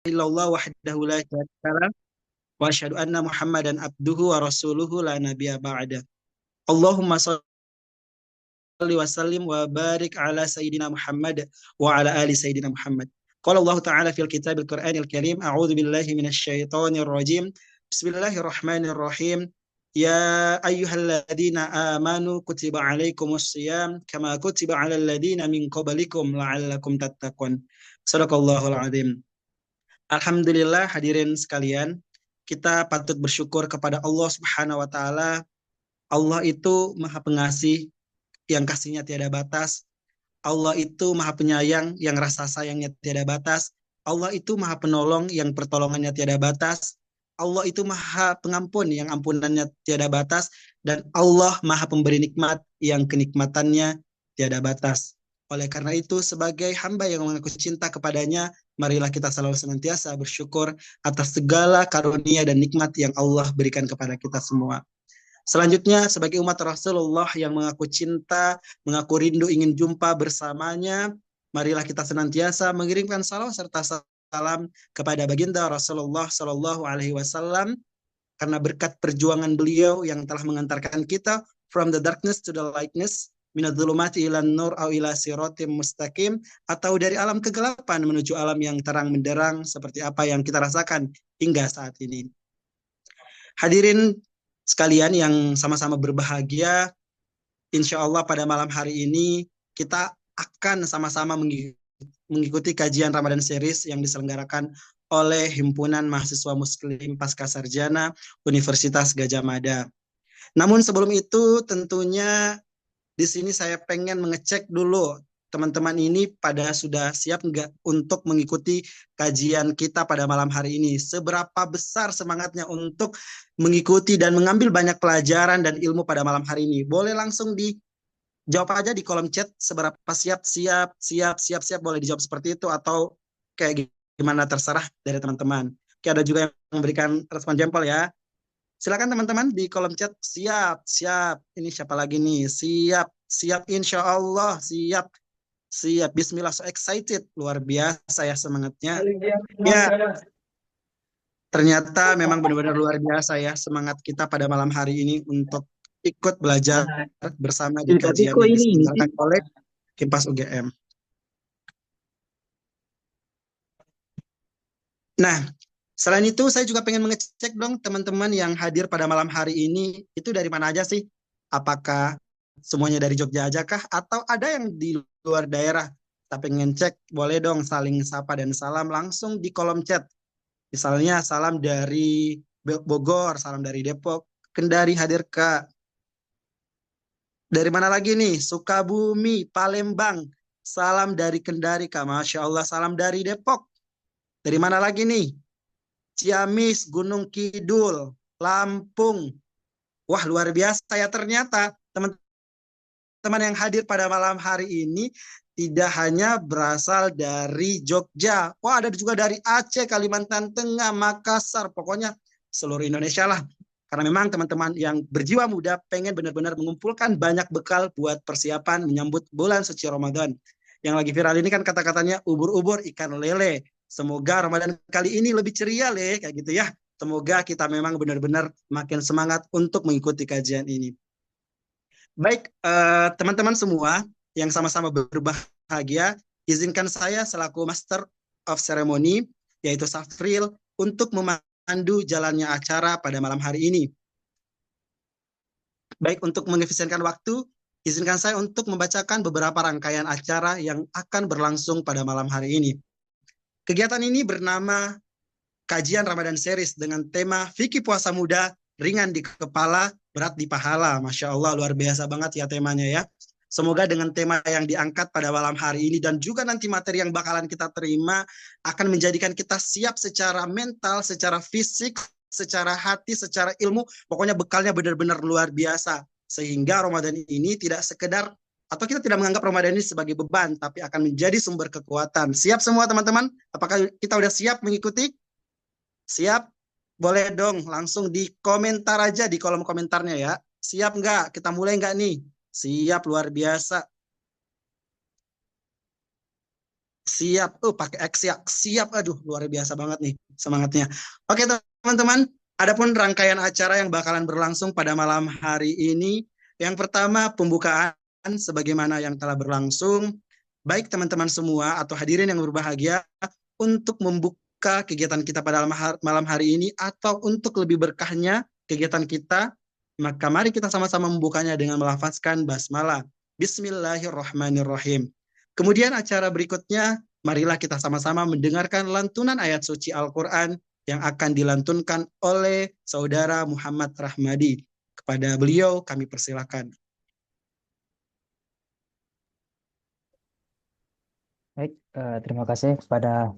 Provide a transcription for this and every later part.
illallah wahdahu la syarika lah wa asyhadu anna Muhammadan abduhu wa rasuluhu la nabiyya ba'da. Allahumma shalli wa sallim wa barik ala sayyidina Muhammad wa ala ali sayyidina Muhammad. Qala Allah Ta'ala fil kitabil Qur'anil Karim, a'udzu billahi minasy syaithanir rajim. Bismillahirrahmanirrahim. Ya ayyuhalladzina amanu kutiba alaikumus shiyam kama kutiba alal ladzina min qablikum la'allakum tattaqun. Shadaqallahul azim. Alhamdulillah hadirin sekalian, kita patut bersyukur kepada Allah Subhanahu wa taala. Allah itu Maha Pengasih yang kasihnya tiada batas. Allah itu Maha Penyayang yang rasa sayangnya tiada batas. Allah itu Maha Penolong yang pertolongannya tiada batas. Allah itu Maha Pengampun yang ampunannya tiada batas, dan Allah Maha Pemberi nikmat yang kenikmatannya tiada batas. Oleh karena itu, sebagai hamba yang mengaku cinta kepadanya, marilah kita selalu senantiasa bersyukur atas segala karunia dan nikmat yang Allah berikan kepada kita semua. Selanjutnya, sebagai umat Rasulullah yang mengaku cinta, mengaku rindu ingin jumpa bersamanya, marilah kita senantiasa mengirimkan salawat serta salam kepada baginda Rasulullah Shallallahu Alaihi Wasallam, karena berkat perjuangan beliau yang telah mengantarkan kita from the darkness to the lightness, minadh-dhulumati ilan nur au ila siratim mustaqim, atau dari alam kegelapan menuju alam yang terang menderang, seperti apa yang kita rasakan hingga saat ini. Hadirin sekalian yang sama-sama berbahagia, insya Allah pada malam hari ini kita akan sama-sama mengikuti kajian Ramadan Series yang diselenggarakan oleh Himpunan Mahasiswa Muslim Pascasarjana Universitas Gadjah Mada. Namun sebelum itu tentunya di sini saya pengen mengecek dulu teman-teman ini pada sudah siap nggak untuk mengikuti kajian kita pada malam hari ini. Seberapa besar semangatnya untuk mengikuti dan mengambil banyak pelajaran dan ilmu pada malam hari ini. Boleh langsung dijawab aja di kolom chat, seberapa siap, boleh dijawab seperti itu, atau kayak gimana, terserah dari teman-teman. Oke, ada juga yang memberikan respon jempol ya. Silakan teman-teman di kolom chat, siap. Ini siapa lagi nih? Siap, insya Allah, siap. Bismillah, so excited, luar biasa ya semangatnya. Ya, ternyata memang benar-benar luar biasa ya semangat kita pada malam hari ini untuk ikut belajar bersama di kajian yang diselenggarakan oleh Himpas UGM. Nah, selain itu saya juga pengen mengecek dong teman-teman yang hadir pada malam hari ini itu dari mana aja sih? Apakah semuanya dari Jogja aja kah? Atau ada yang di luar daerah? Kita pengen cek, boleh dong saling sapa dan salam langsung di kolom chat. Misalnya salam dari Bogor, salam dari Depok, Kendari hadir Kak. Dari mana lagi nih? Sukabumi, Palembang, salam dari Kendari Kak. Masya Allah, salam dari Depok. Dari mana lagi nih? Ciamis, Gunung Kidul, Lampung. Wah, luar biasa ya ternyata teman-teman yang hadir pada malam hari ini tidak hanya berasal dari Jogja. Wah, ada juga dari Aceh, Kalimantan Tengah, Makassar, pokoknya seluruh Indonesia lah. Karena memang teman-teman yang berjiwa muda pengen benar-benar mengumpulkan banyak bekal buat persiapan menyambut bulan suci Ramadan. Yang lagi viral ini kan kata-katanya ubur-ubur ikan lele. Semoga Ramadan kali ini lebih ceria, Le, kayak gitu ya. Semoga kita memang benar-benar makin semangat untuk mengikuti kajian ini. Baik, teman-teman semua yang sama-sama berbahagia, izinkan saya selaku Master of Ceremony, yaitu Safril, untuk memandu jalannya acara pada malam hari ini. Baik, untuk mengefisienkan waktu, izinkan saya untuk membacakan beberapa rangkaian acara yang akan berlangsung pada malam hari ini. Kegiatan ini bernama Kajian Ramadan Series dengan tema Fikih Puasa Muda, Ringan di Kepala, Berat di Pahala. Masya Allah, luar biasa banget ya temanya ya. Semoga dengan tema yang diangkat pada malam hari ini dan juga nanti materi yang bakalan kita terima akan menjadikan kita siap secara mental, secara fisik, secara hati, secara ilmu. Pokoknya bekalnya benar-benar luar biasa. Sehingga Ramadan ini tidak sekedar, atau kita tidak menganggap Ramadan ini sebagai beban, tapi akan menjadi sumber kekuatan. Siap semua teman-teman? Apakah kita udah siap mengikuti? Siap? Boleh dong langsung di komentar aja di kolom komentarnya ya. Siap nggak? Kita mulai nggak nih? Siap, luar biasa. Siap. Pakai X ya. Siap. Aduh, luar biasa banget nih semangatnya. Oke, teman-teman. Adapun rangkaian acara yang bakalan berlangsung pada malam hari ini. Yang pertama, pembukaan sebagaimana yang telah berlangsung. Baik teman-teman semua atau hadirin yang berbahagia, untuk membuka kegiatan kita pada malam hari ini atau untuk lebih berkahnya kegiatan kita, maka mari kita sama-sama membukanya dengan melafazkan basmalah. Bismillahirrahmanirrahim. Kemudian acara berikutnya, marilah kita sama-sama mendengarkan lantunan ayat suci Al-Quran yang akan dilantunkan oleh Saudara Muhammad Rahmadi. Kepada beliau kami persilakan. Baik, terima kasih kepada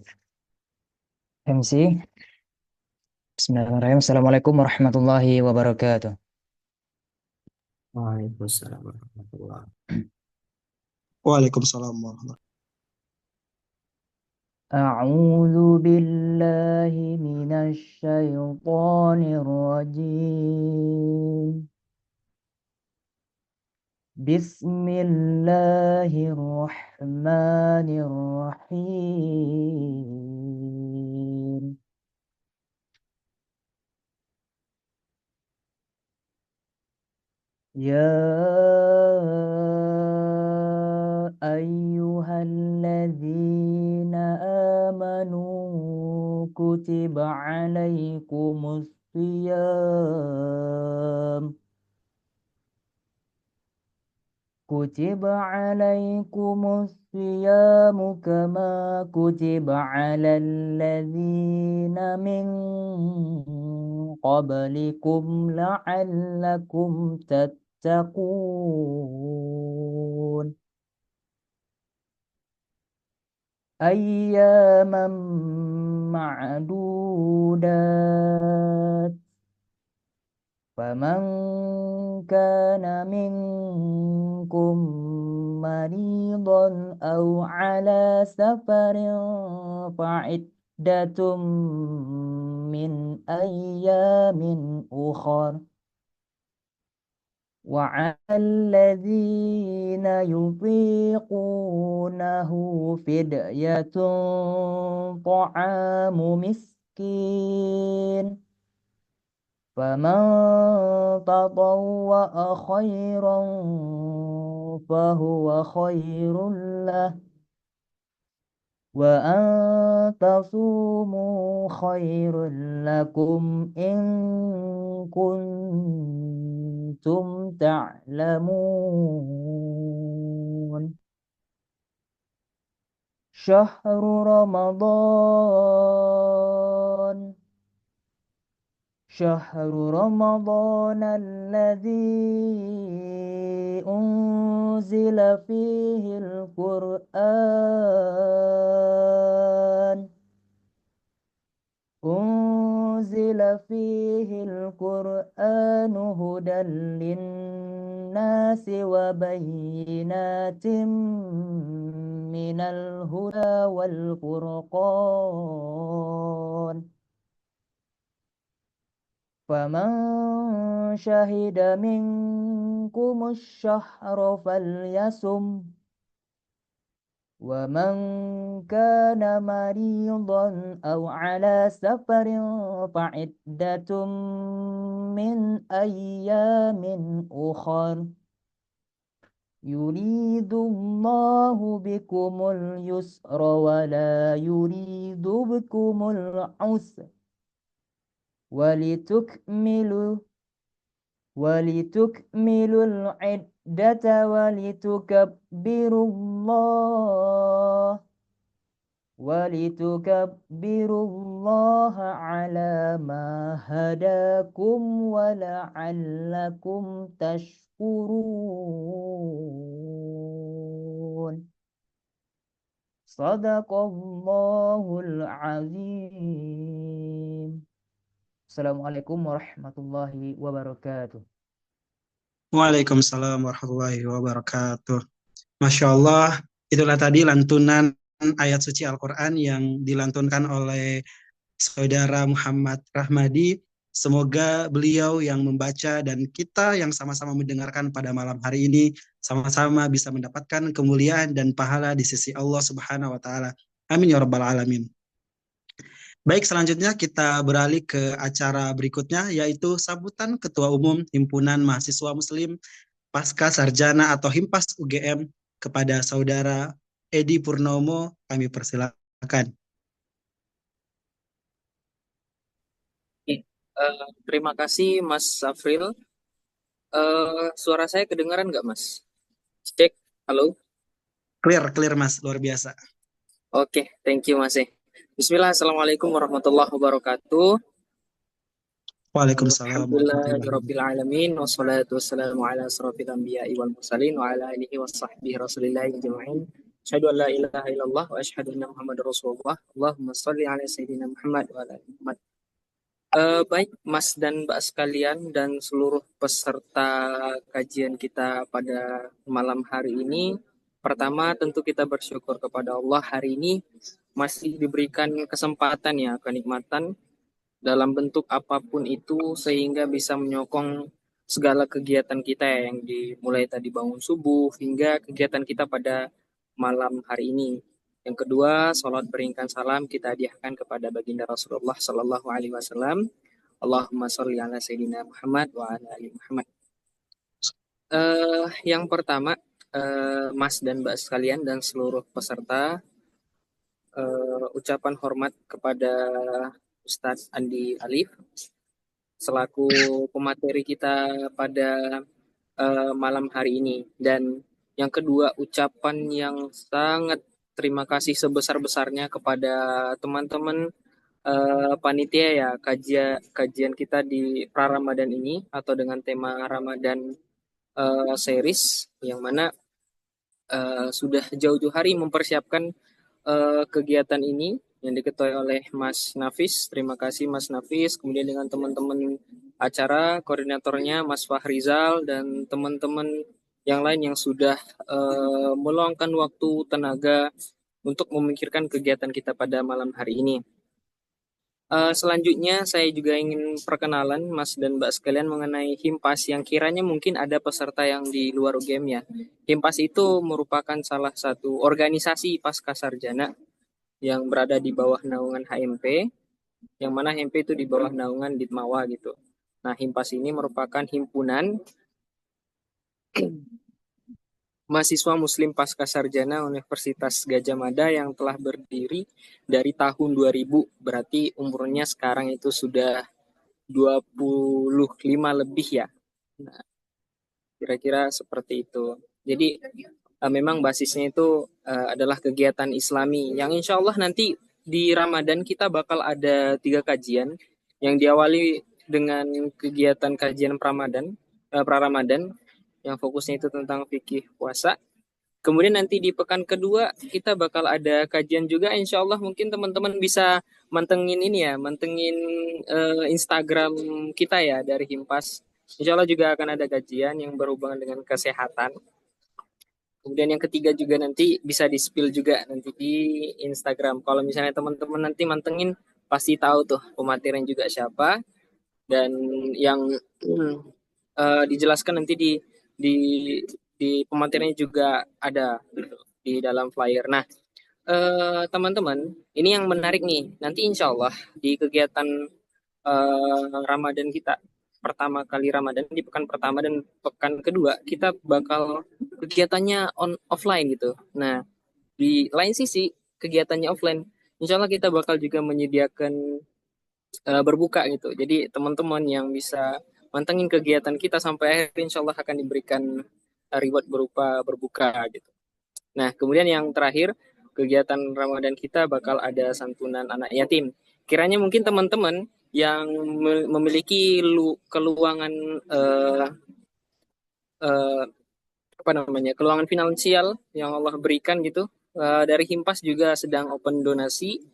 MC. Bismillahirrahmanirrahim. Assalamualaikum warahmatullahi wabarakatuh. Waalaikumsalam warahmatullahi wabarakatuh. Waalaikumsalam warahmatullahi wabarakatuh. أعوذ بالله من الشيطان الرجيم. بسم الله الرحمن الرحيم. يا أيها الذين آمنوا كتب عليكم الصيام كما كتب على الذين من قبلكم لعلكم تتقون أياما معدودات فمن كان منكم مريضا أو على سفر فعدة من أيام أخر وعلى الذين يطيقونه فدية طعام مسكين فمن تطوع خيرا فهو خير له وأن تصوموا خير لكم إن كنتم تعلمون شهر رمضان الذي أنزل فيه القرآن هدى للناس وبينات من الهدى والفرقان فمن شهد منكم الشهر فليصم ومن كان مريضا أو على سفر فعدة من أيام أخر يريد الله بكم اليسر ولا يريد بكم العسر ولتكملوا العدة ولتكبروا الله على ما هداكم ولعلكم تشكرون صدق الله العظيم. Assalamualaikum warahmatullahi wabarakatuh. Waalaikumsalam warahmatullahi wabarakatuh. Masya Allah, itulah tadi lantunan ayat suci Al-Quran yang dilantunkan oleh Saudara Muhammad Rahmadi. Semoga beliau yang membaca dan kita yang sama-sama mendengarkan pada malam hari ini sama-sama bisa mendapatkan kemuliaan dan pahala di sisi Allah Subhanahu wa taala. Amin ya rabbal alamin. Baik, selanjutnya kita beralih ke acara berikutnya, yaitu sambutan Ketua Umum Himpunan Mahasiswa Muslim Pasca Sarjana atau Himpas UGM kepada Saudara Edi Purnomo. Kami persilakan. Terima kasih Mas Safril. Suara saya kedengaran nggak Mas? Cek, halo. Clear Mas, luar biasa. Oke, thank you Mas. Bismillah, Assalamualaikum warahmatullahi wabarakatuh. Waalaikumsalam warahmatullahi wabarakatuh. Alhamdulillahirrabbilalamin. Wassalatu wassalamu ala asrafil anbiya'i wal mursalin wa ala alihi wa sahbihi rasulillahi ajma'in. Asyhadu an la ilaha illallah wa asyhadu anna Muhammadar Rasulullah. Allahumma shalli ala sayyidina Muhammad wa ala ali Muhammad. Baik Mas dan Mbak sekalian dan seluruh peserta kajian kita pada malam hari ini. Pertama tentu kita bersyukur kepada Allah hari ini masih diberikan kesempatan ya, kenikmatan dalam bentuk apapun itu sehingga bisa menyokong segala kegiatan kita ya, yang dimulai tadi bangun subuh hingga kegiatan kita pada malam hari ini. Yang kedua, salat beringkan salam kita hadiahkan kepada baginda Rasulullah Sallallahu Alaihi Wasallam. Allahumma sholli ala sayyidina Muhammad wa ala ali Muhammad. Yang pertama, Mas dan Mbak sekalian dan seluruh peserta, ucapan hormat kepada Ustadz Andi Alif selaku pemateri kita pada malam hari ini. Dan yang kedua, ucapan yang sangat terima kasih sebesar-besarnya kepada teman-teman panitia ya kajian kita di pra-Ramadan ini atau dengan tema Ramadan series yang mana sudah jauh-jauh hari mempersiapkan kegiatan ini yang diketuai oleh Mas Nafis. Terima kasih Mas Nafis. Kemudian dengan teman-teman acara, koordinatornya Mas Fahrizal dan teman-teman yang lain yang sudah meluangkan waktu, tenaga untuk memikirkan kegiatan kita pada malam hari ini. Selanjutnya saya juga ingin perkenalan Mas dan Mbak sekalian mengenai Himpas yang kiranya mungkin ada peserta yang di luar UGM ya. Himpas itu merupakan salah satu organisasi pasca sarjana yang berada di bawah naungan HMP, yang mana HMP itu di bawah naungan Ditmawa gitu. Nah, Himpas ini merupakan himpunan mahasiswa Muslim Pasca Sarjana Universitas Gadjah Mada yang telah berdiri dari tahun 2000, berarti umurnya sekarang itu sudah 25 lebih ya. Nah, kira-kira seperti itu. Jadi memang basisnya itu adalah kegiatan Islami yang insya Allah nanti di Ramadan kita bakal ada 3 kajian yang diawali dengan kegiatan kajian pra-Ramadan yang fokusnya itu tentang fikih puasa. Kemudian nanti di pekan kedua kita bakal ada kajian juga, insya Allah mungkin teman-teman bisa mantengin Instagram kita ya dari Himpas. Insya Allah juga akan ada kajian yang berhubungan dengan kesehatan. Kemudian yang ketiga juga nanti bisa di-spill juga nanti di Instagram. Kalau misalnya teman-teman nanti mantengin pasti tahu tuh pematerian juga siapa dan yang dijelaskan nanti di pemateriannya juga ada di dalam flyer. Nah, teman-teman, ini yang menarik nih. Nanti insya Allah di kegiatan Ramadan kita, pertama kali Ramadan di pekan pertama dan pekan kedua, kita bakal kegiatannya offline gitu. Nah, di lain sisi kegiatannya offline, insya Allah kita bakal juga menyediakan berbuka gitu. Jadi teman-teman yang bisa mantengin kegiatan kita sampai akhir insya Allah akan diberikan reward berupa berbuka gitu. Nah, kemudian yang terakhir, kegiatan Ramadan kita bakal ada santunan anak yatim. Kiranya mungkin teman-teman yang memiliki keluangan keluangan finansial yang Allah berikan gitu, dari Himpas juga sedang open donasi,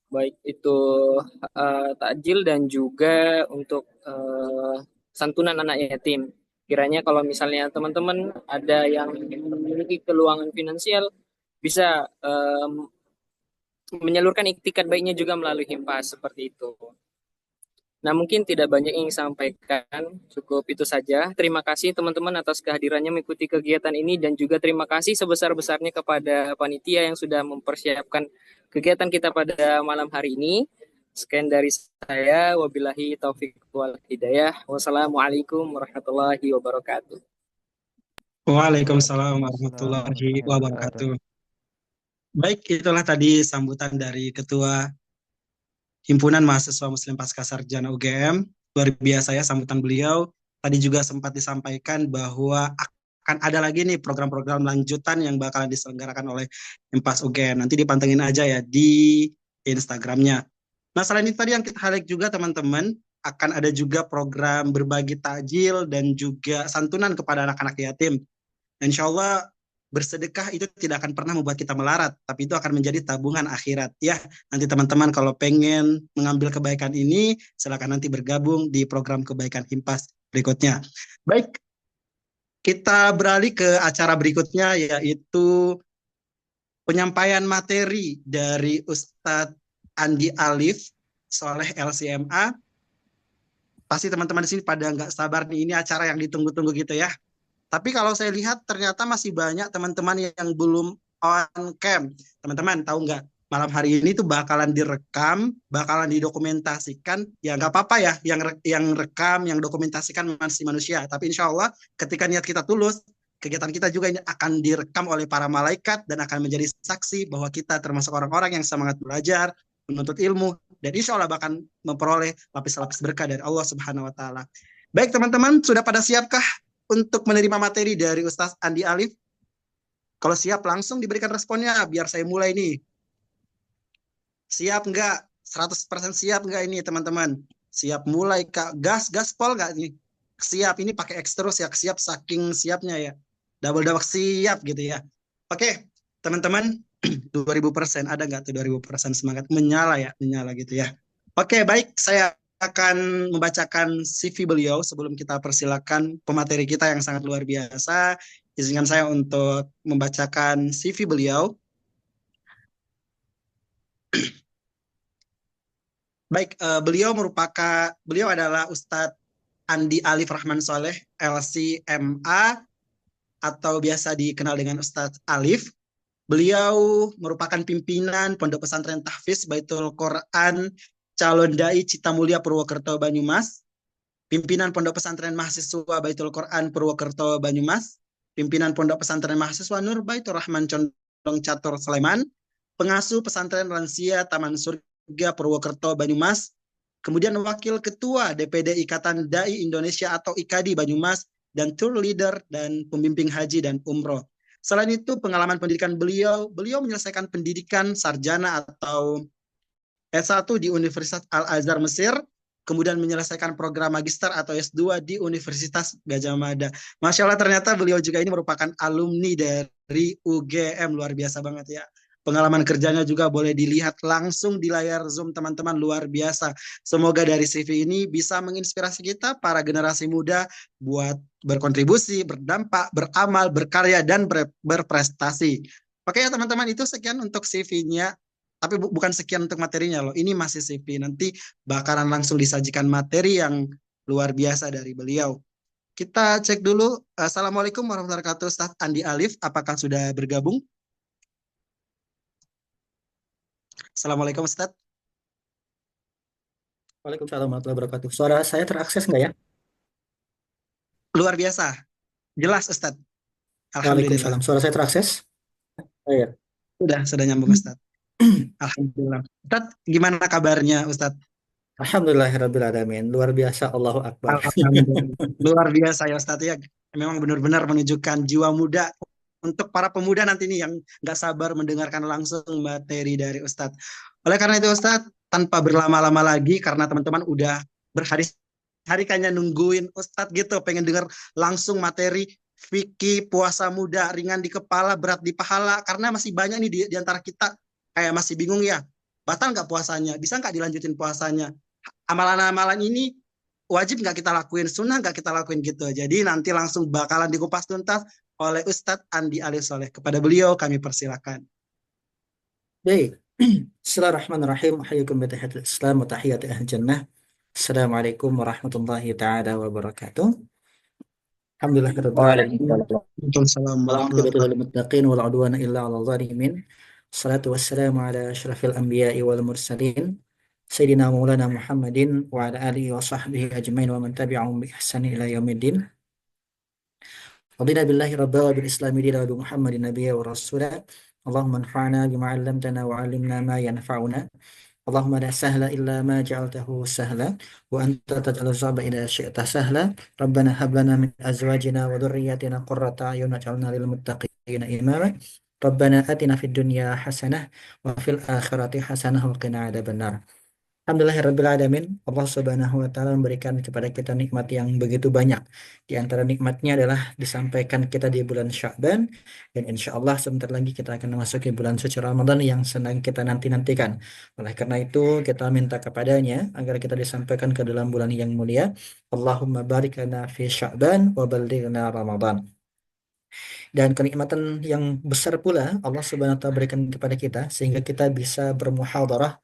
baik itu takjil dan juga untuk santunan anak yatim. Kiranya kalau misalnya teman-teman ada yang memiliki keluangan finansial bisa menyalurkan iktikat baiknya juga melalui Himpas seperti itu. Nah, mungkin tidak banyak yang sampaikan, cukup itu saja. Terima kasih teman-teman atas kehadirannya mengikuti kegiatan ini dan juga terima kasih sebesar-besarnya kepada panitia yang sudah mempersiapkan kegiatan kita pada malam hari ini. Sekian dari saya, wabillahi taufik wal hidayah. Wassalamualaikum warahmatullahi wabarakatuh. Waalaikumsalam Waalaikumsalam warahmatullahi warahmatullahi wabarakatuh. wabarakatuh. Baik, itulah tadi sambutan dari Ketua Himpunan Mahasiswa Muslim Pasca Sarjana UGM. Luar biasa ya sambutan beliau. Tadi juga sempat disampaikan bahwa akan ada lagi nih program-program lanjutan yang bakalan diselenggarakan oleh Himpas UGM. Nanti dipantengin aja ya di Instagramnya. Nah, selain itu tadi yang kita highlight juga teman-teman, akan ada juga program berbagi takjil dan juga santunan kepada anak-anak yatim. Insya Allah bersedekah itu tidak akan pernah membuat kita melarat, tapi itu akan menjadi tabungan akhirat. Ya, nanti teman-teman kalau pengen mengambil kebaikan ini, silakan nanti bergabung di program kebaikan Himpas berikutnya. Baik, kita beralih ke acara berikutnya, yaitu penyampaian materi dari Ustadz Andi Alif Soleh LCMA. Pasti teman-teman di sini pada nggak sabar nih, ini acara yang ditunggu-tunggu gitu ya. Tapi kalau saya lihat ternyata masih banyak teman-teman yang belum on cam. Teman-teman tahu nggak? Malam hari ini tuh bakalan direkam, bakalan didokumentasikan. Ya nggak apa-apa ya, yang rekam, yang dokumentasikan masih manusia. Tapi insya Allah ketika niat kita tulus, kegiatan kita juga ini akan direkam oleh para malaikat dan akan menjadi saksi bahwa kita termasuk orang-orang yang semangat belajar, menuntut ilmu, dan insya Allah bahkan memperoleh lapis-lapis berkah dari Allah Subhanahu Wa Taala. Baik teman-teman, sudah pada siapkah untuk menerima materi dari Ustadz Andi Alif? Kalau siap langsung diberikan responnya biar saya mulai nih. Siap nggak? 100% siap nggak ini teman-teman? Siap mulai Kak? Gas gaspol nggak nih? Siap, ini pakai X terus ya, siap saking siapnya ya. Double siap gitu ya. Oke, teman-teman, 2000% ada nggak tuh 2000% semangat menyala ya, menyala gitu ya. Oke, baik, saya akan membacakan CV beliau sebelum kita persilakan pemateri kita yang sangat luar biasa. Izinkan saya untuk membacakan CV beliau. Baik, beliau adalah Ustadz Andi Alif Rahman Soleh, LCMA, atau biasa dikenal dengan Ustadz Alif. Beliau merupakan pimpinan Pondok Pesantren Tahfiz Baitul Quran Calon Dai Citamulya Purwokerto Banyumas, pimpinan Pondok Pesantren Mahasiswa Baitul Quran Purwokerto Banyumas, pimpinan Pondok Pesantren Mahasiswa Nur Baitur Rahman Condong Catur Sleman, pengasuh Pesantren Lansia Taman Surga Purwokerto Banyumas, kemudian Wakil Ketua DPD Ikatan Dai Indonesia atau IKADI Banyumas, dan tour leader dan pembimbing haji dan umroh. Selain itu, pengalaman pendidikan beliau menyelesaikan pendidikan sarjana atau S1 di Universitas Al-Azhar Mesir, kemudian menyelesaikan program magister atau S2 di Universitas Gajah Mada. Masya Allah, ternyata beliau juga ini merupakan alumni dari UGM, luar biasa banget ya. Pengalaman kerjanya juga boleh dilihat langsung di layar Zoom teman-teman, luar biasa. Semoga dari CV ini bisa menginspirasi kita para generasi muda buat berkontribusi, berdampak, beramal, berkarya, dan berprestasi. Oke ya teman-teman, itu sekian untuk CV-nya. Tapi bukan sekian untuk materinya loh. Ini masih CV. Nanti bakalan langsung disajikan materi yang luar biasa dari beliau. Kita cek dulu. Assalamualaikum warahmatullahi wabarakatuh. Ustadz Andi Alif, apakah sudah bergabung? Assalamualaikum Ustadz. Waalaikumsalam warahmatullahi wabarakatuh. Suara saya terakses nggak ya? Luar biasa. Jelas Ustadz. Alhamdulillah. Waalaikumsalam. Suara saya terakses? Iya. Sudah nyambung Ustadz. Alhamdulillah. Ustadz, gimana kabarnya Ustadz? Alhamdulillahirrabbilalamin. Luar biasa, Allahu Akbar. Alhamdulillah. Luar biasa ya Ustadz ya. Memang benar-benar menunjukkan jiwa muda untuk para pemuda nanti nih yang nggak sabar mendengarkan langsung materi dari Ustadz. Oleh karena itu Ustadz, tanpa berlama-lama lagi karena teman-teman udah berhari-hari kayaknya nungguin Ustadz gitu, pengen dengar langsung materi fikih puasa muda, ringan di kepala, berat di pahala, karena masih banyak nih di antara kita kayak masih bingung ya, batal nggak puasanya, bisa nggak dilanjutin puasanya, amalan-amalan ini wajib nggak kita lakuin, sunnah nggak kita lakuin gitu. Jadi nanti langsung bakalan dikupas tuntas oleh Ustadz Andi Alif Soleh. Kepada beliau kami persilakan. Baik. Bismillahirrahmanirrahim. Ahyukum bi tahiyatil Islam wa tahiyati ahli jannah. Assalamualaikum warahmatullahi taala wabarakatuh. Alhamdulillahirabbil alamin. Waalaikumsalam. Waalaikumsalam warahmatullahi Wal wabarakatuh. muttaqin wal udwana illa 'alal zalimin. Salatu wassalamu ala asyrafil anbiya'i wal mursalin. Sayyidina Maulana Muhammadin wa ala alihi wa sahbihi ajmain wa man tabi'ahum bi ihsanin ila yaumiddin. Radina billahi rabba wa bil islami dina wa bi Muhammadin nabiyya wa rasula. Allahumma anfa'na bima 'allamtana wa 'allimna ma yanfa'una. Allahumma la sahla illa ma ja'altahu sahla wa anta taj'alus sa'ba idza syi'ta sahla. Rabbana hab lana min azwajina wa dhurriyyatina qurrata a'yun waj'alna lil muttaqina imama. Rabbana atina fid dunya hasanah wa fil akhirati hasanah wa qina adzabannar. Alhamdulillahirrabbilalamin. Allah Subhanahu wa Ta'ala memberikan kepada kita nikmat yang begitu banyak. Di antara nikmatnya adalah disampaikan kita di bulan Sya'ban, dan insya Allah sebentar lagi kita akan memasuki bulan suci Ramadan yang sedang kita nanti-nantikan. Oleh karena itu kita minta kepadanya agar kita disampaikan ke dalam bulan yang mulia. Allahumma barik lana fi Sya'ban wa ballighna Ramadan. Dan kenikmatan yang besar pula Allah Subhanahu wa Ta'ala berikan kepada kita sehingga kita bisa bermuhadharah,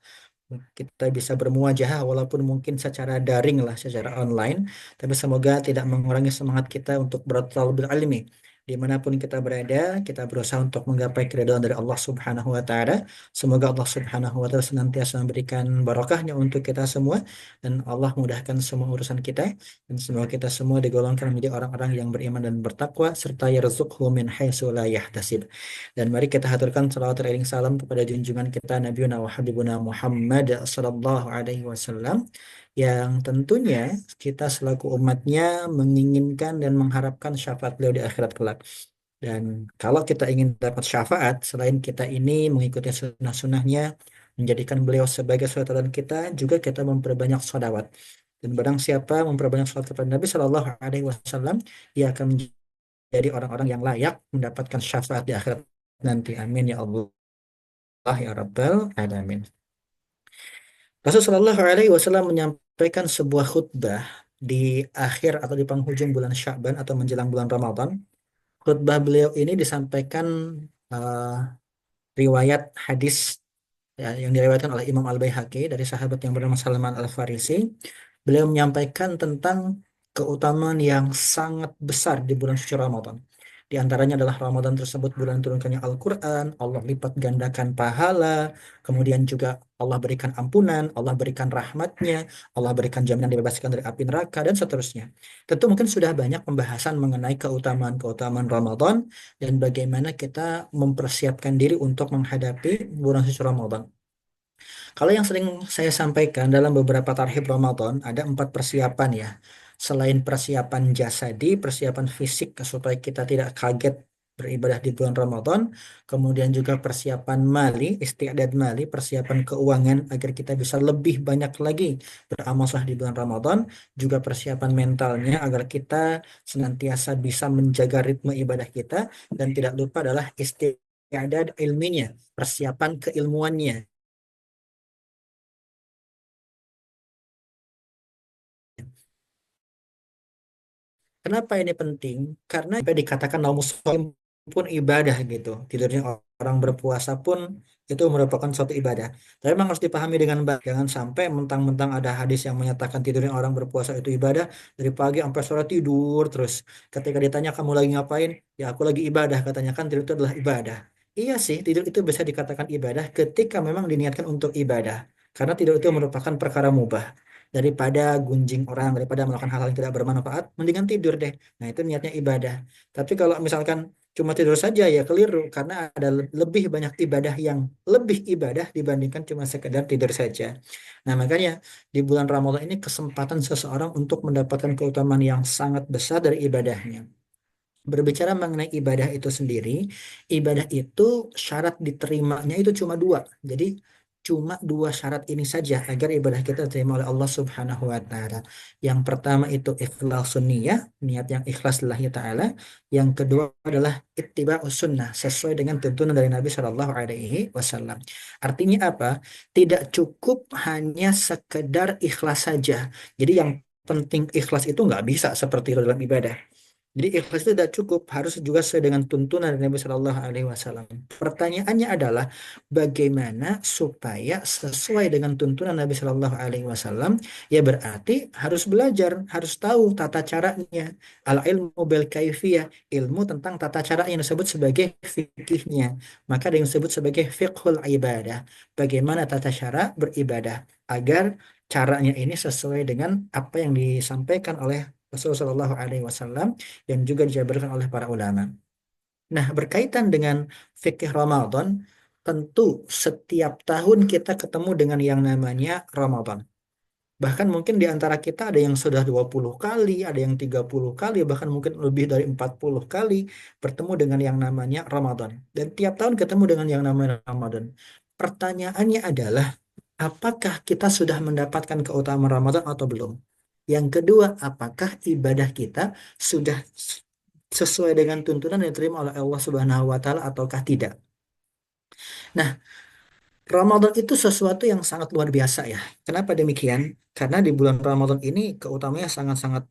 kita bisa bermuajahah walaupun mungkin secara daring lah, secara online, tapi semoga tidak mengurangi semangat kita untuk bertalabul ilmi. Dimanapun kita berada, kita berusaha untuk menggapai keridhaan dari Allah Subhanahu wa Ta'ala. Semoga Allah Subhanahu wa Ta'ala senantiasa memberikan barakahnya untuk kita semua, dan Allah mudahkan semua urusan kita, dan semoga kita semua digolongkan menjadi orang-orang yang beriman dan bertakwa, serta yarzuqhu min haitsu la yahtasib. Dan mari kita haturkan salawat dan salam kepada junjungan kita Nabi wa Habibuna Muhammad sallallahu alaihi wasallam, yang tentunya kita selaku umatnya menginginkan dan mengharapkan syafaat beliau di akhirat kelak. Dan kalau kita ingin dapat syafaat, selain kita ini mengikuti sunnah-sunnahnya, menjadikan beliau sebagai saudara kita, juga kita memperbanyak sholawat. Dan barang siapa memperbanyak sholawat kepada Nabi Shallallahu Alaihi Wasallam, dia akan menjadi orang-orang yang layak mendapatkan syafaat di akhirat nanti. Amin ya Allah ya Rabbal Alamin. Rasulullah Shallallahu Alaihi Wasallam menyampaikan sebuah khutbah di akhir atau di penghujung bulan Sya'ban atau menjelang bulan Ramadan. Khutbah beliau ini disampaikan eh, riwayat hadis yang diriwayatkan oleh Imam Al-Baihaqi dari sahabat yang bernama Salman Al-Farisi. Beliau menyampaikan tentang keutamaan yang sangat besar di bulan suci Ramadan. Di antaranya adalah Ramadan tersebut bulan turunkannya Al-Quran, Allah lipat gandakan pahala, kemudian juga Allah berikan ampunan, Allah berikan rahmatnya, Allah berikan jaminan dibebaskan dari api neraka, dan seterusnya. Tentu mungkin sudah banyak pembahasan mengenai keutamaan-keutamaan Ramadan dan bagaimana kita mempersiapkan diri untuk menghadapi bulan suci Ramadan. Kalau yang sering saya sampaikan dalam beberapa tarhib Ramadan, ada 4 persiapan ya. Selain persiapan jasadi, persiapan fisik supaya kita tidak kaget beribadah di bulan Ramadan, kemudian juga persiapan mali, istiadat mali, persiapan keuangan agar kita bisa lebih banyak lagi beramal saleh di bulan Ramadan, juga persiapan mentalnya agar kita senantiasa bisa menjaga ritme ibadah kita, dan tidak lupa adalah istiadat ilminya, persiapan keilmuannya. Kenapa ini penting? Karena dikatakan naumus shaim pun ibadah gitu. Tidurnya orang berpuasa pun itu merupakan suatu ibadah. Tapi memang harus dipahami dengan baik. Jangan sampai mentang-mentang ada hadis yang menyatakan tidurnya orang berpuasa itu ibadah, dari pagi sampai sore tidur terus. Ketika ditanya kamu lagi ngapain? Ya aku lagi ibadah, katanya kan tidur itu adalah ibadah. Iya sih, tidur itu bisa dikatakan ibadah ketika memang diniatkan untuk ibadah. Karena tidur itu merupakan perkara mubah. Daripada gunjing orang, daripada melakukan hal-hal yang tidak bermanfaat, mendingan tidur deh. Nah, itu niatnya ibadah. Tapi kalau misalkan cuma tidur saja, ya keliru, karena ada lebih banyak ibadah yang lebih ibadah dibandingkan cuma sekedar tidur saja. Nah, makanya di bulan Ramadan ini kesempatan seseorang untuk mendapatkan keutamaan yang sangat besar dari ibadahnya. Berbicara mengenai ibadah itu sendiri, ibadah itu syarat diterimanya itu cuma 2. Jadi cuma 2 syarat ini saja agar ibadah kita diterima oleh Allah Subhanahu wa Ta'ala. Yang pertama itu ikhlasun niyah, niat yang ikhlas lillahi ta'ala. Yang kedua adalah ittiba'us sunnah, sesuai dengan tuntunan dari Nabi Shallallahu Alaihi Wasallam. Artinya apa? Tidak cukup hanya sekedar ikhlas saja. Jadi yang penting ikhlas itu nggak bisa seperti itu dalam ibadah. Jadi ikhlas itu tidak cukup, harus juga sesuai dengan tuntunan dari Nabi Shallallahu Alaihi Wasallam. Pertanyaannya adalah bagaimana supaya sesuai dengan tuntunan Nabi Shallallahu Alaihi Wasallam? Ya berarti harus belajar, harus tahu tata caranya. Al ilmu bil kaifiyah, ilmu tentang tata cara yang disebut sebagai fikihnya. Maka ada yang disebut sebagai fiqhul ibadah. Bagaimana tata cara beribadah agar caranya ini sesuai dengan apa yang disampaikan oleh Rasulullah Shallallahu Alaihi Wasallam yang juga dijabarkan oleh para ulama. Nah, berkaitan dengan fikih Ramadan, tentu setiap tahun kita ketemu dengan yang namanya Ramadan. Bahkan mungkin di antara kita ada yang sudah 20 kali, ada yang 30 kali, bahkan mungkin lebih dari 40 kali bertemu dengan yang namanya Ramadan. Dan tiap tahun ketemu dengan yang namanya Ramadan. Pertanyaannya adalah, apakah kita sudah mendapatkan keutamaan Ramadan atau belum? Yang kedua, apakah ibadah kita sudah sesuai dengan tuntunan yang diterima oleh Allah Subhanahu wa taala ataukah tidak? Nah, Ramadan itu sesuatu yang sangat luar biasa ya. Kenapa demikian? Karena di bulan Ramadan ini keutamaannya sangat-sangat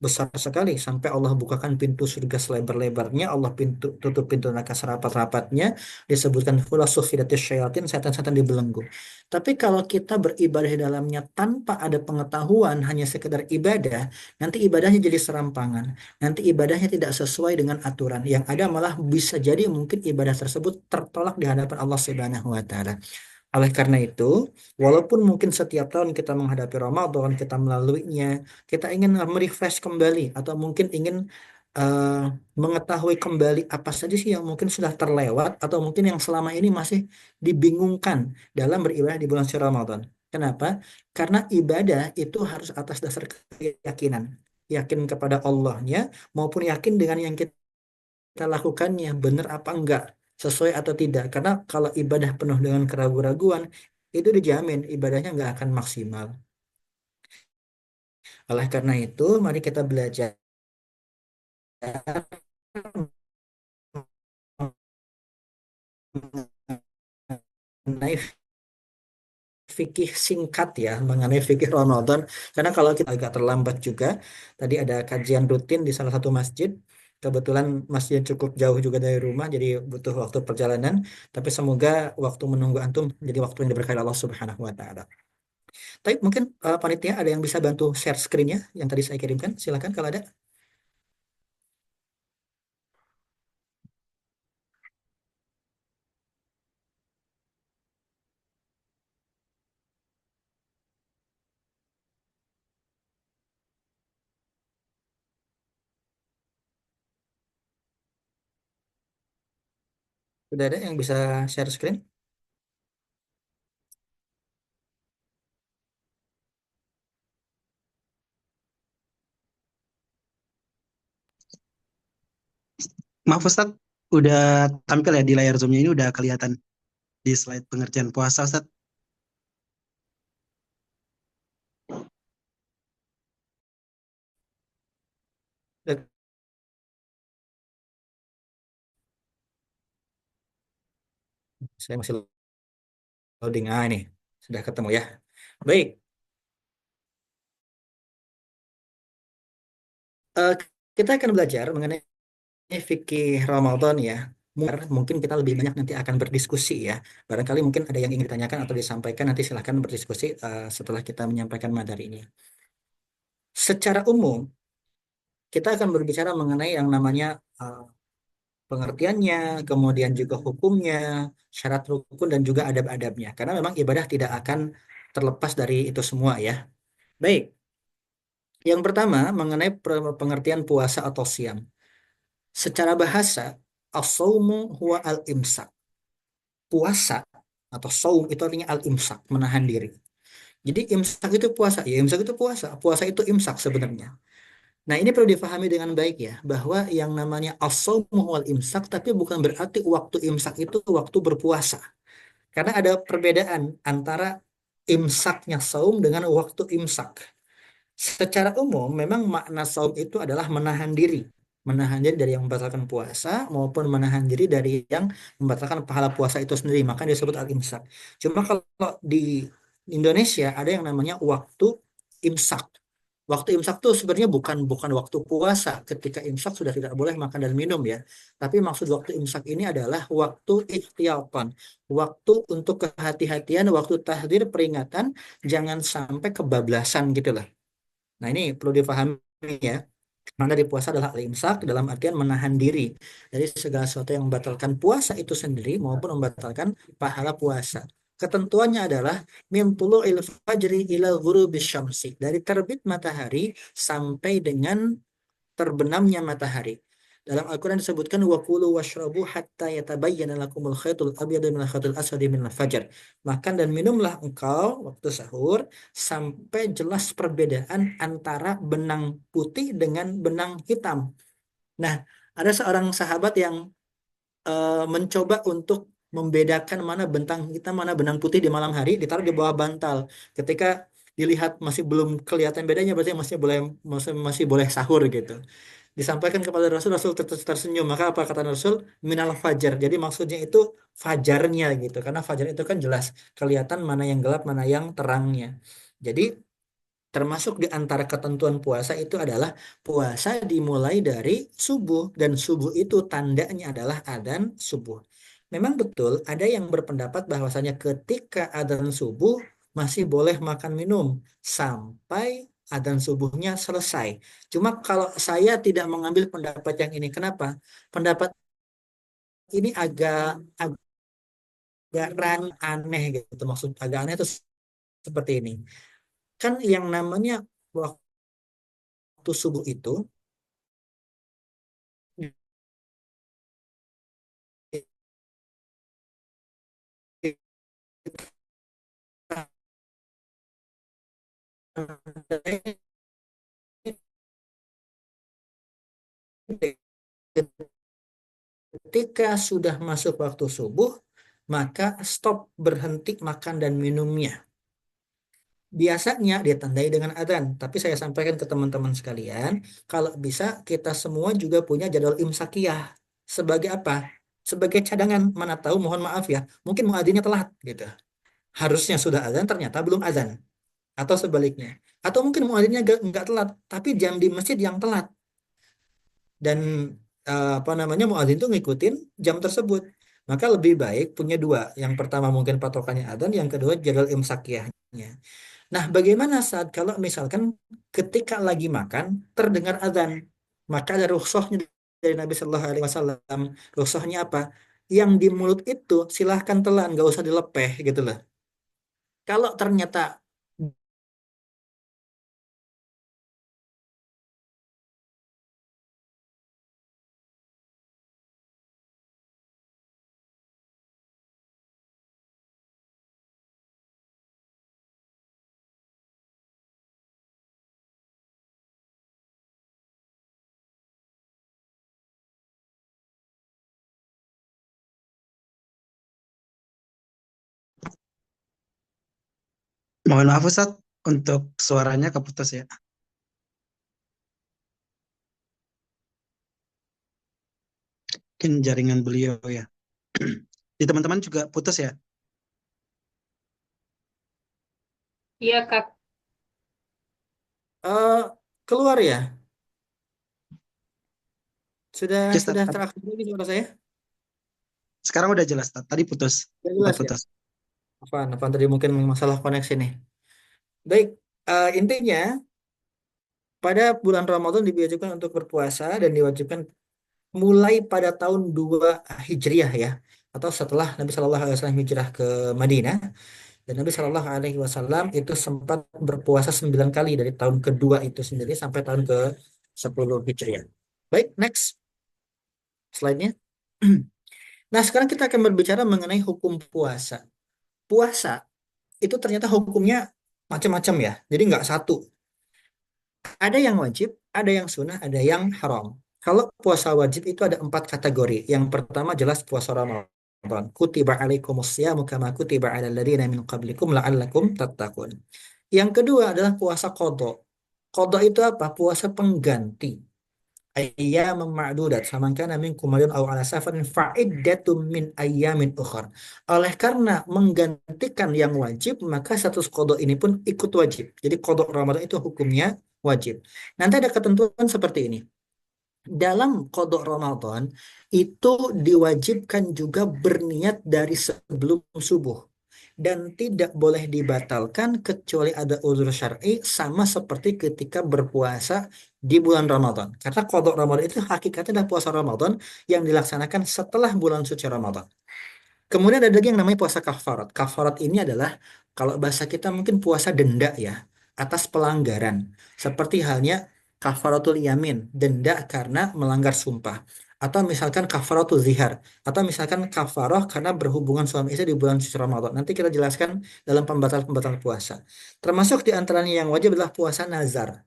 besar sekali sampai Allah bukakan pintu surga selebar-lebarnya, Allah tutup pintu neraka serapat-rapatnya, disebutkan pula sufidatus syayatin, setan-setan dibelenggu. Tapi kalau kita beribadah di dalamnya tanpa ada pengetahuan, hanya sekedar ibadah, nanti ibadahnya jadi serampangan, nanti ibadahnya tidak sesuai dengan aturan, yang ada malah bisa jadi mungkin ibadah tersebut tertolak di hadapan Allah Subhanahu wa taala. Oleh karena itu, walaupun mungkin setiap tahun kita menghadapi Ramadan, kita melaluinya, kita ingin merefresh kembali atau mungkin ingin eh, mengetahui kembali apa saja sih yang mungkin sudah terlewat atau mungkin yang selama ini masih dibingungkan dalam beribadah di bulan suci Ramadan. Kenapa? Karena ibadah itu harus atas dasar keyakinan. Yakin kepada Allahnya maupun yakin dengan yang kita lakukannya benar apa enggak, sesuai atau tidak. Karena kalau ibadah penuh dengan keraguan-raguan, itu dijamin ibadahnya enggak akan maksimal. Oleh karena itu, mari kita belajar mengenai fikih singkat ya, mengenai fikih Ramadan. Karena kalau kita agak terlambat juga, tadi ada kajian rutin di salah satu masjid. Kebetulan masjid cukup jauh juga dari rumah, jadi butuh waktu perjalanan. Tapi semoga waktu menunggu antum jadi waktu yang diberkahi Allah Subhanahu wa taala. Tapi mungkin panitia ada yang bisa bantu share screen-nya yang tadi saya kirimkan. Silakan kalau ada. Sudah ada yang bisa share screen? Maaf Ustaz, udah tampil ya di layar Zoom-nya ini udah kelihatan di slide pengertian puasa Ustaz. Dan saya masih loading. Ah, ini sudah ketemu ya. Baik, eh, kita akan belajar mengenai fikih Ramadan ya. Mungkin kita lebih banyak nanti akan berdiskusi ya. Barangkali mungkin ada yang ingin ditanyakan atau disampaikan, nanti silahkan berdiskusi setelah kita menyampaikan materi ini. Secara umum, kita akan berbicara mengenai yang namanya eh, pengertiannya, kemudian juga hukumnya, syarat rukun dan juga adab-adabnya. Karena memang ibadah tidak akan terlepas dari itu semua ya. Baik, yang pertama mengenai pengertian puasa atau siam. Secara bahasa, as-saumu huwa al-imsak. Puasa atau saum itu artinya al-imsak, menahan diri. Jadi imsak itu puasa, ya imsak itu puasa. Puasa itu imsak sebenarnya. Nah, ini perlu difahami dengan baik ya, bahwa yang namanya as-saumu wal imsak, tapi bukan berarti waktu imsak itu waktu berpuasa. Karena ada perbedaan antara imsaknya saum dengan waktu imsak. Secara umum, memang makna saum itu adalah menahan diri. Menahan diri dari yang membatalkan puasa maupun menahan diri dari yang membatalkan pahala puasa itu sendiri. Maka disebut al-imsak. Cuma kalau di Indonesia ada yang namanya waktu imsak. Waktu imsak tuh sebenarnya bukan waktu puasa. Ketika imsak sudah tidak boleh makan dan minum ya. Tapi maksud waktu imsak ini adalah waktu ihtiyatan, waktu untuk kehati-hatian, waktu tahdir peringatan, jangan sampai kebablasan gitu lah. Nah ini perlu dipahami ya. Mana dari puasa adalah al-imsak dalam artian menahan diri dari segala sesuatu yang membatalkan puasa itu sendiri maupun membatalkan pahala puasa. Ketentuannya adalah min tulu'il fajri ila ghurubis syamsi, dari terbit matahari sampai dengan terbenamnya matahari. Dalam Al-Quran disebutkan wakulu washrabu hatta yatabayyana lakumul khaytul abyadu minal khaytul aswadi minal fajar. Makan dan minumlah engkau waktu sahur sampai jelas perbedaan antara benang putih dengan benang hitam. Nah, ada seorang sahabat yang mencoba untuk membedakan mana bentang hitam, mana benang putih di malam hari, ditaruh di bawah bantal. Ketika dilihat masih belum kelihatan bedanya, berarti masih boleh sahur gitu. Disampaikan kepada Rasul, Rasul tersenyum. Maka apa kata Rasul? Minal fajar. Jadi maksudnya itu fajarnya gitu. Karena fajar itu kan jelas kelihatan mana yang gelap, mana yang terangnya. Jadi termasuk di antara ketentuan puasa itu adalah puasa dimulai dari subuh, dan subuh itu tandanya adalah adzan subuh. Memang betul ada yang berpendapat bahwasanya ketika adzan subuh masih boleh makan minum sampai adzan subuhnya selesai. Cuma kalau saya tidak mengambil pendapat yang ini, kenapa? Pendapat ini agak aneh gitu. Maksud agak aneh itu seperti ini. Kan yang namanya waktu subuh itu ketika sudah masuk waktu subuh, maka stop, berhenti makan dan minumnya. Biasanya ditandai dengan adzan, tapi saya sampaikan ke teman-teman sekalian, kalau bisa kita semua juga punya jadwal imsakiyah. Sebagai apa? Sebagai cadangan, mana tahu, mohon maaf ya, mungkin muadzinnya telat gitu. Harusnya sudah adzan, ternyata belum adzan. Atau sebaliknya. Atau mungkin muadzinnya nggak telat, tapi jam di masjid yang telat. Dan apa namanya, muadzin itu ngikutin jam tersebut. Maka lebih baik punya dua. Yang pertama mungkin patokannya adzan, yang kedua jadwal imsakiyahnya. Nah, bagaimana saat kalau misalkan ketika lagi makan terdengar adzan, maka ada rukhsahnya dari Nabi Shallallahu Alaihi Wasallam. Rukhsahnya apa? Yang di mulut itu silahkan telan, nggak usah dilepeh gitu loh. Kalau ternyata Mohon maaf Ustaz, untuk suaranya keputus ya. Mungkin jaringan beliau ya. Di teman-teman juga putus ya. Iya, Kak. eh, keluar ya, sudah Oke, Ustaz. terakhir lagi suara saya. Sekarang udah jelas, Ustaz. Tadi putus. Sudah Sempat jelas ya. putus. Apa tadi mungkin masalah koneksi nih. Baik, intinya pada bulan Ramadan diwajibkan untuk berpuasa dan diwajibkan mulai pada tahun 2 Hijriah ya, atau setelah Nabi Shallallahu Alaihi Wasallam hijrah ke Madinah. Dan Nabi Shallallahu Alaihi Wasallam itu sempat berpuasa 9 kali dari tahun kedua itu sendiri sampai tahun ke 10 Hijriah. Baik, next slide-nya. Nah, sekarang kita akan berbicara mengenai hukum puasa. Puasa itu ternyata hukumnya macam-macam ya. Jadi nggak satu. Ada yang wajib, ada yang sunnah, ada yang haram. Kalau puasa wajib itu ada 4 kategori. Yang pertama jelas puasa Ramadan. Kutiba alaikumusyamu kama kutiba ala alladziina min qablikum la'allakum tattaqun. Yang kedua adalah puasa qadha. Qadha itu apa? Puasa pengganti. Ayyaman ma'dudat. Faman kana minkum maridun aw ala safarin fa'iddatum min ayyamin ukhra. Oleh karena menggantikan yang wajib, maka status qadha ini pun ikut wajib. Jadi qadha Ramadan itu hukumnya wajib. Nanti ada ketentuan seperti ini. Dalam qada Ramadan itu diwajibkan juga berniat dari sebelum subuh dan tidak boleh dibatalkan kecuali ada uzur syar'i, sama seperti ketika berpuasa di bulan Ramadan. Karena qada Ramadan itu hakikatnya adalah puasa Ramadan yang dilaksanakan setelah bulan suci Ramadan. Kemudian ada lagi yang namanya puasa kafarat. Kafarat ini adalah kalau bahasa kita mungkin puasa denda ya, atas pelanggaran. Seperti halnya kafaratul yamin, denda karena melanggar sumpah. Atau misalkan kafaratul zihar. Atau misalkan kafarah karena berhubungan suami istri di bulan suci Ramadan. Nanti kita jelaskan dalam pembatal-pembatal puasa. Termasuk di antaranya yang wajib adalah puasa nazar.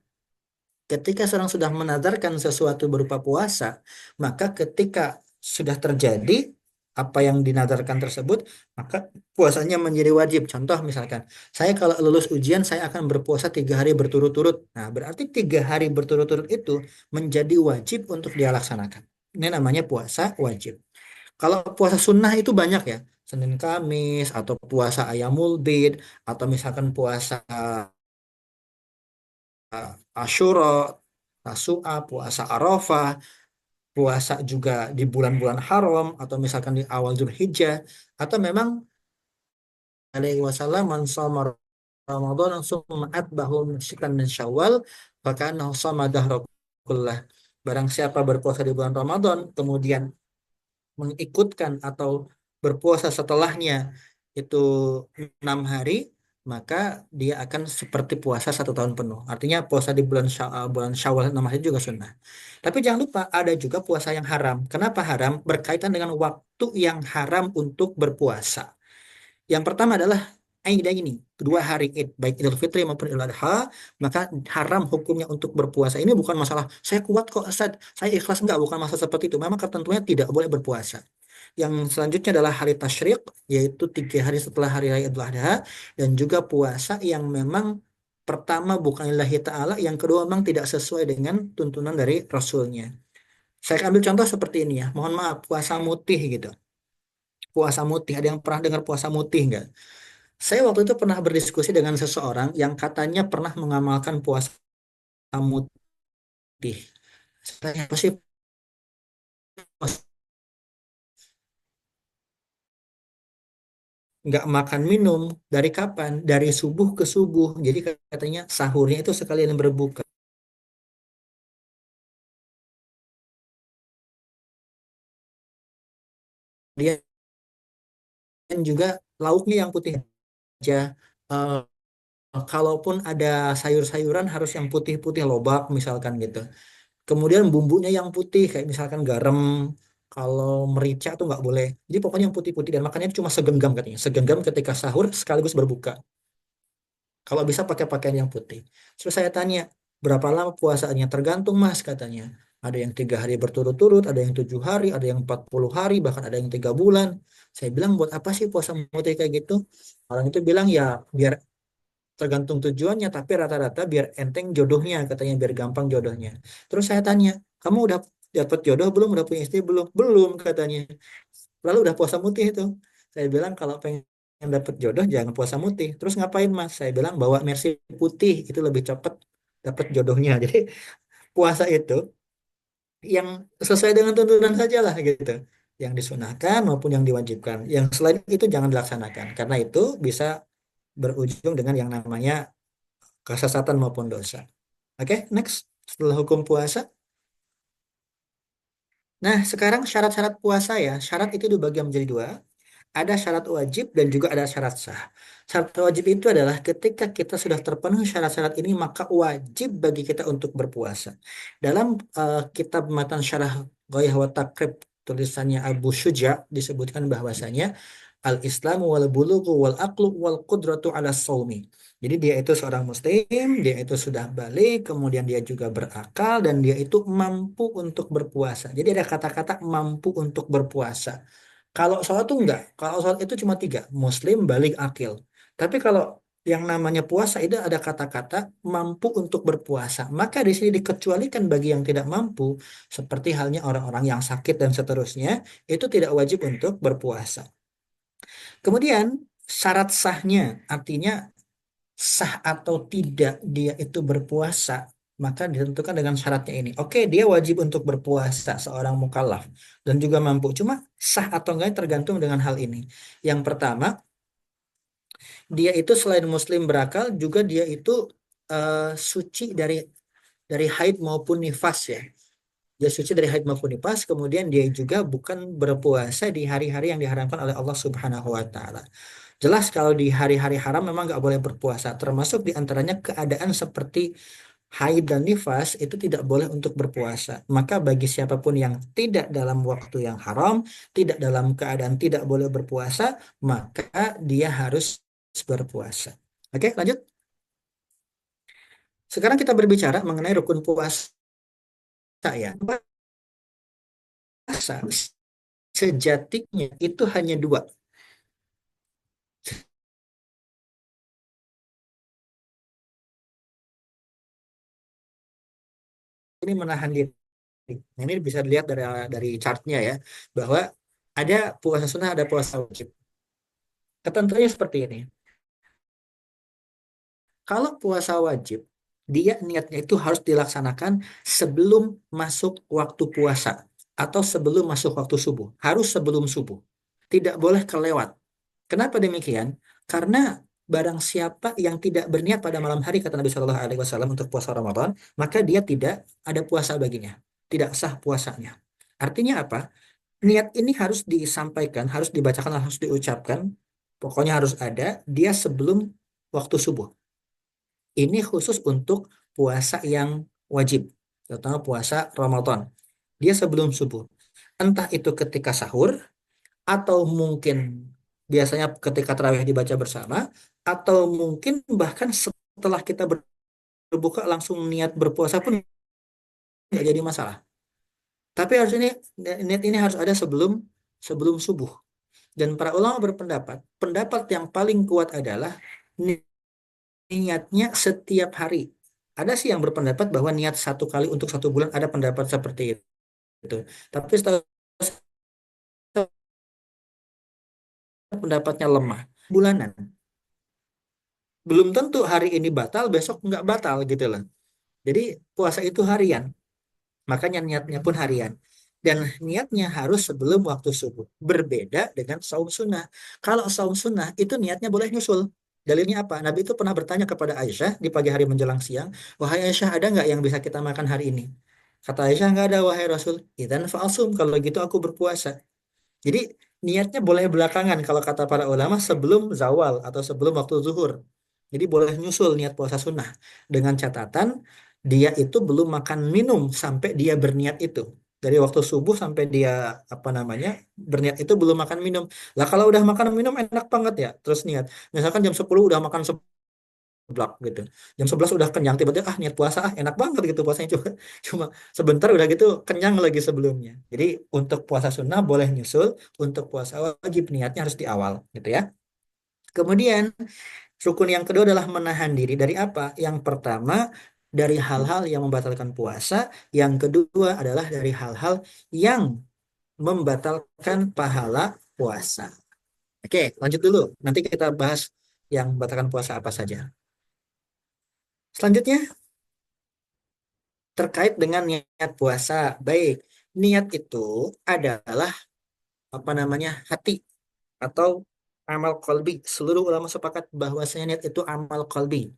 Ketika seorang sudah menazarkan sesuatu berupa puasa, maka ketika sudah terjadi apa yang dinazarkan tersebut, maka puasanya menjadi wajib. Contoh misalkan, saya kalau lulus ujian, saya akan berpuasa 3 hari berturut-turut. Nah, berarti 3 hari berturut-turut itu menjadi wajib untuk dia laksanakan. Ini namanya puasa wajib. Kalau puasa sunnah itu banyak ya, Senin Kamis, atau puasa Ayamul Bid, atau misalkan puasa Asyura, Tasu'a, puasa Arafah, puasa juga di bulan-bulan haram, atau misalkan di awal Dzulhijjah, atau memang alaihi wasallam man shoma Ramadan summa atbahu sitan min Syawal fakanahu shoma dahra kullah. Barang siapa berpuasa di bulan Ramadan kemudian mengikutkan atau berpuasa setelahnya itu 6 hari, maka dia akan seperti puasa 1 tahun penuh. Artinya puasa di bulan Syawal 6 hari juga sunnah. Tapi jangan lupa ada juga puasa yang haram. Kenapa haram? Berkaitan dengan waktu yang haram untuk berpuasa. Yang pertama adalah Aidah ini, 2 hari Id, baik Idul Fitri maupun Idul Adha, maka haram hukumnya untuk berpuasa. Ini bukan masalah, saya kuat kok Ustaz, saya ikhlas enggak, bukan masalah seperti itu. Memang ketentuannya tidak boleh berpuasa. Yang selanjutnya adalah hari tasyrik, yaitu 3 hari setelah hari raya Idul Adha, dan juga puasa yang memang pertama bukan lillahi ta'ala, yang kedua memang tidak sesuai dengan tuntunan dari Rasulnya. Saya ambil contoh seperti ini ya, mohon maaf, puasa mutih gitu. Puasa mutih, ada yang pernah dengar puasa mutih enggak? Saya waktu itu pernah berdiskusi dengan seseorang yang katanya pernah mengamalkan puasa mutih. Saya apa sih puasa? Nggak makan minum dari kapan? Dari subuh ke subuh. Jadi katanya sahurnya itu sekalian berbuka. Dia juga lauknya yang putih aja. Eh, Kalaupun ada sayur-sayuran harus yang putih-putih lobak misalkan gitu. Kemudian bumbunya yang putih kayak misalkan garam, kalau merica tuh nggak boleh. Jadi pokoknya yang putih-putih dan makannya cuma segenggam katanya. Segenggam ketika sahur sekaligus berbuka. Kalau bisa pakai pakaian yang putih. Terus saya tanya, berapa lama puasanya? Tergantung mas katanya. Ada yang 3 hari berturut-turut, ada yang 7 hari, ada yang 40 hari, bahkan ada yang 3 bulan. Saya bilang buat apa sih puasa putih kayak gitu? Orang itu bilang ya biar tergantung tujuannya, tapi rata-rata biar enteng jodohnya, katanya biar gampang jodohnya. Terus saya tanya, kamu udah dapat jodoh belum? Udah punya istri belum? Belum katanya. Lalu udah puasa mutih itu. Saya bilang kalau pengen dapat jodoh jangan puasa mutih. Terus ngapain mas? Saya bilang bawa mercy putih itu lebih cepat dapat jodohnya. Jadi puasa itu yang sesuai dengan tuntunan saja lah gitu. Yang disunahkan maupun yang diwajibkan. Yang selain itu jangan dilaksanakan karena itu bisa berujung dengan yang namanya kesesatan maupun dosa. Oke, next. Setelah hukum puasa. Nah, sekarang syarat-syarat puasa ya. Syarat itu dibagi menjadi 2. Ada syarat wajib dan juga ada syarat sah. Syarat wajib itu adalah ketika kita sudah terpenuhi syarat-syarat ini, maka wajib bagi kita untuk berpuasa. Dalam kitab Matan Syarah Ghaiyah wa Taqrib, tulisannya Abu Syuja, disebutkan bahwasanya al-Islamu wal bulughu wal aqlu wal qudratu ala shaumi. Jadi dia itu seorang muslim, dia itu sudah balik, kemudian dia juga berakal dan dia itu mampu untuk berpuasa. Jadi ada kata-kata mampu untuk berpuasa. Kalau sholat itu enggak. Kalau sholat itu cuma 3. Muslim, balik, akil. Tapi kalau yang namanya puasa itu ada kata-kata mampu untuk berpuasa. Maka di sini dikecualikan bagi yang tidak mampu, seperti halnya orang-orang yang sakit dan seterusnya, itu tidak wajib untuk berpuasa. Kemudian syarat sahnya, artinya sah atau tidak dia itu berpuasa maka ditentukan dengan syaratnya ini. Oke, dia wajib untuk berpuasa seorang mukallaf dan juga mampu. Cuma sah atau enggak tergantung dengan hal ini. Yang pertama, dia itu selain muslim berakal, juga dia itu suci dari haid maupun nifas ya. Dia suci dari haid maupun nifas, kemudian dia juga bukan berpuasa di hari-hari yang diharamkan oleh Allah Subhanahu wa taala. Jelas kalau di hari-hari haram memang nggak boleh berpuasa, termasuk di antaranya keadaan seperti haid dan nifas itu tidak boleh untuk berpuasa. Maka bagi siapapun yang tidak dalam waktu yang haram, tidak dalam keadaan tidak boleh berpuasa, maka dia harus berpuasa. Oke, lanjut. Sekarang kita berbicara mengenai rukun puasa ya. Puasa sejatinya itu hanya dua. Ini menahan diri. Nah, ini bisa dilihat dari chartnya ya, bahwa ada puasa sunnah, ada puasa wajib. Ketentuannya seperti ini. Kalau puasa wajib, dia niatnya itu harus dilaksanakan sebelum masuk waktu puasa atau sebelum masuk waktu subuh. Harus sebelum subuh. Tidak boleh kelewat. Kenapa demikian? Karena barang siapa yang tidak berniat pada malam hari, kata Nabi Shallallahu Alaihi Wasallam, untuk puasa Ramadan, maka dia tidak ada puasa baginya, tidak sah puasanya. Artinya apa? Niat ini harus disampaikan, harus dibacakan, harus diucapkan, pokoknya harus ada dia sebelum waktu subuh. Ini khusus untuk puasa yang wajib, terutama puasa Ramadan. Dia sebelum subuh. Entah itu ketika sahur, atau mungkin biasanya ketika tarawih dibaca bersama, atau mungkin bahkan setelah kita berbuka langsung niat berpuasa pun nggak jadi masalah. Tapi harus niat ini harus ada sebelum subuh. Dan para ulama berpendapat, pendapat yang paling kuat adalah niatnya setiap hari. Ada sih yang berpendapat bahwa niat 1 kali untuk 1 bulan, ada pendapat seperti itu. Tapi setahu saya pendapatnya lemah. Bulanan. Belum tentu hari ini batal, besok nggak batal gitu loh. Jadi puasa itu harian. Makanya niatnya pun harian. Dan niatnya harus sebelum waktu subuh. Berbeda dengan saum sunnah. Kalau saum sunnah itu niatnya boleh nyusul. Dalilnya apa? Nabi itu pernah bertanya kepada Aisyah di pagi hari menjelang siang, wahai Aisyah, ada nggak yang bisa kita makan hari ini? Kata Aisyah, nggak ada wahai Rasul. Idzan fa'asum, kalau gitu aku berpuasa. Jadi niatnya boleh belakangan kalau kata para ulama sebelum zawal atau sebelum waktu zuhur. Jadi boleh nyusul niat puasa sunnah dengan catatan dia itu belum makan minum sampai dia berniat itu. Dari waktu subuh sampai dia berniat itu belum makan minum. Lah kalau udah makan minum enak banget ya. Terus niat. Misalkan jam 10 udah makan seblak gitu. Jam 11 udah kenyang, tiba-tiba niat puasa enak banget gitu puasanya, cuma sebentar udah gitu kenyang lagi sebelumnya. Jadi untuk puasa sunnah boleh nyusul, untuk puasa wajib niatnya harus di awal gitu ya. Kemudian rukun yang kedua adalah menahan diri dari apa? Yang pertama dari hal-hal yang membatalkan puasa, yang kedua adalah dari hal-hal yang membatalkan pahala puasa. Oke, lanjut dulu. Nanti kita bahas yang membatalkan puasa apa saja. Selanjutnya terkait dengan niat puasa. Baik, niat itu adalah hati atau amal kolbi. Seluruh ulama sepakat bahwasanya niat itu amal kolbi.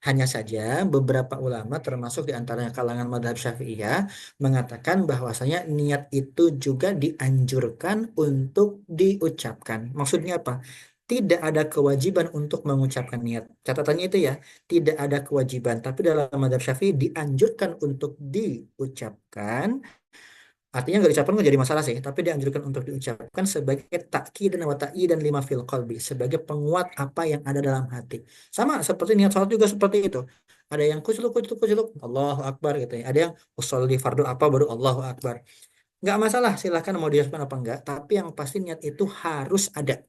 Hanya saja beberapa ulama termasuk di antaranya kalangan madhab Syafi'iyah mengatakan bahwasanya niat itu juga dianjurkan untuk diucapkan. Maksudnya apa? Tidak ada kewajiban untuk mengucapkan niat. Catatannya itu ya, tidak ada kewajiban. Tapi dalam madhab Syafi'i dianjurkan untuk diucapkan. Artinya nggak diucapkan nggak jadi masalah sih, tapi dianjurkan untuk diucapkan sebagai takkid dan wata'i dan lima fil qalbi, sebagai penguat apa yang ada dalam hati. Sama seperti niat sholat juga seperti itu. Ada yang kuculuk kuculuk kuculuk, Allahu Akbar gitu ya. Ada yang usolli fardu apa baru Allahu Akbar. Nggak masalah, silahkan mau diucapkan apa enggak. Tapi yang pasti niat itu harus ada.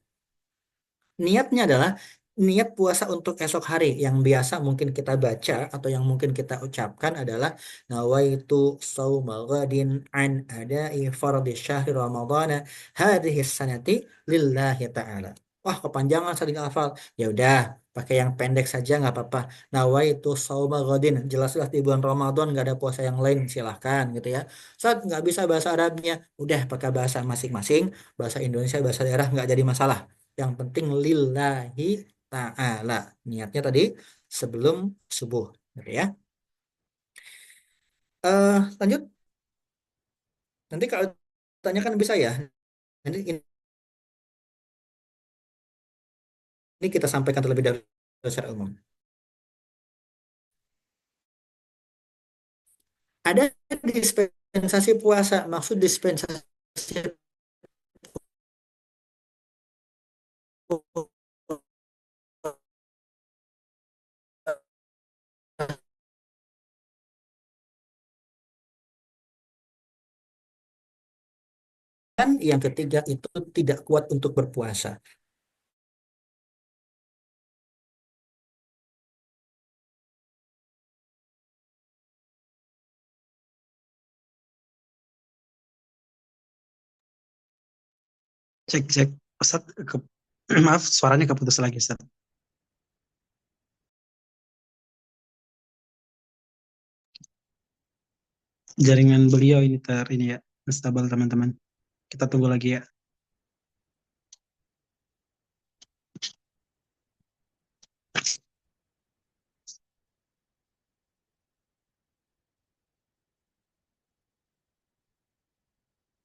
Niatnya adalah niat puasa untuk esok hari yang biasa mungkin kita baca atau yang mungkin kita ucapkan adalah nawaitu shauma ghadin an ada'i fardhi syahri ramadhana hadhihi sanati lillahi ta'ala. Wah, kepanjangan saling hafal. Ya udah, pakai yang pendek saja nggak apa-apa. Nawaitu shauma ghadin. Jelas-jelas di bulan Ramadan nggak ada puasa yang lain, silahkan gitu ya. Saat nggak bisa bahasa Arabnya, udah pakai bahasa masing-masing. Bahasa Indonesia, bahasa daerah nggak jadi masalah. Yang penting lillahi ta'ala. Niatnya tadi sebelum subuh, gitu ya. Lanjut. Nanti kalau tanyakan bisa ya. Nanti ini kita sampaikan terlebih dahulu secara umum. Ada dispensasi puasa, maksud dispensasi dan yang ketiga itu tidak kuat untuk berpuasa. Cek, cek. Ustaz, maaf, suaranya keputus lagi, Ustaz. Jaringan beliau ini ya, stabil teman-teman. Kita tunggu lagi ya.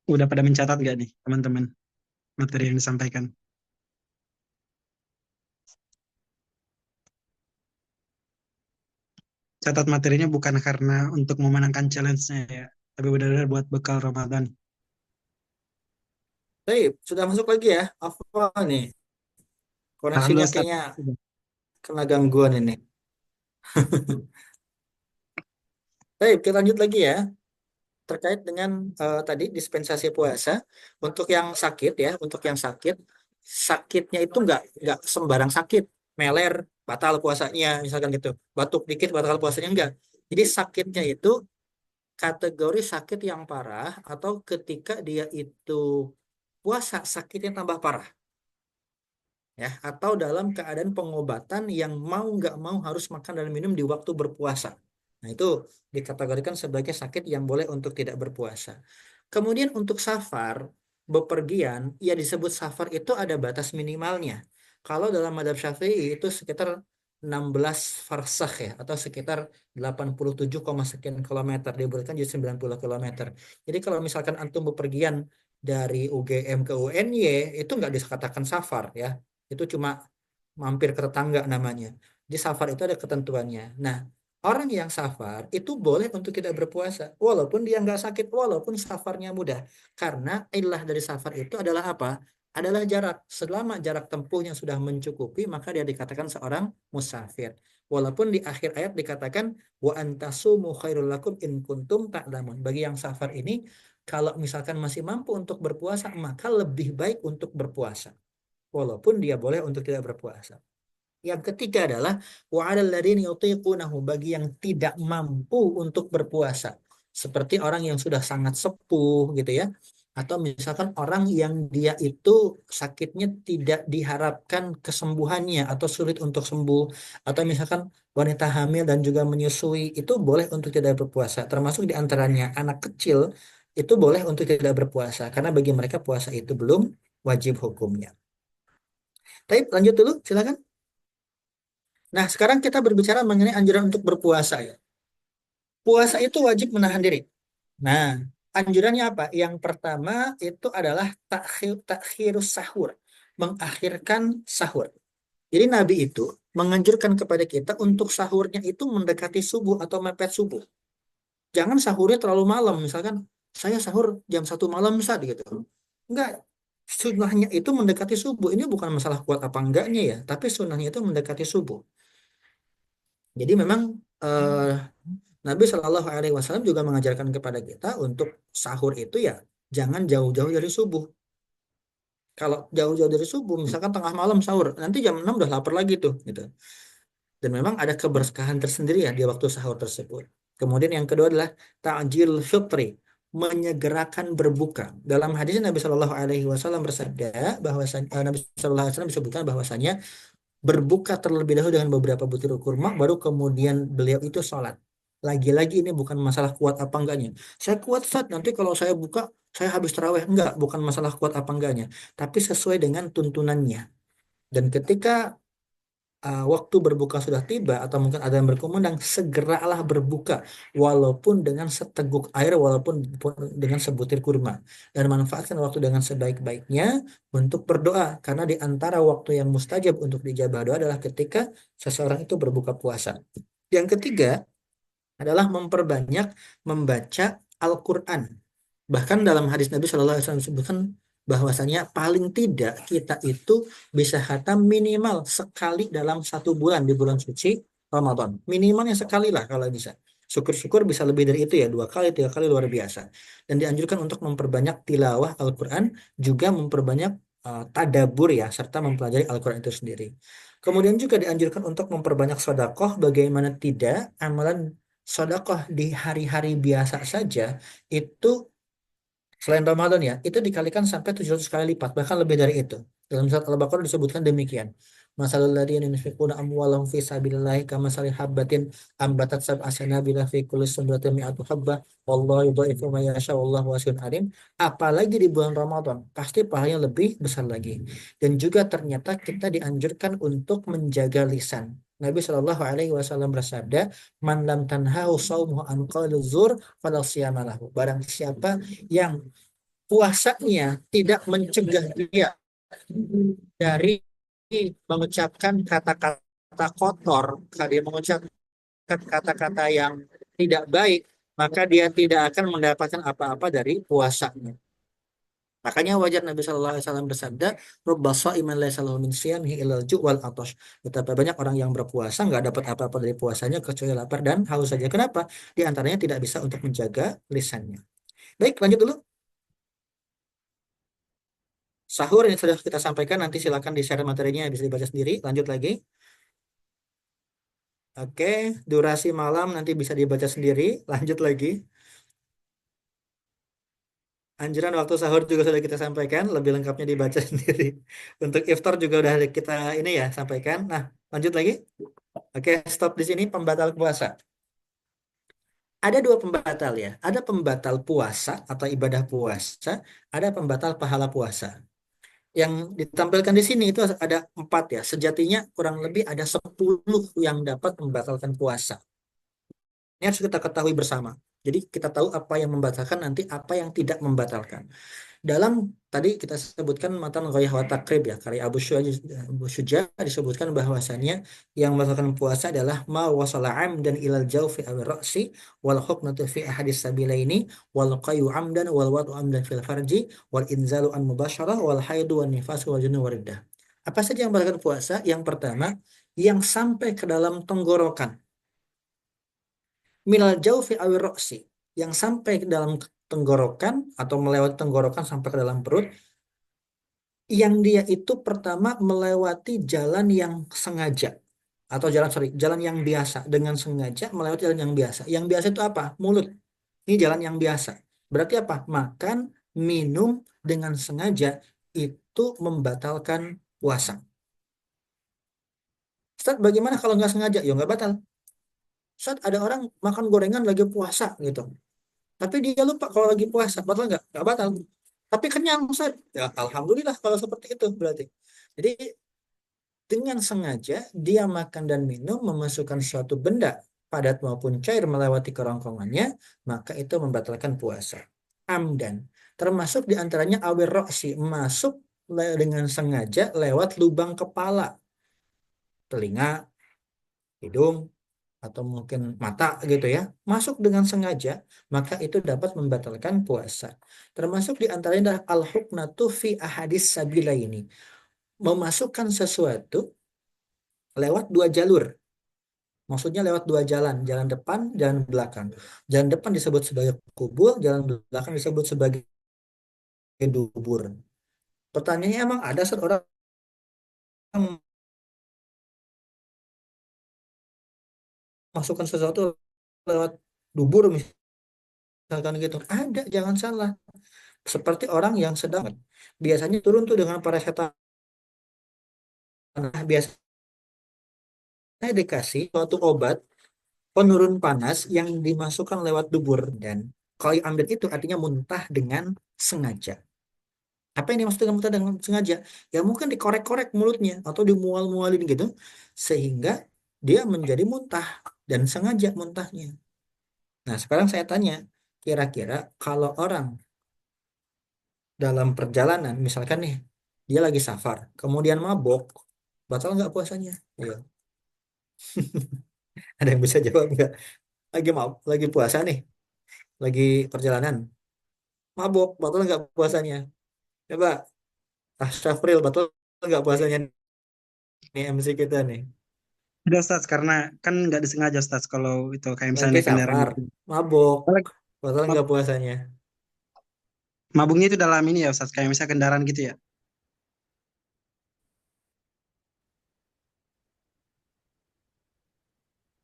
Udah pada mencatat nggak nih, teman-teman, materi yang disampaikan? Catat materinya bukan karena untuk memenangkan challenge-nya ya, tapi benar-benar buat bekal Ramadan. Baik, sudah masuk lagi ya. Apa nih? Koneksinya Alhamdulillah, Ustaz. kayaknya kena gangguan ini. Baik, kita lanjut lagi ya. Terkait dengan tadi dispensasi puasa untuk yang sakit ya, untuk yang sakit, sakitnya itu nggak sembarang sakit, meler batal puasanya misalkan gitu, batuk dikit batal puasanya enggak. Jadi sakitnya itu kategori sakit yang parah atau ketika dia itu puasa sakitnya tambah parah ya, atau dalam keadaan pengobatan yang mau nggak mau harus makan dan minum di waktu berpuasa. Nah, itu dikategorikan sebagai sakit yang boleh untuk tidak berpuasa. Kemudian untuk safar, bepergian, ya disebut safar itu ada batas minimalnya. Kalau dalam madhab Syafi'i itu sekitar 16 farsakh ya, atau sekitar 87, sekian kilometer, diberikan jadi 90 kilometer. Jadi kalau misalkan antum bepergian dari UGM ke UNY, itu nggak dikatakan safar ya. Itu cuma mampir ke tetangga namanya. Di safar itu ada ketentuannya. Nah, orang yang safar itu boleh untuk tidak berpuasa, walaupun dia nggak sakit, walaupun safarnya mudah. Karena ilah dari safar itu adalah apa? Adalah jarak. Selama jarak tempuhnya sudah mencukupi, maka dia dikatakan seorang musafir. Walaupun di akhir ayat dikatakan wa antasumu khairul lakum in kuntum ta'lamun. Bagi yang safar ini, kalau misalkan masih mampu untuk berpuasa, maka lebih baik untuk berpuasa. Walaupun dia boleh untuk tidak berpuasa. Yang ketiga adalah wa 'alal ladzina yutiqunahu, bagi yang tidak mampu untuk berpuasa. Seperti orang yang sudah sangat sepuh gitu ya. Atau misalkan orang yang dia itu sakitnya tidak diharapkan kesembuhannya atau sulit untuk sembuh. Atau misalkan wanita hamil dan juga menyusui, itu boleh untuk tidak berpuasa. Termasuk diantaranya anak kecil itu boleh untuk tidak berpuasa. Karena bagi mereka puasa itu belum wajib hukumnya. Tapi lanjut dulu, silakan. Nah, sekarang kita berbicara mengenai anjuran untuk berpuasa ya. Puasa itu wajib menahan diri. Nah, anjurannya apa? Yang pertama itu adalah takhirus sahur, mengakhirkan sahur. Jadi Nabi itu menganjurkan kepada kita untuk sahurnya itu mendekati subuh atau mepet subuh. Jangan sahurnya terlalu malam, misalkan saya sahur jam 1 malam saat gitu. Enggak, sunnahnya itu mendekati subuh. Ini bukan masalah kuat apa enggaknya ya, tapi sunnahnya itu mendekati subuh. Jadi memang eh, Nabi Shallallahu Alaihi Wasallam juga mengajarkan kepada kita untuk sahur itu ya jangan jauh-jauh dari subuh. Kalau jauh-jauh dari subuh, misalkan tengah malam sahur, nanti jam 6 udah lapar lagi tuh, gitu. Dan memang ada keberkahan tersendiri ya di waktu sahur tersebut. Kemudian yang kedua adalah ta'jil fitri, menyegerakan berbuka. Dalam hadis Nabi Shallallahu Alaihi Wasallam bersabda Nabi Shallallahu Alaihi Wasallam disebutkan bahwasanya berbuka terlebih dahulu dengan beberapa butir kurma, baru kemudian beliau itu sholat. Lagi-lagi ini bukan masalah kuat apa enggaknya. Saya kuat saat nanti kalau saya buka saya habis taraweh, enggak, bukan masalah kuat apa enggaknya, tapi sesuai dengan tuntunannya. Dan ketika waktu berbuka sudah tiba atau mungkin ada yang berkumandang, segeralah berbuka walaupun dengan seteguk air, walaupun dengan sebutir kurma, dan manfaatkan waktu dengan sebaik-baiknya untuk berdoa, karena di antara waktu yang mustajab untuk dijabah doa adalah ketika seseorang itu berbuka puasa. Yang ketiga adalah memperbanyak membaca Al-Quran. Bahkan dalam hadis Nabi Shallallahu Alaihi Wasallam disebutkan bahwasanya paling tidak kita itu bisa khatam minimal sekali dalam 1 bulan di bulan suci Ramadan. Minimalnya sekali lah kalau bisa. Syukur-syukur bisa lebih dari itu ya, 2 kali, 3 kali luar biasa. Dan dianjurkan untuk memperbanyak tilawah Al-Quran, juga memperbanyak tadabur ya, serta mempelajari Al-Quran itu sendiri. Kemudian juga dianjurkan untuk memperbanyak sedekah. Bagaimana tidak, amalan sedekah di hari-hari biasa saja itu selain Ramadan ya, itu dikalikan sampai 700 kali lipat, bahkan lebih dari itu. Dalam surat Al-Baqarah disebutkan demikian. Masalul ladzina yunfiquna amwalahum fi sabilillahi kamasali habbatin ambatat sab'a sanabila fi kulli sunbulatin mi'atu habbah wallahu yudha'ifu man yasha wallahu wasi'un alim. Apalagi di bulan Ramadan, pasti pahalanya lebih besar lagi. Dan juga ternyata kita dianjurkan untuk menjaga lisan. Nabi Shallallahu Alaihi Wasallam bersabda, "Man lam tanhahu saumuhu an qawli zur fala siyama lahu." Barang siapa yang puasanya tidak mencegah dia dari mengucapkan kata-kata kotor, dia mengucapkan kata-kata yang tidak baik, maka dia tidak akan mendapatkan apa-apa dari puasanya. Makanya wajar Nabi Shallallahu Alaihi Wasallam bersabda, "Rubba sha'iman laisa lahu min shiyamihi illal ju' wal atash." Betapa banyak orang yang berpuasa nggak dapat apa-apa dari puasanya kecuali lapar dan haus saja. Kenapa? Di antaranya tidak bisa untuk menjaga lisannya. Baik, lanjut dulu. Sahur yang sudah kita sampaikan, nanti silakan di-share materinya, bisa dibaca sendiri. Lanjut lagi. Oke, durasi malam nanti bisa dibaca sendiri. Lanjut lagi. Anjuran waktu sahur juga sudah kita sampaikan, lebih lengkapnya dibaca sendiri. Untuk iftar juga udah kita ini ya sampaikan. Nah, lanjut lagi. Oke, stop di sini pembatal puasa. Ada 2 pembatal ya. Ada pembatal puasa atau ibadah puasa, ada pembatal pahala puasa. Yang ditampilkan di sini itu ada 4 ya. Sejatinya kurang lebih ada 10 yang dapat membatalkan puasa. Ini harus kita ketahui bersama. Jadi kita tahu apa yang membatalkan, nanti apa yang tidak membatalkan. Dalam tadi kita sebutkan matan Ghayah wa Takrib ya, karya Abu Syuja disebutkan bahwasannya yang membatalkan puasa adalah ma wasala amdan ilal jawfi aw ra'si wal huknatu fi ahadis sabilaini wal qayu amdan wal wadu amdan fil farji wal inzalu an mubasyarah wal haidu wan nifas wal junun wariddah. Apa saja yang membatalkan puasa? Yang pertama, yang sampai ke dalam tenggorokan. Minal jaufi aw ra'si, yang sampai ke dalam tenggorokan atau melewati tenggorokan sampai ke dalam perut, yang dia itu pertama melewati jalan yang sengaja atau jalan yang biasa, dengan sengaja melewati jalan yang biasa. Yang biasa itu apa? Mulut. Ini jalan yang biasa. Berarti apa? Makan, minum dengan sengaja itu membatalkan puasa. Ustaz, bagaimana kalau nggak sengaja? Ya nggak batal. Ustaz, ada orang makan gorengan lagi puasa gitu. Tapi dia lupa kalau lagi puasa, batal nggak? Nggak batal. Tapi kenyang, Ustaz. Ya, alhamdulillah kalau seperti itu berarti. Jadi dengan sengaja dia makan dan minum, memasukkan suatu benda padat maupun cair melewati kerongkongannya, maka itu membatalkan puasa. Amdan. Termasuk diantaranya awir roksi, masuk dengan sengaja lewat lubang kepala, telinga, hidung, atau mungkin mata gitu ya, masuk dengan sengaja, maka itu dapat membatalkan puasa. Termasuk diantaranya adalah al-huknatu fi ahadis sabila ini, memasukkan sesuatu lewat 2 jalur. Maksudnya lewat 2 jalan, jalan depan, jalan belakang. Jalan depan disebut sebagai kubur, jalan belakang disebut sebagai dubur. Pertanyaannya, emang ada seorang masukkan sesuatu lewat dubur misalkan gitu. Ada, jangan salah. Seperti orang yang sedang biasanya turun tuh dengan paracetamol. Nah, biasanya dikasih suatu obat penurun panas yang dimasukkan lewat dubur, dan kalau ambil itu artinya muntah dengan sengaja. Apa yang dimaksud dengan muntah dengan sengaja? Ya mungkin dikorek-korek mulutnya atau dimual-mualin gitu sehingga dia menjadi muntah dan sengaja muntahnya. Nah, sekarang saya tanya, kira-kira kalau orang dalam perjalanan, misalkan nih, dia lagi safar, kemudian mabok, batal nggak puasanya? Ayo, ada yang bisa jawab nggak? Lagi puasa nih, lagi perjalanan, mabok, batal nggak puasanya? Coba, Syafril, batal nggak puasanya nih MC kita nih? Tidak Ustaz, karena kan nggak disengaja Ustaz kalau itu kayak misalnya Lagi naik kendaraan safar, gitu. mabok, Kalau batal mab- nggak puasanya? Mabuknya itu dalam ini ya Ustaz, kayak misalnya kendaraan gitu ya.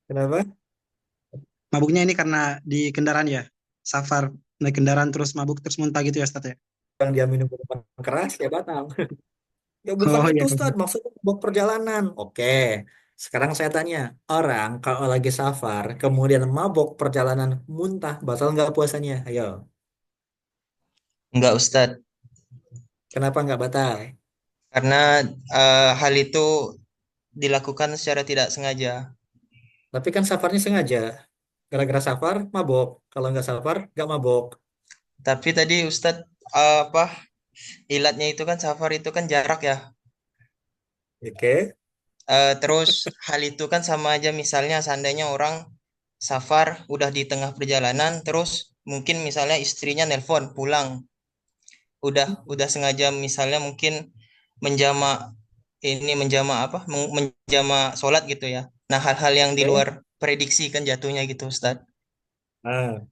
Kenapa? Mabuknya ini karena di kendaraan ya, safar, naik kendaraan terus mabuk terus muntah gitu ya Ustaz ya. Yang dia minum minuman keras, ya batal. Ya bukan Oh itu iya. Ustaz, maksudnya mabok perjalanan. Oke, sekarang saya tanya, orang kalau lagi safar, kemudian mabok perjalanan muntah, batal nggak puasanya? Ayo, Enggak, Ustadz, kenapa nggak batal? karena hal itu dilakukan secara tidak sengaja. Tapi kan safarnya sengaja. Gara-gara safar, mabok. Kalau nggak safar, nggak mabok. Tapi tadi Ustadz, apa ilatnya itu kan safar itu kan jarak ya. Oke, Terus hal itu kan sama aja misalnya seandainya orang safar udah di tengah perjalanan, terus mungkin misalnya istrinya nelpon pulang, udah sengaja misalnya mungkin menjama menjama apa? Menjama sholat gitu ya. Nah, hal-hal yang di oke. luar prediksi kan jatuhnya gitu, Ustadz. Nah,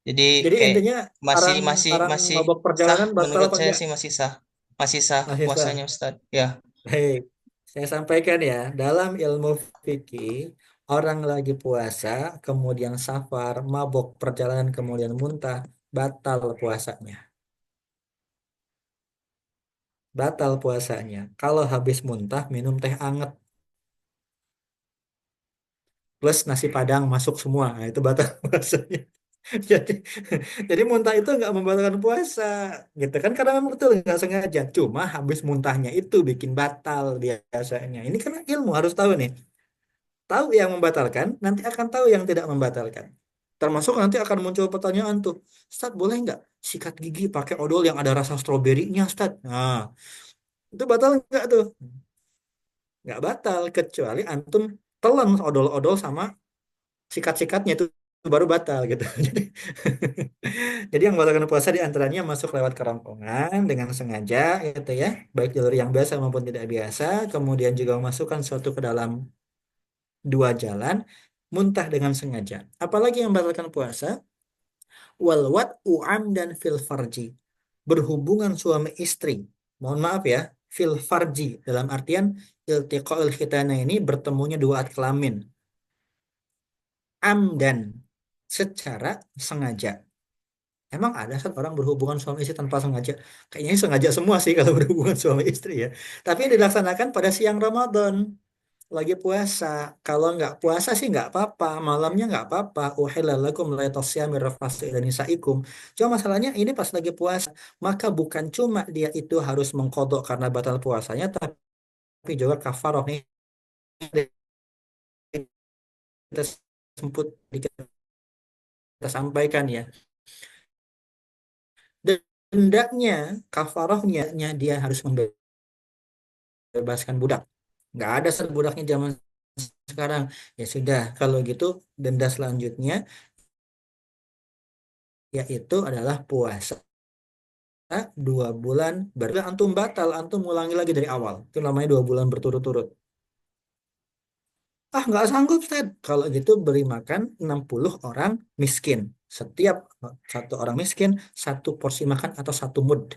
Jadi jadi kayak intinya masih orang masih orang masih mabok sah perjalanan batal menurut apa saya enggak? sih masih sah. Masih sah Masih sah. puasanya Ustadz. Ya. Baik, saya sampaikan ya, dalam ilmu fikih, orang lagi puasa, kemudian safar, mabok perjalanan, kemudian muntah, batal puasanya. Batal puasanya. Kalau habis muntah, minum teh anget, plus nasi padang masuk semua. Nah, itu batal puasanya. Jadi, jadi muntah itu nggak membatalkan puasa, gitu kan? Karena memang betul nggak sengaja. Cuma habis muntahnya itu bikin batal biasanya. Ini kan ilmu harus tahu nih. Tahu yang membatalkan, nanti akan tahu yang tidak membatalkan. Termasuk nanti akan muncul pertanyaan tuh, Ustaz boleh nggak sikat gigi pakai odol yang ada rasa stroberinya, Ustaz? Nah, itu batal nggak tuh? Nggak batal, kecuali antum telan odol-odol sama sikat-sikatnya itu baru batal gitu. Jadi yang membatalkan puasa di antaranya masuk lewat kerongkongan dengan sengaja gitu ya, baik jalur yang biasa maupun tidak biasa, kemudian juga memasukkan sesuatu ke dalam dua jalan, muntah dengan sengaja. Apalagi yang membatalkan puasa, wal wat'u amdan fil farji. Berhubungan suami istri. Mohon maaf ya, fil farji dalam artian iltiqaul khitana ini bertemunya dua alat kelamin. Amdan secara sengaja. Emang ada saat orang berhubungan suami istri tanpa sengaja? Kayaknya sengaja semua sih kalau berhubungan suami istri ya. Tapi yang dilaksanakan pada siang Ramadan. Lagi puasa. Kalau nggak puasa sih nggak apa-apa, malamnya nggak apa-apa. Uhilla lakum lailatul siyami rafasu ila nisaikum. Cuma masalahnya ini pas lagi puasa, maka bukan cuma dia itu harus mengkodok karena batal puasanya, tapi juga kafaroh nih kita semput kita sampaikan ya. Dendanya, kafarohnya dia harus membebaskan budak. Nggak ada budaknya zaman sekarang. Ya sudah, kalau gitu denda selanjutnya yaitu adalah puasa 2 bulan, baru antum batal, antum ulangi lagi dari awal, itu namanya 2 bulan berturut-turut. Nggak sanggup Ustaz, kalau gitu beri makan 60 orang miskin, setiap satu orang miskin 1 porsi makan atau 1 mud.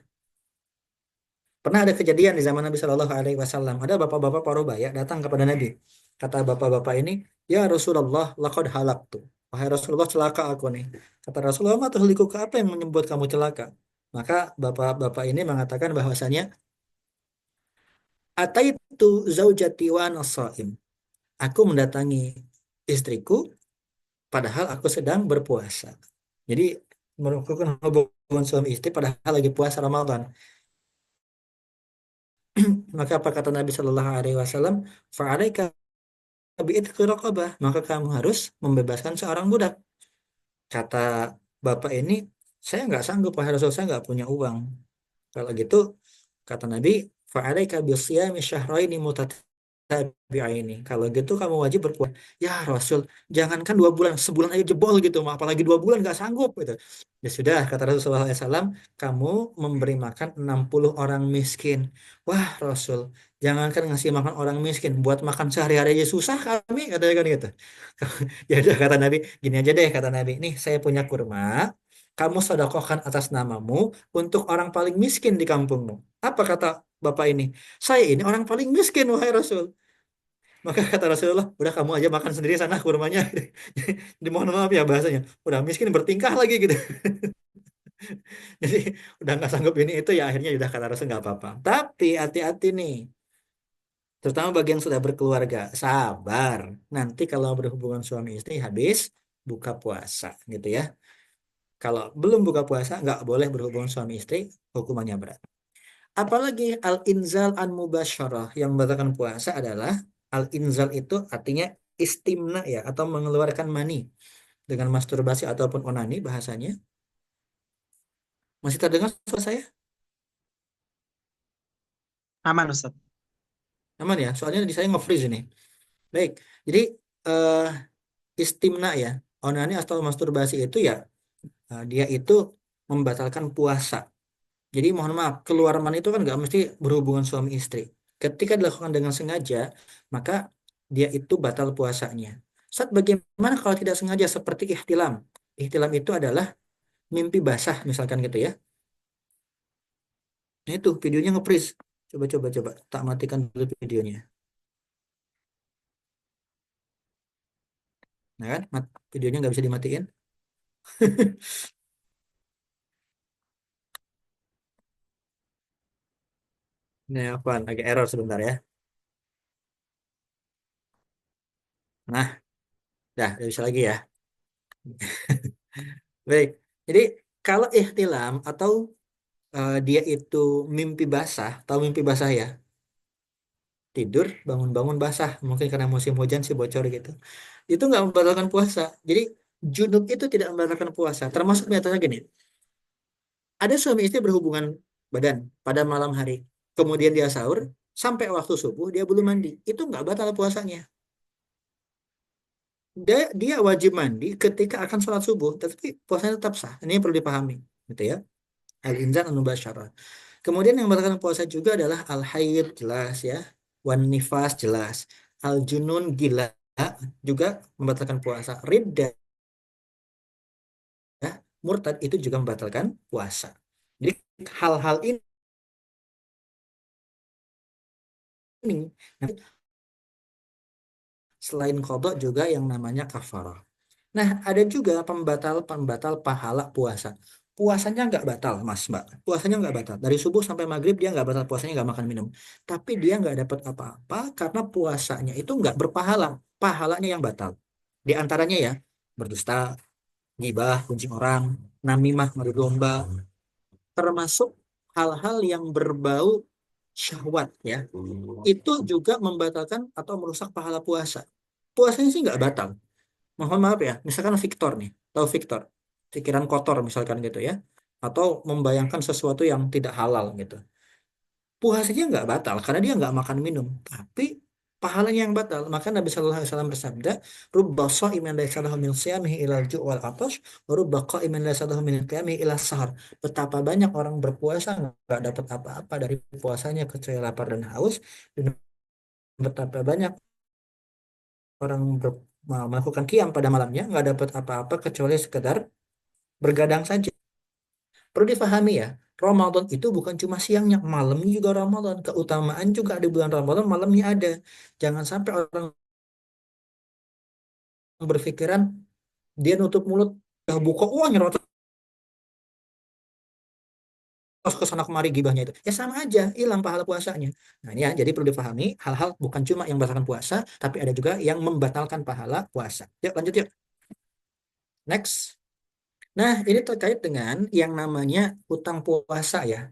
Pernah ada kejadian di zaman Nabi Shallallahu Alaihi Wasallam, ada bapak-bapak parubaya datang kepada Nabi, kata bapak-bapak ini, ya Rasulullah laqad halaktu, Wahai Rasulullah, celaka aku nih. Kata Rasulullah, "Ma tuhlikuka, apa yang membuat kamu celaka?" Maka bapak-bapak ini mengatakan bahwasanya ataitu zaujati wa ana shaim. Aku mendatangi istriku padahal aku sedang berpuasa. Jadi melakukan hubungan suami istri padahal lagi puasa Ramadan. Maka apa kata Nabi Shallallahu Alaihi Wasallam? Fa'alaika bi'itqi raqabah. Maka kamu harus membebaskan seorang budak. Kata bapak ini, saya nggak sanggup, Wahai Rasul, saya nggak punya uang. Kalau gitu, kata Nabi, fa'alaika bisiyami syahraini mutatabi'aini. Kalau gitu kamu wajib berpuasa. Ya Rasul, jangankan 2 bulan, sebulan aja jebol gitu, apalagi 2 bulan nggak sanggup gitu. Ya sudah, kata Rasulullah SAW, kamu memberi makan 60 orang miskin. Wah Rasul, jangankan ngasih makan orang miskin, buat makan sehari-hari aja susah kami, katanya kan gitu. Ya udah, kata Nabi, gini aja deh, kata Nabi, nih saya punya kurma, kamu sedekahkan atas namamu untuk orang paling miskin di kampungmu. Apa kata bapak ini? Saya ini orang paling miskin, wahai Rasul. Maka kata Rasulullah, udah kamu aja makan sendiri sana kurmanya. Jadi mohon maaf ya bahasanya. Udah miskin bertingkah lagi gitu. Jadi udah nggak sanggup ini itu, ya akhirnya udah kata Rasul nggak apa-apa. Tapi hati-hati nih. Terutama bagi yang sudah berkeluarga. Sabar. Nanti kalau berhubungan suami istri habis buka puasa gitu ya. Kalau belum buka puasa nggak boleh berhubungan suami istri, hukumannya berat. Apalagi al-inzal an mubasyarah, yang membatalkan puasa adalah al-inzal itu artinya istimna ya, atau mengeluarkan mani dengan masturbasi ataupun onani bahasanya. Masih terdengar suara saya? Aman Ustaz. Aman ya? Soalnya di saya nge-freeze ini. Baik. Jadi eh, istimna ya, onani atau masturbasi itu ya, dia itu membatalkan puasa. Jadi mohon maaf, keluar mani itu kan nggak mesti berhubungan suami istri. Ketika dilakukan dengan sengaja, maka dia itu batal puasanya. Saat bagaimana kalau tidak sengaja, seperti ihtilam. Ihtilam itu adalah mimpi basah misalkan gitu ya. Nah itu videonya nge-freeze. Coba. Tak matikan dulu videonya. Nah kan, videonya nggak bisa dimatiin. Ini apa? Agak error sebentar ya. Nah, udah bisa lagi ya. Baik. Jadi kalau ihtilam atau dia itu mimpi basah, tahu mimpi basah ya? Tidur, bangun-bangun basah, mungkin karena musim hujan sih bocor gitu. Itu nggak membatalkan puasa. Jadi junub itu tidak membatalkan puasa. Termasuk metode gini, ada suami istri berhubungan badan pada malam hari, kemudian dia sahur, sampai waktu subuh dia belum mandi. Itu nggak batal puasanya. Dia wajib mandi ketika akan sholat subuh, tetapi puasanya tetap sah. Ini yang perlu dipahami, gitu ya. Al-inzal an-mubasyarah. Kemudian yang membatalkan puasa juga adalah al-haid, jelas ya. Wan nifas, jelas. Al-junun, gila, juga membatalkan puasa. Riddah, murtad, itu juga membatalkan puasa. Jadi hal-hal ini nanti selain kodok juga yang namanya kafarah. Nah, ada juga pembatal-pembatal pahala puasa. Puasanya nggak batal, Mas, Mbak. Puasanya nggak batal. Dari subuh sampai maghrib dia nggak batal puasanya, nggak makan minum. Tapi dia nggak dapat apa-apa karena puasanya itu nggak berpahala. Pahalanya yang batal. Di antaranya ya, berdusta, gibah, gunjing orang, namimah, ngadu domba, termasuk hal-hal yang berbau syahwat ya. Itu juga membatalkan atau merusak pahala puasa. Puasanya sih nggak batal. Mohon maaf ya, misalkan Victor nih, tahu Victor, pikiran kotor misalkan gitu ya, atau membayangkan sesuatu yang tidak halal gitu. Puasanya nggak batal karena dia nggak makan minum, tapi pahalanya yang batal. Maka Nabi Shallallahu Alaihi Wasallam bersabda, "Rubba sha'imin laysa lahu min shiyamihi ilal ju' wal 'atash, wa rubba qa'imin laysa lahu min qiyamihi ila sahar." Betapa banyak orang berpuasa nggak dapat apa-apa dari puasanya kecuali lapar dan haus, dan betapa banyak orang melakukan qiyam pada malamnya nggak dapat apa-apa kecuali sekedar bergadang saja. Perlu difahami ya, Ramadan itu bukan cuma siangnya, malamnya juga Ramadan. Keutamaan juga ada bulan Ramadan, malamnya ada. Jangan sampai orang berpikiran dia nutup mulut, udah buka, wah nyerocos ke sana kemari gibahnya itu. Ya sama aja, hilang pahala puasanya. Nah, ini ya, jadi perlu dipahami hal-hal bukan cuma yang membatalkan puasa, tapi ada juga yang membatalkan pahala puasa. Yuk lanjut yuk. Next. Nah, ini terkait dengan yang namanya hutang puasa ya.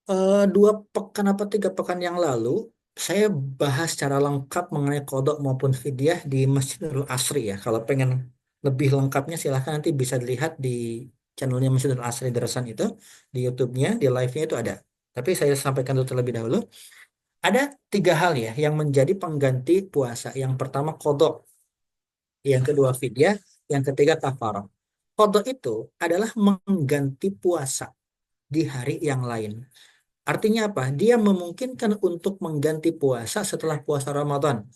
2 pekan apa 3 pekan yang lalu, saya bahas secara lengkap mengenai kodok maupun fidyah di Masjidul Asri ya. Kalau pengen lebih lengkapnya silahkan nanti bisa dilihat di channelnya Masjidul Asri Darasan itu, di YouTube-nya, di live-nya itu ada. Tapi saya sampaikan dulu terlebih dahulu. Ada 3 hal ya yang menjadi pengganti puasa. Yang pertama kodok, yang kedua fidyah, yang ketiga kafarah. Kodok itu adalah mengganti puasa di hari yang lain. Artinya apa? Dia memungkinkan untuk mengganti puasa setelah puasa Ramadan.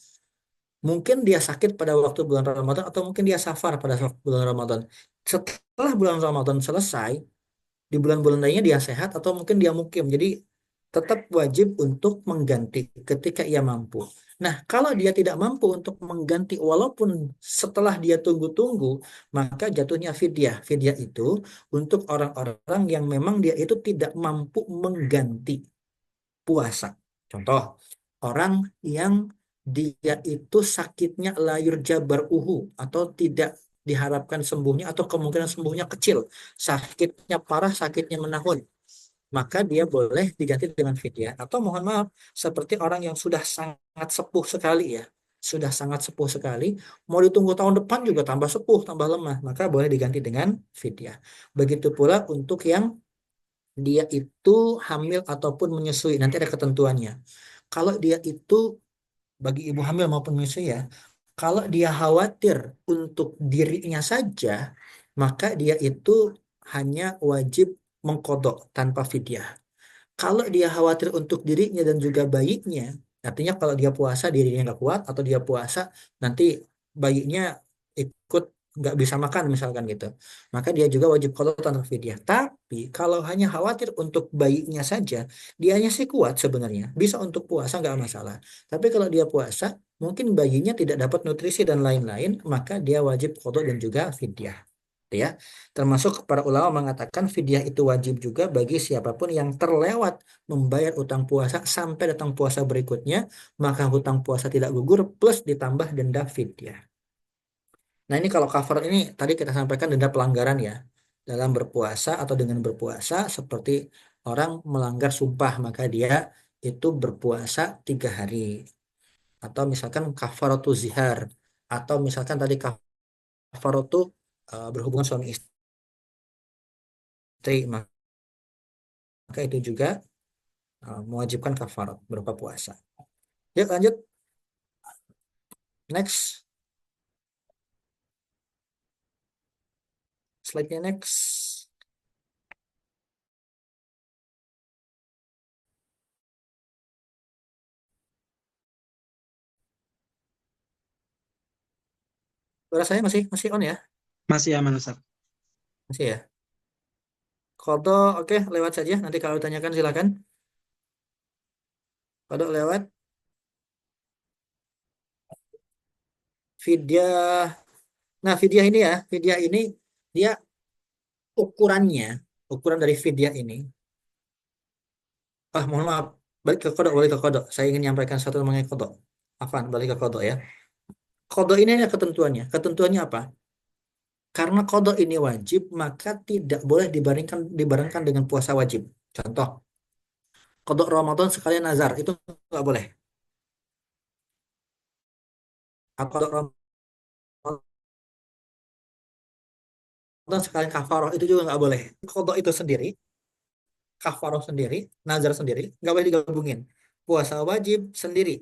Mungkin dia sakit pada waktu bulan Ramadan atau mungkin dia safar pada bulan Ramadan. Setelah bulan Ramadan selesai, di bulan-bulan lainnya dia sehat atau mungkin dia mukim. Jadi tetap wajib untuk mengganti ketika ia mampu. Nah, kalau dia tidak mampu untuk mengganti walaupun setelah dia tunggu-tunggu, maka jatuhnya fidyah. Fidyah itu untuk orang-orang yang memang dia itu tidak mampu mengganti puasa. Contoh, orang yang dia itu sakitnya layur jabar uhu atau tidak diharapkan sembuhnya atau kemungkinan sembuhnya kecil, sakitnya parah, sakitnya menahun, maka dia boleh diganti dengan fidyah. Atau mohon maaf, seperti orang yang sudah sangat sepuh sekali ya, sudah sangat sepuh sekali, mau ditunggu tahun depan juga tambah sepuh, tambah lemah, maka boleh diganti dengan fidyah. Begitu pula untuk yang dia itu hamil ataupun menyusui, nanti ada ketentuannya. Kalau dia itu bagi ibu hamil maupun menyusui ya, kalau dia khawatir untuk dirinya saja, maka dia itu hanya wajib mengkodok tanpa fidyah. Kalau dia khawatir untuk dirinya dan juga bayinya, artinya kalau dia puasa dirinya nggak kuat atau dia puasa nanti bayinya ikut nggak bisa makan misalkan gitu, maka dia juga wajib qada tanpa fidyah. Tapi kalau hanya khawatir untuk bayinya saja, dianya sih kuat sebenarnya, bisa untuk puasa nggak masalah. Tapi kalau dia puasa, mungkin bayinya tidak dapat nutrisi dan lain-lain, maka dia wajib qada dan juga fidyah. Ya, termasuk para ulama mengatakan fidyah itu wajib juga bagi siapapun yang terlewat membayar utang puasa sampai datang puasa berikutnya, maka hutang puasa tidak gugur plus ditambah denda fidyah. Nah, ini kalau cover ini tadi kita sampaikan denda pelanggaran ya. Dalam berpuasa atau dengan berpuasa seperti orang melanggar sumpah maka dia itu berpuasa 3 hari. Atau misalkan kafaratu zihar. Atau misalkan tadi kafaratu berhubungan suami istri, maka itu juga mewajibkan kafarat berupa puasa. Yuk lanjut. Next. Slide-nya next. Suara saya masih on ya? Masih aman, Ustaz. Masih ya? Kodo, oke, lewat saja. Nanti kalau ditanyakan silakan. Kodo lewat. Fidyah. Nah, fidyah ini ya, fidyah ini dia ukurannya, ukuran dari fidyah ini. Mohon maaf, balik ke kodo. Saya ingin menyampaikan satu mengenai kodo. Afan, balik ke kodo ya. Kodo ini ada ketentuannya. Ketentuannya apa? Karena kodok ini wajib, maka tidak boleh dibarengkan dengan puasa wajib. Contoh, kodok Ramadan sekalian nazar, itu nggak boleh. Atau kodok Ramadan sekalian kafaroh, itu juga nggak boleh. Kodok itu sendiri, kafaroh sendiri, nazar sendiri, nggak boleh digabungin. Puasa wajib sendiri.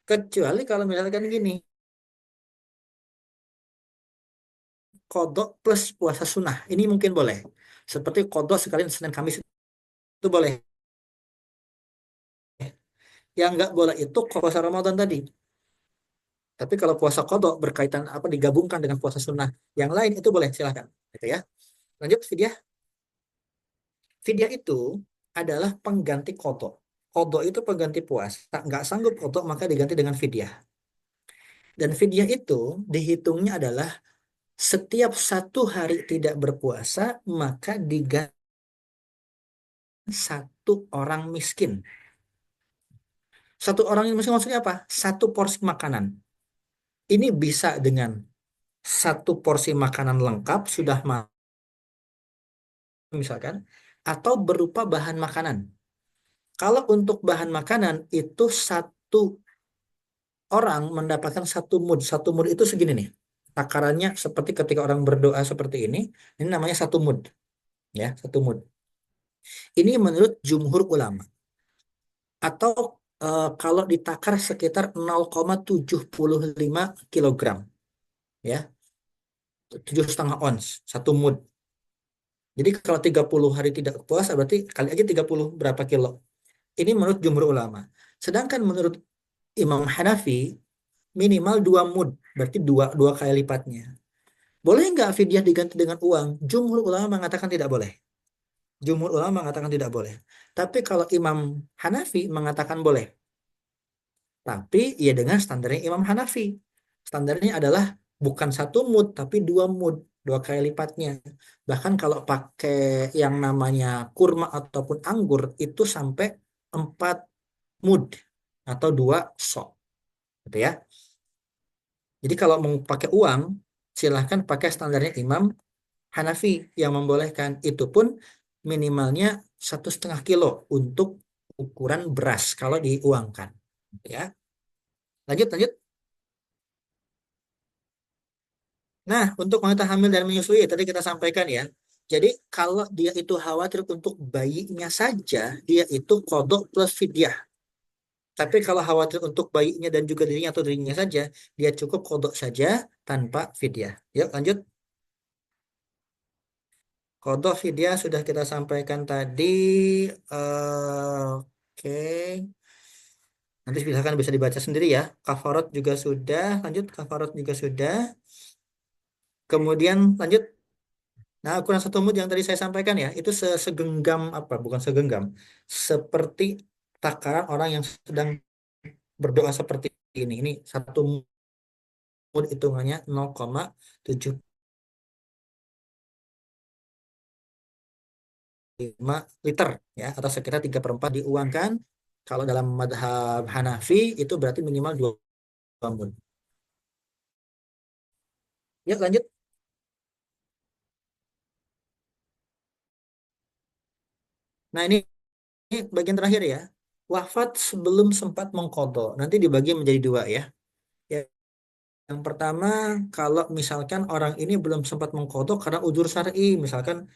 Kecuali kalau misalkan gini, kodok plus puasa sunnah, ini mungkin boleh. Seperti kodok sekalian Senin Kamis, itu boleh. Yang nggak boleh itu puasa Ramadan tadi. Tapi kalau puasa kodok berkaitan apa digabungkan dengan puasa sunnah yang lain itu boleh, silakan. Gitu ya. Lanjut fidyah. Fidyah itu adalah pengganti kodok. Kodok itu pengganti puasa. Nggak sanggup kodok maka diganti dengan fidyah. Dan fidyah itu dihitungnya adalah Setiap 1 hari tidak berpuasa, maka diganti 1 orang miskin. 1 orang yang miskin maksudnya apa? 1 porsi makanan. Ini bisa dengan 1 porsi makanan lengkap sudah misalkan, atau berupa bahan makanan. Kalau untuk bahan makanan itu 1 orang mendapatkan 1 mud. 1 mud itu segini nih. Takarannya seperti ketika orang berdoa seperti ini namanya 1 mud. Ya, 1 mud. Ini menurut jumhur ulama. Atau kalau ditakar sekitar 0,75 kilogram. Ya, 7,5 ons, 1 mud. Jadi kalau 30 hari tidak puasa berarti kali aja 30 berapa kilo. Ini menurut jumhur ulama. Sedangkan menurut Imam Hanafi minimal 2 mud, berarti dua kali lipatnya. Boleh nggak fidyah diganti dengan uang? Jumhur ulama mengatakan tidak boleh. Jumhur ulama mengatakan tidak boleh. Tapi kalau Imam Hanafi mengatakan boleh. Tapi ya dengan standarnya Imam Hanafi. Standarnya adalah bukan 1 mud, tapi 2 mud, 2 kali lipatnya. Bahkan kalau pakai yang namanya kurma ataupun anggur itu sampai 4 mud atau 2 sok. Gitu ya. Jadi kalau mau pakai uang, silahkan pakai standarnya Imam Hanafi yang membolehkan. Itu pun minimalnya 1,5 kilo untuk ukuran beras kalau diuangkan. Ya, lanjut. Nah, untuk wanita hamil dan menyusui tadi kita sampaikan ya. Jadi kalau dia itu khawatir untuk bayinya saja, dia itu qadha plus fidyah. Tapi kalau khawatir untuk bayinya dan juga dirinya atau dirinya saja, dia cukup qadha saja tanpa fidyah. Yuk lanjut. Qadha fidyah sudah kita sampaikan tadi. Oke. Nanti silakan bisa dibaca sendiri ya. Kafarat juga sudah. Lanjut, kafarat juga sudah. Kemudian lanjut. Nah, ukuran 1 mud yang tadi saya sampaikan ya, itu segenggam apa? Bukan segenggam. Seperti takaran orang yang sedang berdoa seperti ini. Ini 1 mud hitungannya 0,75 liter ya, atau sekitar 3/4 diuangkan. Kalau dalam madhab Hanafi itu berarti minimal 2 mud. Ya, lanjut. Nah, ini bagian terakhir ya. Wafat sebelum sempat mengqadha. Nanti dibagi menjadi 2 ya. Ya, yang pertama, kalau misalkan orang ini belum sempat mengqadha karena udzur syar'i, misalkan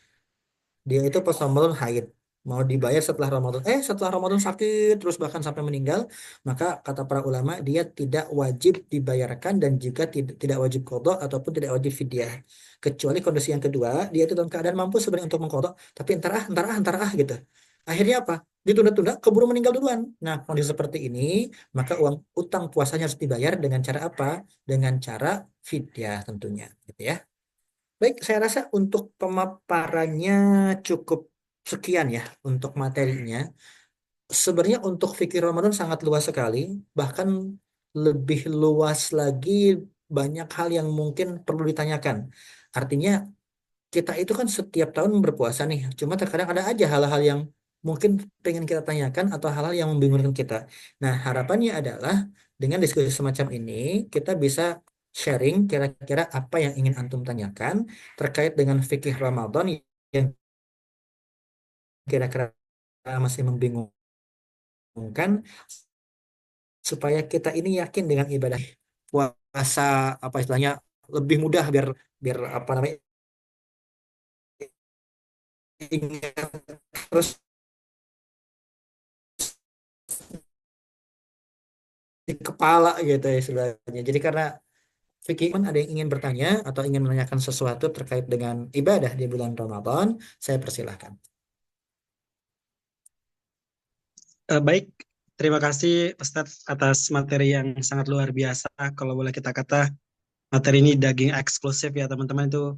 dia itu pas Ramadan haid, mau dibayar setelah Ramadan sakit terus bahkan sampai meninggal, maka kata para ulama dia tidak wajib dibayarkan dan juga tidak wajib qadha ataupun tidak wajib fidyah. Kecuali kondisi yang kedua, dia itu dalam keadaan mampu sebenarnya untuk mengqadha, tapi entar ah gitu. Akhirnya apa? Ditunda-tunda, keburu meninggal duluan. Nah, kondisi seperti ini, maka uang utang puasanya harus dibayar dengan cara apa? Dengan cara fidyah tentunya, gitu ya. Baik, saya rasa untuk pemaparannya cukup sekian ya untuk materinya. Sebenarnya untuk fikih Ramadan sangat luas sekali, bahkan lebih luas lagi, banyak hal yang mungkin perlu ditanyakan. Artinya kita itu kan setiap tahun berpuasa nih, cuma terkadang ada aja hal-hal yang mungkin pengen kita tanyakan atau hal-hal yang membingungkan kita. Nah, harapannya adalah dengan diskusi semacam ini, kita bisa sharing kira-kira apa yang ingin antum tanyakan terkait dengan fikih Ramadan yang kira-kira masih membingungkan, supaya kita ini yakin dengan ibadah puasa, apa istilahnya, lebih mudah, biar biar apa namanya, ingat terus di kepala gitu ya istilahnya. Jadi karena fikih ada yang ingin bertanya atau ingin menanyakan sesuatu terkait dengan ibadah di bulan Ramadan, saya persilahkan. Baik, terima kasih Ustadz atas materi yang sangat luar biasa. Kalau boleh kita kata, materi ini daging eksklusif ya teman-teman, itu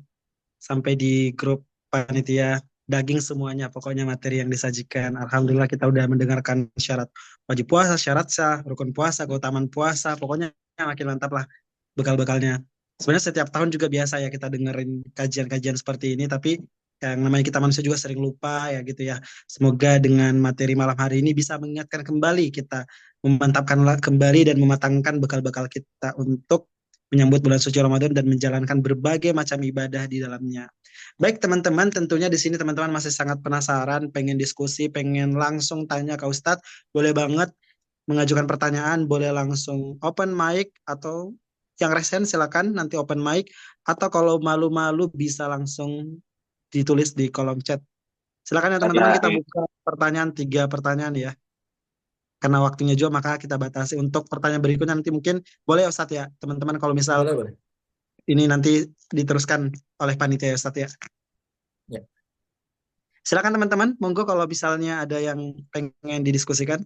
sampai di grup panitia daging semuanya. Pokoknya materi yang disajikan. Alhamdulillah kita udah mendengarkan syarat wajib puasa, syarat sah, rukun puasa, keutamaan puasa. Pokoknya makin mantap lah bekal-bekalnya. Sebenarnya setiap tahun juga biasa ya kita dengerin kajian-kajian seperti ini, tapi yang namanya kita manusia juga sering lupa ya gitu ya. Semoga dengan materi malam hari ini bisa mengingatkan kembali kita, memantapkan kembali dan mematangkan bekal-bekal kita untuk menyambut bulan suci Ramadan dan menjalankan berbagai macam ibadah di dalamnya. Baik teman-teman, tentunya di sini teman-teman masih sangat penasaran, pengen diskusi, pengen langsung tanya ke Ustadz, boleh banget mengajukan pertanyaan, boleh langsung open mic atau yang resen silakan nanti open mic atau kalau malu-malu bisa langsung ditulis di kolom chat. Silakan ya teman-teman kita buka pertanyaan 3 pertanyaan ya. Karena waktunya juga maka kita batasi untuk pertanyaan berikutnya nanti mungkin boleh ya Ustadz ya teman-teman kalau misal Boleh, boleh. ini nanti diteruskan oleh panitia ya Ustadz ya. Ya. Silakan teman-teman, monggo kalau misalnya ada yang pengen didiskusikan.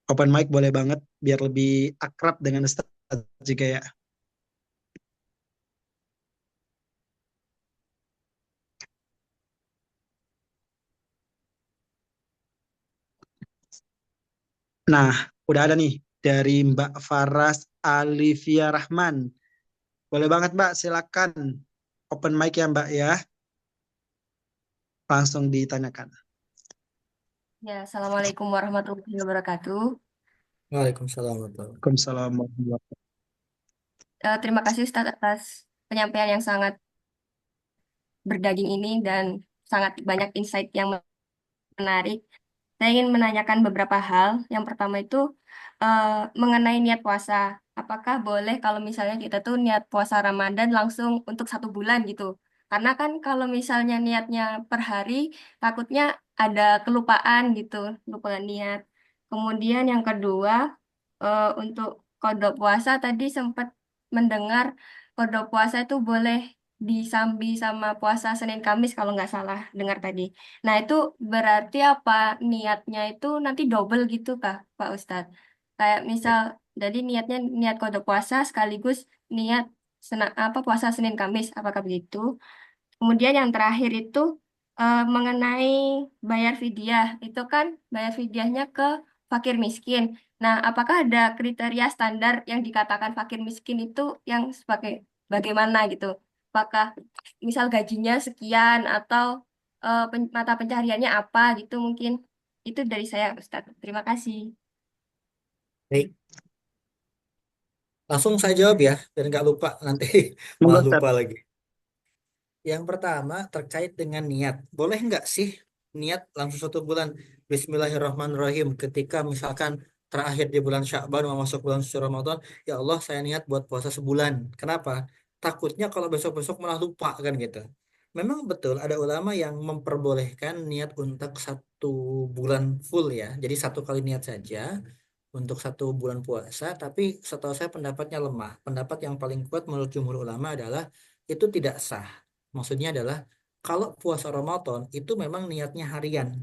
Open mic boleh banget biar lebih akrab dengan Ustadz juga ya. Nah, udah ada nih dari Mbak Faras Alivia Rahman. Boleh banget Mbak, silakan. Open mic ya Mbak ya. Langsung ditanyakan. Ya, Assalamualaikum warahmatullahi wabarakatuh. Waalaikumsalam warahmatullahi wabarakatuh. Waalaikumsalam warahmatullahi wabarakatuh. Terima kasih Ustadz atas penyampaian yang sangat berdaging ini dan sangat banyak insight yang menarik. Saya ingin menanyakan beberapa hal. Yang pertama itu mengenai niat puasa. Apakah boleh kalau misalnya kita tuh niat puasa Ramadan langsung untuk 1 bulan gitu? Karena kan kalau misalnya niatnya per hari, takutnya ada kelupaan gitu, lupa niat. Kemudian yang kedua, untuk kodok puasa tadi sempat mendengar kodok puasa itu boleh disambi sama puasa Senin Kamis kalau nggak salah dengar tadi. Nah, itu berarti apa niatnya itu nanti double gitu Kak, Pak Ustadz? Kayak misal, jadi niatnya niat kodok puasa sekaligus niat apa puasa Senin Kamis, apakah begitu? Kemudian yang terakhir itu mengenai bayar fidyah. Itu kan bayar fidyahnya ke fakir miskin. Nah, apakah ada kriteria standar yang dikatakan fakir miskin itu yang sebagai bagaimana gitu? Apakah misal gajinya sekian atau mata pencahariannya apa gitu mungkin? Itu dari saya, Ustaz. Terima kasih. Baik, langsung saya jawab ya, biar nggak lupa nanti Monggo malah Ustadz. lupa lagi. Yang pertama terkait dengan niat, boleh nggak sih niat langsung 1 bulan? Bismillahirrahmanirrahim. Ketika misalkan terakhir di bulan Sya'ban mau masuk bulan suci Ramadan, ya Allah saya niat buat puasa sebulan. Kenapa? Takutnya kalau besok-besok malah lupa kan gitu. Memang betul ada ulama yang memperbolehkan niat untuk 1 bulan full ya. Jadi 1 kali niat saja untuk 1 bulan puasa. Tapi setahu saya pendapatnya lemah. Pendapat yang paling kuat menurut jumhur ulama adalah itu tidak sah. Maksudnya adalah kalau puasa Ramadan itu memang niatnya harian.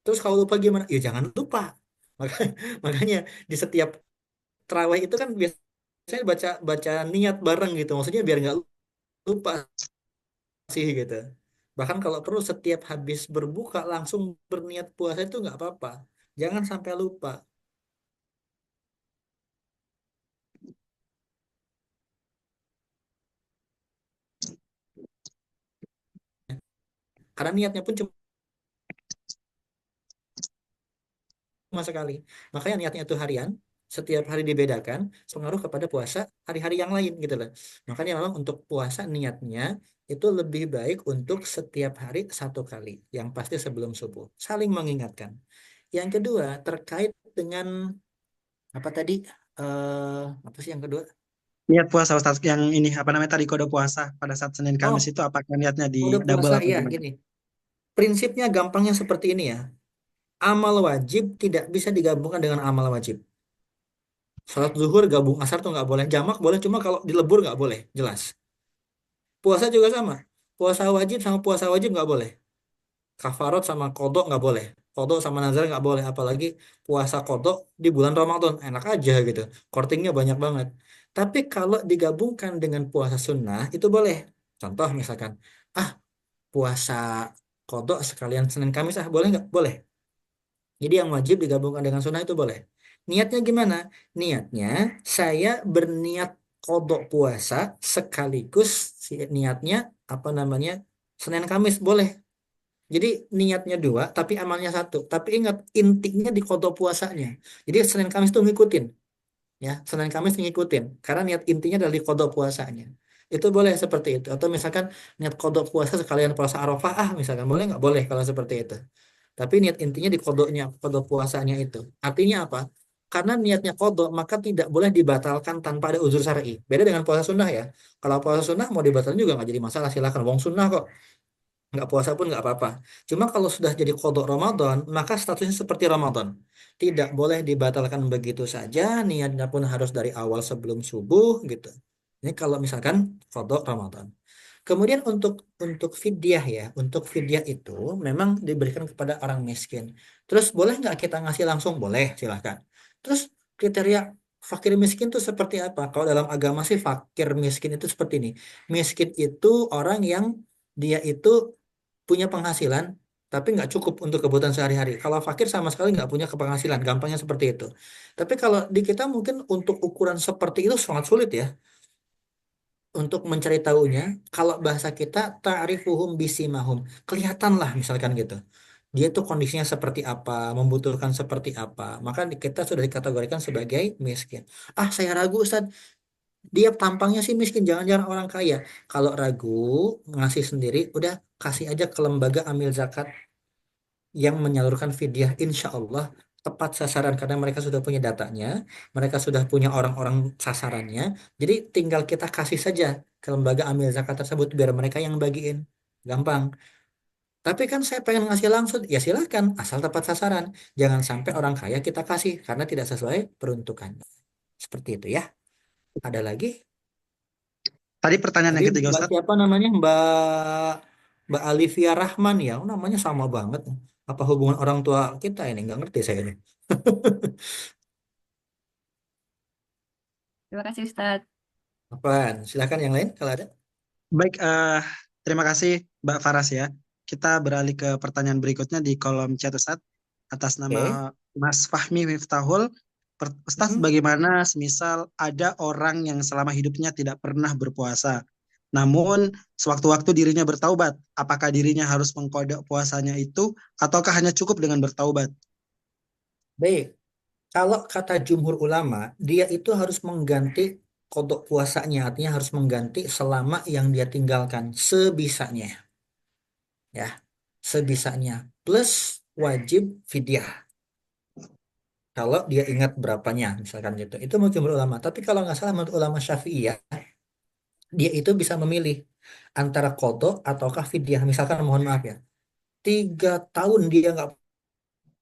Terus kalau lupa gimana? Ya jangan lupa. Maka- Makanya di setiap terawih itu kan biasanya baca baca niat bareng gitu. Maksudnya biar nggak lupa sih gitu. Bahkan kalau perlu setiap habis berbuka langsung berniat puasa itu nggak apa-apa. Jangan sampai lupa. Karena niatnya pun cuma sekali. Makanya niatnya itu harian, setiap hari dibedakan, pengaruh kepada puasa hari-hari yang lain gitu loh. Makanya memang untuk puasa niatnya itu lebih baik untuk setiap hari 1 kali, yang pasti sebelum subuh. Saling mengingatkan. Yang kedua terkait dengan apa tadi? Apa sih yang kedua? Niat puasa Ustadz yang ini apa namanya tadi kode puasa pada saat Senin Kamis Oh, itu apakah niatnya di udah double puasa atau ya gimana? gini. Prinsipnya gampangnya seperti ini ya. Amal wajib tidak bisa digabungkan dengan amal wajib. Sholat zuhur gabung asar tuh nggak boleh. Jamak boleh, cuma kalau dilebur nggak boleh. Jelas. Puasa juga sama. Puasa wajib sama puasa wajib nggak boleh. Kafarot sama kodok nggak boleh. Kodok sama nazar nggak boleh. Apalagi puasa kodok di bulan Ramadan. Enak aja gitu. Kortingnya banyak banget. Tapi kalau digabungkan dengan puasa sunnah itu boleh. Contoh misalkan, ah puasa kodok sekalian Senin Kamis boleh nggak? Boleh. Jadi yang wajib digabungkan dengan sunnah itu boleh. Niatnya gimana? Niatnya saya berniat kodok puasa sekaligus niatnya apa namanya Senin Kamis boleh. Jadi niatnya dua tapi amalnya satu. Tapi ingat intinya di kodok puasanya. Jadi Senin Kamis tuh ngikutin. Ya, Senin Kamis ngikutin karena niat intinya dari qada puasanya. Itu boleh seperti itu. Atau misalkan niat qada puasa sekalian puasa Arafah, misalkan boleh nggak boleh kalau seperti itu. Tapi niat intinya di qadanya, qada puasanya itu. Artinya apa? Karena niatnya qada maka tidak boleh dibatalkan tanpa ada uzur syar'i. Beda dengan puasa sunnah ya. Kalau puasa sunnah mau dibatalkan juga nggak jadi masalah, silakan. Wong sunnah kok, nggak puasa pun nggak apa-apa. Cuma kalau sudah jadi kodok Ramadan, maka statusnya seperti Ramadan. Tidak boleh dibatalkan begitu saja, niatnya pun harus dari awal sebelum subuh gitu. Ini kalau misalkan kodok Ramadan. Kemudian untuk fidyah ya, untuk fidyah itu memang diberikan kepada orang miskin. Terus boleh nggak kita ngasih langsung? Boleh, silahkan. Terus kriteria fakir miskin itu seperti apa? Kalau dalam agama sih fakir miskin itu seperti ini. Miskin itu orang yang dia itu punya penghasilan tapi nggak cukup untuk kebutuhan sehari-hari. Kalau fakir sama sekali nggak punya penghasilan, gampangnya seperti itu. Tapi kalau di kita mungkin untuk ukuran seperti itu sangat sulit ya untuk mencari tahunya. Kalau bahasa kita ta'rifuhum bisimahum, kelihatan lah misalkan gitu. Dia tuh kondisinya seperti apa, membutuhkan seperti apa. Maka kita sudah dikategorikan sebagai miskin. Saya ragu Ustaz, dia tampangnya sih miskin, jangan-jangan orang kaya. Kalau ragu ngasih sendiri, udah kasih aja ke lembaga amil zakat yang menyalurkan fidyah, insya Allah tepat sasaran karena mereka sudah punya datanya, mereka sudah punya orang-orang sasarannya. Jadi tinggal kita kasih saja ke lembaga amil zakat tersebut biar mereka yang bagiin, gampang. Tapi kan saya pengen ngasih langsung, ya silakan asal tepat sasaran. Jangan sampai orang kaya kita kasih karena tidak sesuai peruntukannya. Seperti itu ya. Ada lagi? Tadi pertanyaan Tadi yang ketiga Mbak Ustadz. siapa namanya? Mbak Alivia Rahman ya. Namanya sama banget. Apa hubungan orang tua kita ini? Nggak ngerti saya ini. Terima kasih Ustadz. Apaan? Silakan yang lain kalau ada. Baik, terima kasih Mbak Faras ya. Kita beralih ke pertanyaan berikutnya di kolom chat Ustadz. Atas Oke. nama Mas Fahmi Miftahul. Ustadz, Mhm. bagaimana semisal ada orang yang selama hidupnya tidak pernah berpuasa, namun sewaktu-waktu dirinya bertaubat, apakah dirinya harus mengkodok puasanya itu, ataukah hanya cukup dengan bertaubat? Baik. Kalau kata jumhur ulama, dia itu harus mengganti kodok puasanya. Artinya harus mengganti selama yang dia tinggalkan. Sebisanya. Ya. Sebisanya. Plus wajib fidyah. Kalau dia ingat berapanya. Misalkan gitu. Itu menurut jumhur ulama. Tapi kalau nggak salah menurut ulama Syafi'iyah, dia itu bisa memilih antara kodok ataukah fidyah. Misalkan mohon maaf ya. 3 tahun dia nggak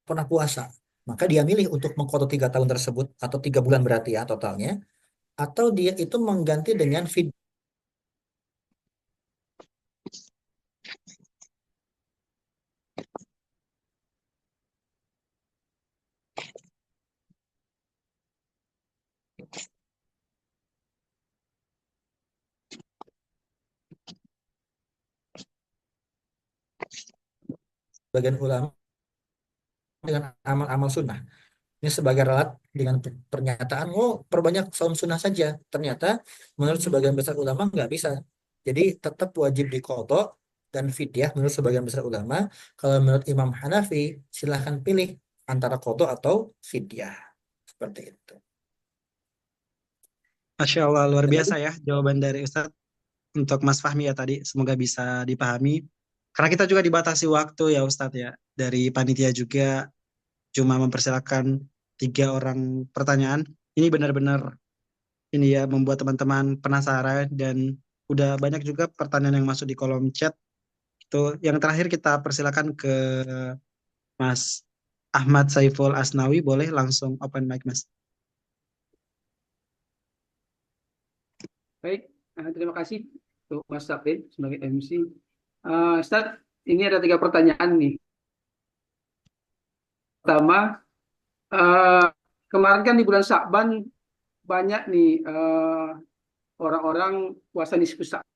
pernah puasa. Maka dia milih untuk mengkodok 3 tahun tersebut. Atau 3 bulan berarti ya totalnya. Atau dia itu mengganti dengan bagian ulama dengan amal-amal sunnah. Ini sebagai relat dengan pernyataan, perbanyak saum sunnah saja. Ternyata menurut sebagian besar ulama nggak bisa. Jadi tetap wajib diqodho dan fidyah menurut sebagian besar ulama. Kalau menurut Imam Hanafi, silahkan pilih antara qodho atau fidyah. Seperti itu. Masya Allah, luar Ada lagi? biasa ya jawaban dari Ustadz untuk Mas Fahmi ya tadi. Semoga bisa dipahami. Karena kita juga dibatasi waktu ya Ustadz ya. Dari panitia juga cuma mempersilakan 3 orang pertanyaan. Ini benar-benar ini ya membuat teman-teman penasaran dan udah banyak juga pertanyaan yang masuk di kolom chat. Itu yang terakhir kita persilakan ke Mas Ahmad Saiful Asnawi. Boleh langsung open mic Mas. Baik, terima kasih untuk Mas Safrin sebagai MC. Ustaz, ini ada 3 pertanyaan nih. Pertama, eh, kemarin kan di bulan Sya'ban banyak nih orang-orang puasa nisfu Sya'ban.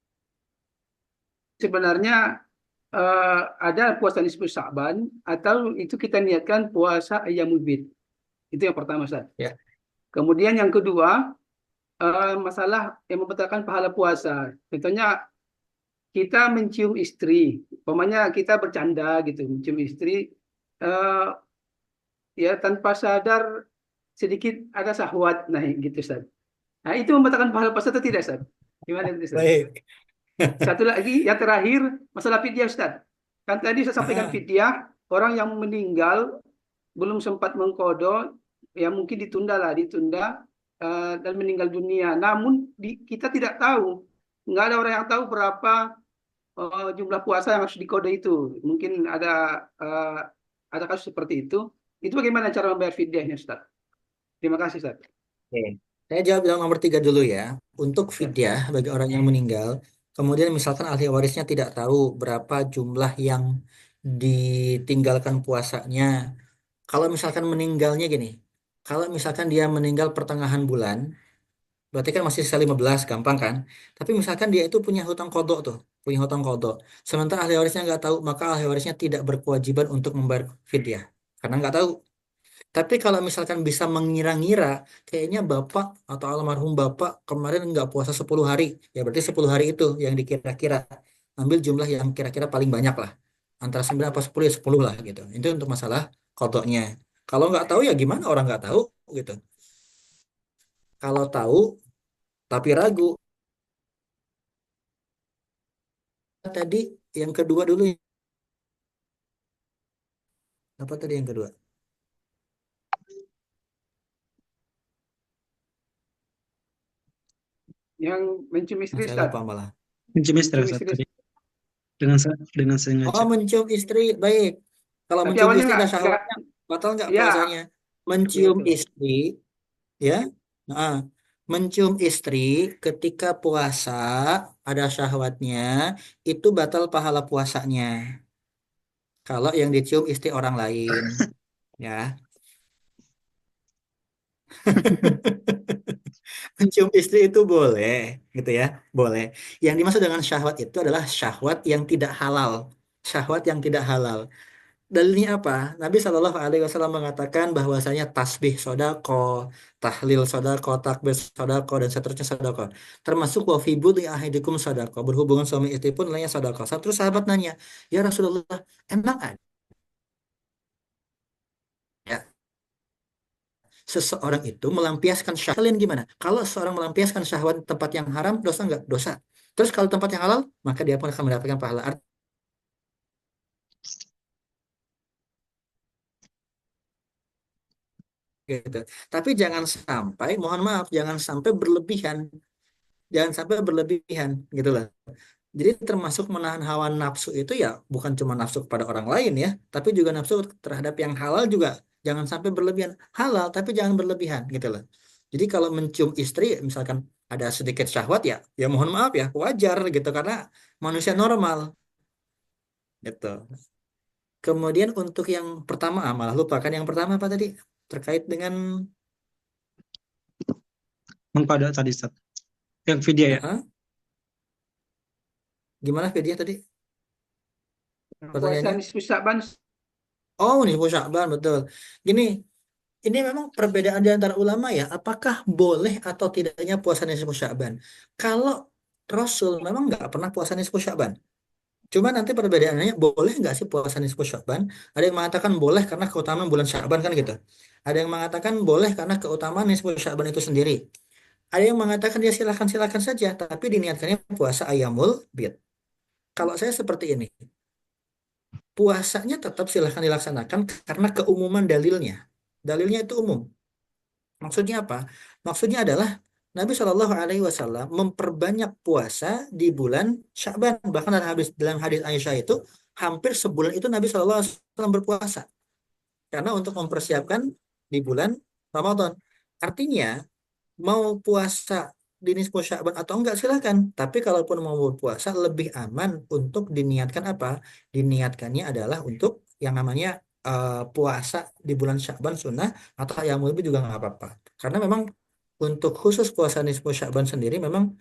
Sebenarnya ada puasa nisfu Sya'ban atau itu kita niatkan puasa Ayyamul Bid. Itu yang pertama, Ustaz. Ya. Kemudian yang kedua, masalah yang membatalkan pahala puasa. Contohnya kita mencium istri, umpamanya kita bercanda gitu, mencium istri, eh, ya tanpa sadar sedikit ada syahwat naik gitu, Ustaz. Nah, itu membatalkan pahala puasa atau tidak, Ustaz? Gimana itu, Ustaz? Baik. Satu lagi, yang terakhir, masalah fidyah, Ustaz. Kan tadi saya sampaikan fidyah, orang yang meninggal belum sempat mengqadha, ya mungkin ditunda dan meninggal dunia. Namun kita tidak tahu, nggak ada orang yang tahu berapa jumlah puasa yang harus diqadha itu. Mungkin ada kasus seperti itu. Itu bagaimana cara membayar fidyahnya, Ustaz? Terima kasih, Ustaz. Oke. Saya jawab yang nomor 3 dulu ya. Untuk fidyah bagi orang yang meninggal, kemudian misalkan ahli warisnya tidak tahu berapa jumlah yang ditinggalkan puasanya. Kalau misalkan meninggalnya gini, kalau misalkan dia meninggal pertengahan bulan, berarti kan masih sisa 15, gampang kan? Tapi misalkan dia itu punya hutang kodok tuh, punya hutang kodok. Sementara ahli warisnya nggak tahu, maka ahli warisnya tidak berkewajiban untuk membayar fidyah. Karena nggak tahu. Tapi kalau misalkan bisa mengira-ngira, kayaknya bapak atau almarhum bapak kemarin nggak puasa 10 hari. Ya berarti 10 hari itu yang dikira-kira. Ambil jumlah yang kira-kira paling banyak lah. Antara 9 apa 10 ya 10 lah gitu. Itu untuk masalah kodoknya. Kalau nggak tahu ya gimana orang nggak tahu gitu. Kalau tahu tapi ragu. Tadi yang kedua dulu. Apa tadi yang kedua? Yang mencium istri, Saya Ustaz. lupa malah. Mencium istri, Mencium Ustaz, istri. tadi. Dengan sengaja. Oh, mencium istri, baik. Kalau Tapi mencium awalnya istri ada nggak, syahwatnya, batal nggak ya, puasanya? ya Mencium betul. istri, ya. Nah, mencium istri ketika puasa ada syahwatnya, itu batal pahala puasanya. Kalau yang dicium istri orang lain, ya. Mencium istri itu boleh, gitu ya, boleh. Yang dimaksud dengan syahwat itu adalah syahwat yang tidak halal. Syahwat yang tidak halal. Dalilnya apa? Nabi Shallallahu Alaihi Wasallam mengatakan bahwasanya tasbih sodako, tahlil sodako, takbir sodako, dan seterusnya sodako. Termasuk wafibu li ahidikum sodako. Berhubungan suami istri pun lainnya sodako. Satu sahabat nanya, ya Rasulullah, emang ada seseorang itu melampiaskan syahwat? Kalian gimana? Kalau seorang melampiaskan syahwat di tempat yang haram, dosa nggak? Dosa. Terus kalau tempat yang halal, maka dia pun akan mendapatkan pahala. Gitu. Tapi jangan sampai, mohon maaf, jangan sampai berlebihan. Jangan sampai berlebihan gitu loh. Jadi termasuk menahan hawa nafsu itu ya bukan cuma nafsu kepada orang lain ya, tapi juga nafsu terhadap yang halal juga. Jangan sampai berlebihan. Halal tapi jangan berlebihan gitu loh. Jadi kalau mencium istri misalkan ada sedikit syahwat ya, ya mohon maaf ya, wajar gitu karena manusia normal gitu. Kemudian untuk yang pertama, malah lupakan yang pertama apa tadi? Terkait dengan Mengqadha tadi, Ustaz. Yang fidyah ya. gimana video tadi? Puasa Pertanyaannya? nisfu Sya'ban. Oh, nih Sya'ban betul. Gini, ini memang perbedaan di antara ulama ya. Apakah boleh atau tidaknya puasa nisfu Sya'ban? Kalau Rasul memang nggak pernah puasa nisfu Sya'ban. Cuma nanti perbedaannya boleh nggak sih puasa nisfu Sya'ban? Ada yang mengatakan boleh karena keutamaan bulan Sya'ban kan gitu. Ada yang mengatakan boleh karena keutamaan nisfu Sya'ban itu sendiri. Ada yang mengatakan dia silakan-silakan saja, tapi diniatkannya puasa Ayyamul Bid. Kalau saya seperti ini, puasanya tetap silahkan dilaksanakan karena keumuman dalilnya. Dalilnya itu umum. Maksudnya apa? Maksudnya adalah Nabi Shallallahu Alaihi Wasallam memperbanyak puasa di bulan Sya'ban. Bahkan dalam hadis Aisyah itu hampir sebulan itu Nabi Shallallahu Alaihi Wasallam berpuasa karena untuk mempersiapkan di bulan Ramadan. Artinya mau puasa di nisfu Sya'ban atau enggak silahkan. Tapi kalaupun mau berpuasa lebih aman untuk diniatkan apa? Diniatkannya adalah untuk yang namanya puasa di bulan Sya'ban sunnah atau yang lebih juga nggak apa-apa. Karena memang untuk khusus puasa nisfu Sya'ban sendiri memang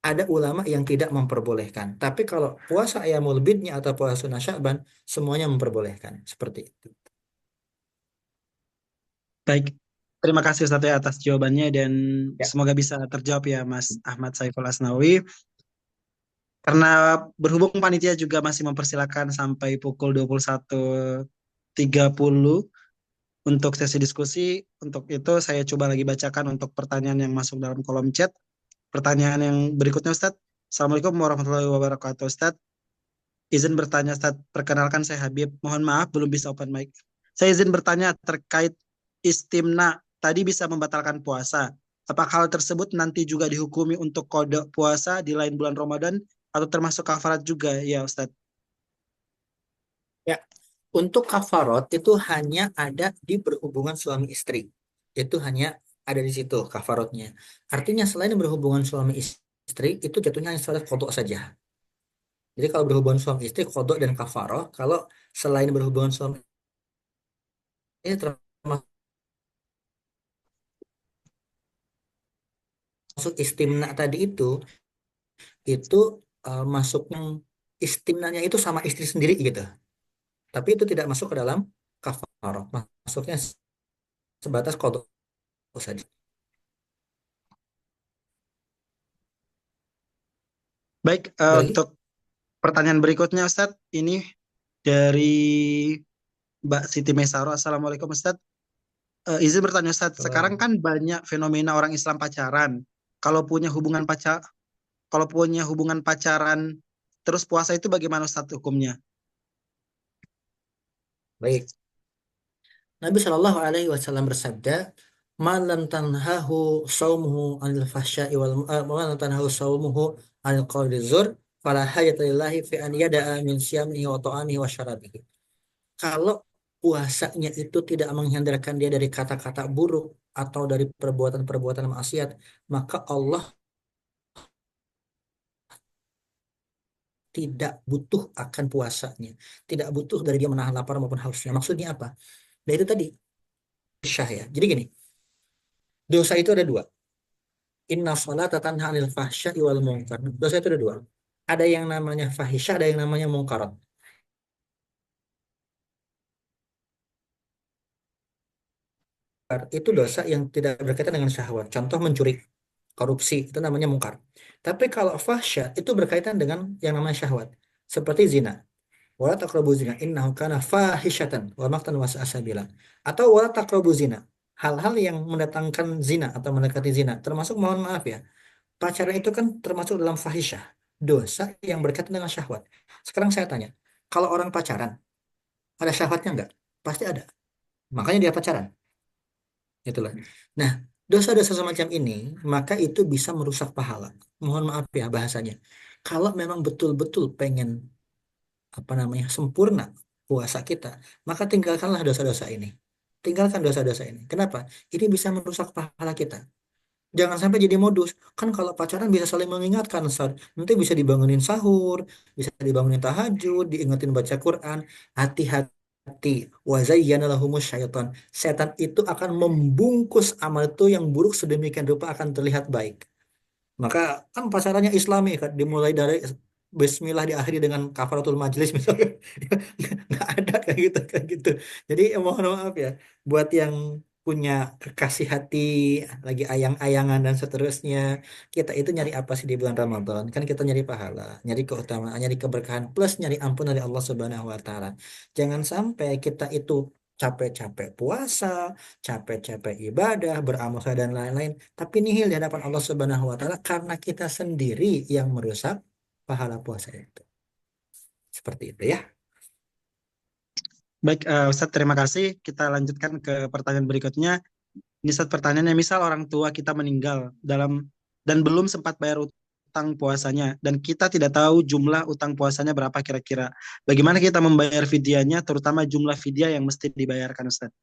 ada ulama yang tidak memperbolehkan. Tapi kalau puasa Ayyamul Bidnya atau puasa sunnah Sya'ban semuanya memperbolehkan. Seperti itu. Baik, terima kasih Ustadz ya atas jawabannya dan Ya. semoga bisa terjawab ya Mas Ahmad Saiful Asnawi. Karena berhubung panitia juga masih mempersilakan sampai pukul 21.30 untuk sesi diskusi, untuk itu saya coba lagi bacakan untuk pertanyaan yang masuk dalam kolom chat. Pertanyaan yang berikutnya Ustadz. Assalamualaikum warahmatullahi wabarakatuh Ustadz. Izin bertanya Ustadz, perkenalkan saya Habib. Mohon maaf belum bisa open mic. Saya izin bertanya terkait istimna tadi bisa membatalkan puasa. Apakah hal tersebut nanti juga dihukumi untuk kodok puasa di lain bulan Ramadan atau termasuk kafarat juga ya Ustadz? Ya, untuk kafarot itu hanya ada di berhubungan suami istri. Itu hanya ada di situ kafarotnya. Artinya selain berhubungan suami istri, itu jatuhnya hanya sebatas kodok saja. Jadi kalau berhubungan suami istri, kodok dan kafaroh. Kalau selain berhubungan suami istri, termasuk istimna tadi itu masuknya istimnanya itu sama istri sendiri gitu. Tapi itu tidak masuk ke dalam kafaroh. Masuknya sebatas kodok saja. Baik, Ada lagi? untuk pertanyaan berikutnya Ustadz, ini dari Mbak Siti Mesaro. Assalamualaikum Ustadz. Izin bertanya Ustadz, sekarang kan banyak fenomena orang Islam pacaran. Kalau punya hubungan pacaran terus puasa itu bagaimana Ustadz hukumnya? Baik. Nabi Shallallahu Alaihi Wasallam bersabda, "Malam tanhahu saumuhu anil fahsya'i wal malam tanhahu saumuhu anil qawli zur, fala hajata lillahi fi an yada'a min siyamihi wa ta'amihi wa syarabihi." Kalau puasanya itu tidak menghindarkan dia dari kata-kata buruk atau dari perbuatan-perbuatan maksiat, maka Allah tidak butuh akan puasanya, tidak butuh dari dia menahan lapar maupun hausnya. Maksudnya apa? Nah itu tadi syah ya. Jadi gini, dosa itu ada dua. Inna sholata tanha anil fahsya'i wal munkar. Dosa itu ada dua. Ada yang namanya fahisyah, ada yang namanya mungkarat. Itu dosa yang tidak berkaitan dengan syahwat. Contoh mencuri, korupsi, itu namanya mungkar. Tapi kalau fahsya itu berkaitan dengan yang namanya syahwat. Seperti zina. Wala taqrabu zina innahu kana fahisyatan wa maqtan wa sa'a sabila. Atau wala taqrabu zina. Hal-hal yang mendatangkan zina atau mendekati zina. Termasuk mohon maaf ya. Pacaran itu kan termasuk dalam fahisyah. Dosa yang berkaitan dengan syahwat. Sekarang saya tanya. Kalau orang pacaran, ada syahwatnya enggak? Pasti ada. Makanya dia pacaran. Itulah. Nah, dosa-dosa semacam ini, maka itu bisa merusak pahala. Mohon maaf ya bahasanya. Kalau memang betul-betul pengen sempurna puasa kita, maka tinggalkanlah dosa-dosa ini. Tinggalkan dosa-dosa ini. Kenapa? Ini bisa merusak pahala kita. Jangan sampai jadi modus. Kan kalau pacaran bisa saling mengingatkan, Ustaz. Nanti bisa dibangunin sahur, bisa dibangunin tahajud, diingetin baca Quran. Hati-hati. Wa zayyana lahumus syaitan. Setan itu akan membungkus amal itu yang buruk sedemikian rupa akan terlihat baik. Maka kan pasarannya Islami kan dimulai dari Bismillah diakhiri dengan kafaratul majlis misalnya. Nggak ada kayak gitu. Jadi mohon maaf ya buat yang punya kekasih hati lagi ayang-ayangan dan seterusnya, kita itu nyari apa sih di bulan Ramadan? Kan kita nyari pahala, nyari keutamaan, nyari keberkahan plus nyari ampun dari Allah Subhanahu wa taala. Jangan sampai kita itu capek-capek puasa, capek-capek ibadah, beramal soleh dan lain-lain, tapi nihil di hadapan Allah Subhanahu wa taala karena kita sendiri yang merusak pahala puasa itu. Seperti itu ya. Baik, Ustadz terima kasih. Kita lanjutkan ke pertanyaan berikutnya. Ini Ustadz pertanyaannya, misal orang tua kita meninggal dan belum sempat bayar utang puasanya dan kita tidak tahu jumlah utang puasanya berapa kira-kira. Bagaimana kita membayar fidyahnya, terutama jumlah fidyah yang mesti dibayarkan Ustadz?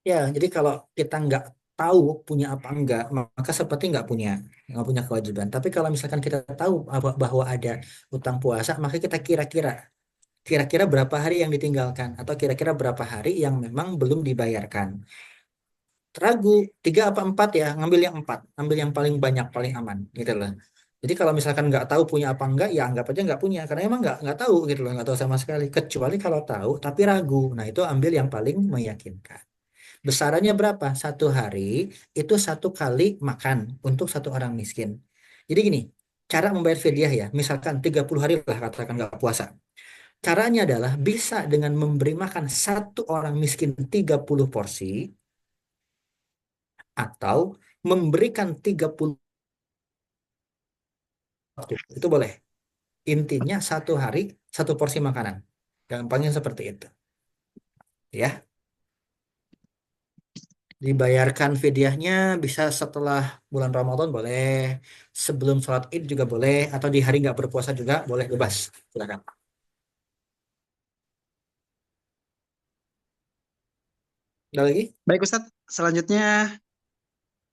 Ya, jadi kalau kita nggak tahu punya apa enggak, maka seperti nggak punya kewajiban. Tapi kalau misalkan kita tahu bahwa ada utang puasa, maka kita kira-kira berapa hari yang ditinggalkan atau kira-kira berapa hari yang memang belum dibayarkan. Ragu 3 apa 4 ya, ngambil yang 4, ambil yang paling banyak, paling aman gitu loh. Jadi kalau misalkan nggak tahu punya apa enggak, ya anggap aja nggak punya, karena emang nggak tahu gitu loh, nggak tahu sama sekali. Kecuali kalau tahu tapi ragu, nah itu ambil yang paling meyakinkan. Besarannya berapa? Satu hari itu 1 kali makan untuk 1 orang miskin. Jadi gini, cara membayar fidyah ya, misalkan 30 hari lah katakan nggak puasa. Caranya adalah bisa dengan memberi makan 1 orang miskin 30 porsi atau memberikan 30 waktu. Itu boleh. Intinya 1 hari 1 porsi makanan. Gampangnya seperti itu. Ya, dibayarkan fidyahnya bisa setelah bulan Ramadan boleh, sebelum sholat Id juga boleh, atau di hari nggak berpuasa juga boleh, bebas. Silakan. Ada lagi? Baik Ustadz, selanjutnya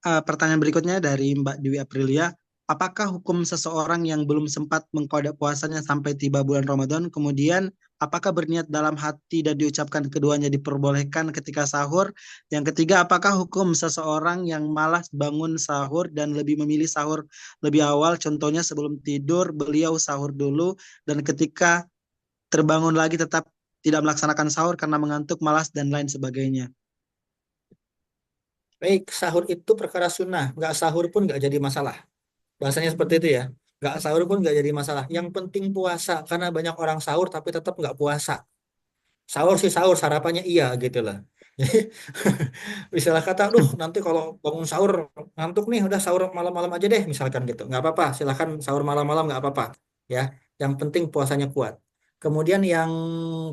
pertanyaan berikutnya dari Mbak Dewi Aprilia. Apakah hukum seseorang yang belum sempat mengqada puasanya sampai tiba bulan Ramadan, kemudian apakah berniat dalam hati dan diucapkan keduanya diperbolehkan ketika sahur? Yang ketiga, apakah hukum seseorang yang malas bangun sahur dan lebih memilih sahur lebih awal, contohnya sebelum tidur beliau sahur dulu, dan ketika terbangun lagi tetap tidak melaksanakan sahur karena mengantuk, malas, dan lain sebagainya. Baik, sahur itu perkara sunnah. Nggak sahur pun nggak jadi masalah. Bahasanya seperti itu ya. Nggak sahur pun nggak jadi masalah. Yang penting puasa. Karena banyak orang sahur tapi tetap nggak puasa. Sahur sih sahur, sarapannya iya gitu lah. Jadi misalnya kata, duh nanti kalau bangun sahur ngantuk nih, udah sahur malam-malam aja deh misalkan gitu. Nggak apa-apa, silahkan sahur malam-malam nggak apa-apa. Ya, yang penting puasanya kuat. Kemudian yang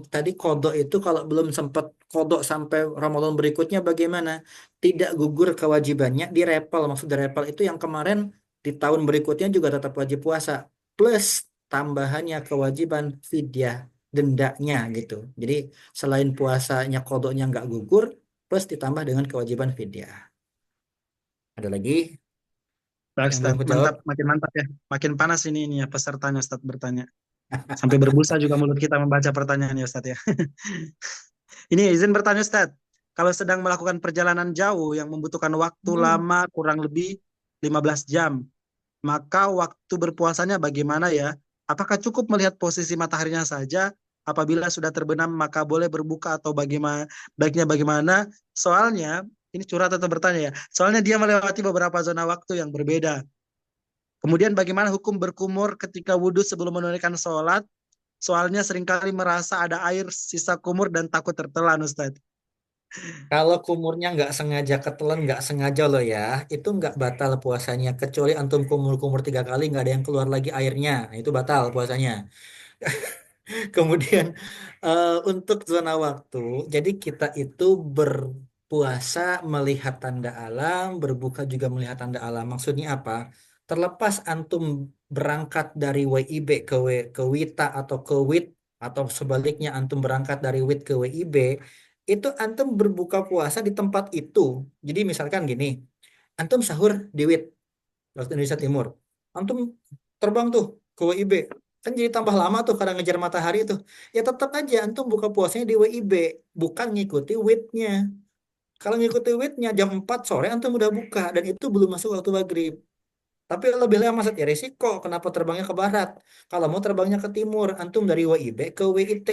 tadi kodok itu kalau belum sempat kodok sampai Ramadan berikutnya bagaimana? Tidak gugur kewajibannya, direpel. Maksud direpel itu yang kemarin di tahun berikutnya juga tetap wajib puasa. Plus tambahannya kewajiban fidyah, dendanya gitu. Jadi selain puasanya kodoknya nggak gugur, plus ditambah dengan kewajiban fidyah. Ada lagi Baik, yang belum Ustadz. kejawab? Mantap, makin mantap ya. Makin panas ini ya pesertanya Ustadz bertanya. Sampai berbusa juga mulut kita membaca pertanyaannya Ustadz ya. Ini izin bertanya Ustadz. Kalau sedang melakukan perjalanan jauh yang membutuhkan waktu lama kurang lebih 15 jam, maka waktu berpuasanya bagaimana ya? Apakah cukup melihat posisi mataharinya saja? Apabila sudah terbenam maka boleh berbuka atau bagaimana? Baiknya bagaimana? Soalnya ini curhat atau bertanya ya. Soalnya dia melewati beberapa zona waktu yang berbeda. Kemudian bagaimana hukum berkumur ketika wudhu sebelum menunaikan sholat? Soalnya seringkali merasa ada air sisa kumur dan takut tertelan, Ustadz. Kalau kumurnya nggak sengaja ketelan, nggak sengaja loh ya, itu nggak batal puasanya. Kecuali antum kumur-kumur 3 kali nggak ada yang keluar lagi airnya, nah, itu batal puasanya. Kemudian untuk zona waktu, jadi kita itu berpuasa melihat tanda alam, berbuka juga melihat tanda alam. Maksudnya apa? Terlepas antum berangkat dari WIB ke WITA atau ke WIT atau sebaliknya antum berangkat dari WIT ke WIB, itu antum berbuka puasa di tempat itu. Jadi misalkan gini, antum sahur di WIT waktu Indonesia Timur, antum terbang tuh ke WIB, kan jadi tambah lama tuh karena ngejar matahari tuh. Ya tetap aja antum buka puasanya di WIB, bukan ngikuti WIT-nya. Kalau ngikuti WIT-nya jam 4 sore antum udah buka dan itu belum masuk waktu maghrib. Tapi lebih lama ya resiko, kenapa terbangnya ke barat? Kalau mau terbangnya ke timur, antum dari WIB ke WIT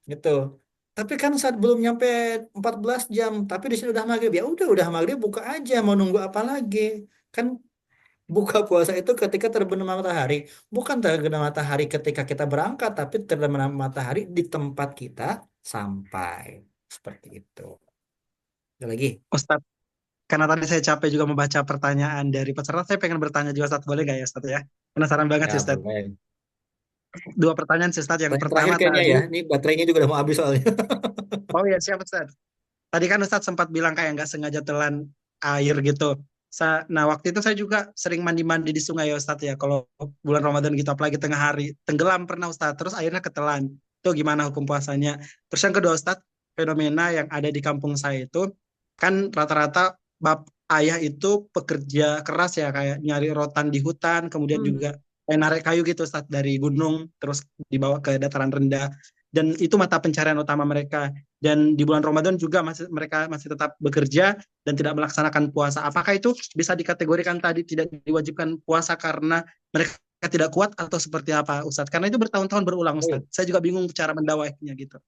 gitu. Tapi kan saat belum nyampe 14 jam, tapi di sini udah maghrib, ya udah maghrib buka aja, mau nunggu apa lagi? Kan buka puasa itu ketika terbenam matahari, bukan terbenam matahari ketika kita berangkat, tapi terbenam matahari di tempat kita sampai. Seperti itu. Ada lagi? Ustadz, karena tadi saya capek juga membaca pertanyaan dari peserta, saya pengen bertanya juga, Ustadz. Boleh nggak ya, Ustadz ya? Penasaran banget Ya sih, Ustadz. boleh. 2 pertanyaan sih, Ustadz. Yang Yang terakhir pertama kayaknya tadi, ya, ini baterainya juga udah mau habis soalnya. oh ya siap, Ustadz. Tadi kan Ustadz sempat bilang kayak nggak sengaja telan air gitu. Nah, waktu itu saya juga sering mandi-mandi di sungai ya Ustadz ya. Kalau bulan Ramadan gitu, apalagi tengah hari. Tenggelam pernah Ustadz, terus airnya ketelan. Itu gimana hukum puasanya? Terus yang kedua Ustadz, fenomena yang ada di kampung saya itu, kan rata-rata ayah itu pekerja keras ya, kayak nyari rotan di hutan, kemudian juga kayak narik kayu gitu Ustadz, dari gunung, terus dibawa ke dataran rendah. Dan itu mata pencarian utama mereka. Dan di bulan Ramadan juga mereka masih tetap bekerja dan tidak melaksanakan puasa. Apakah itu bisa dikategorikan tadi tidak diwajibkan puasa karena mereka tidak kuat atau seperti apa, Ustadz? Karena itu bertahun-tahun berulang, Ustadz. Saya juga bingung cara mendawainya gitu.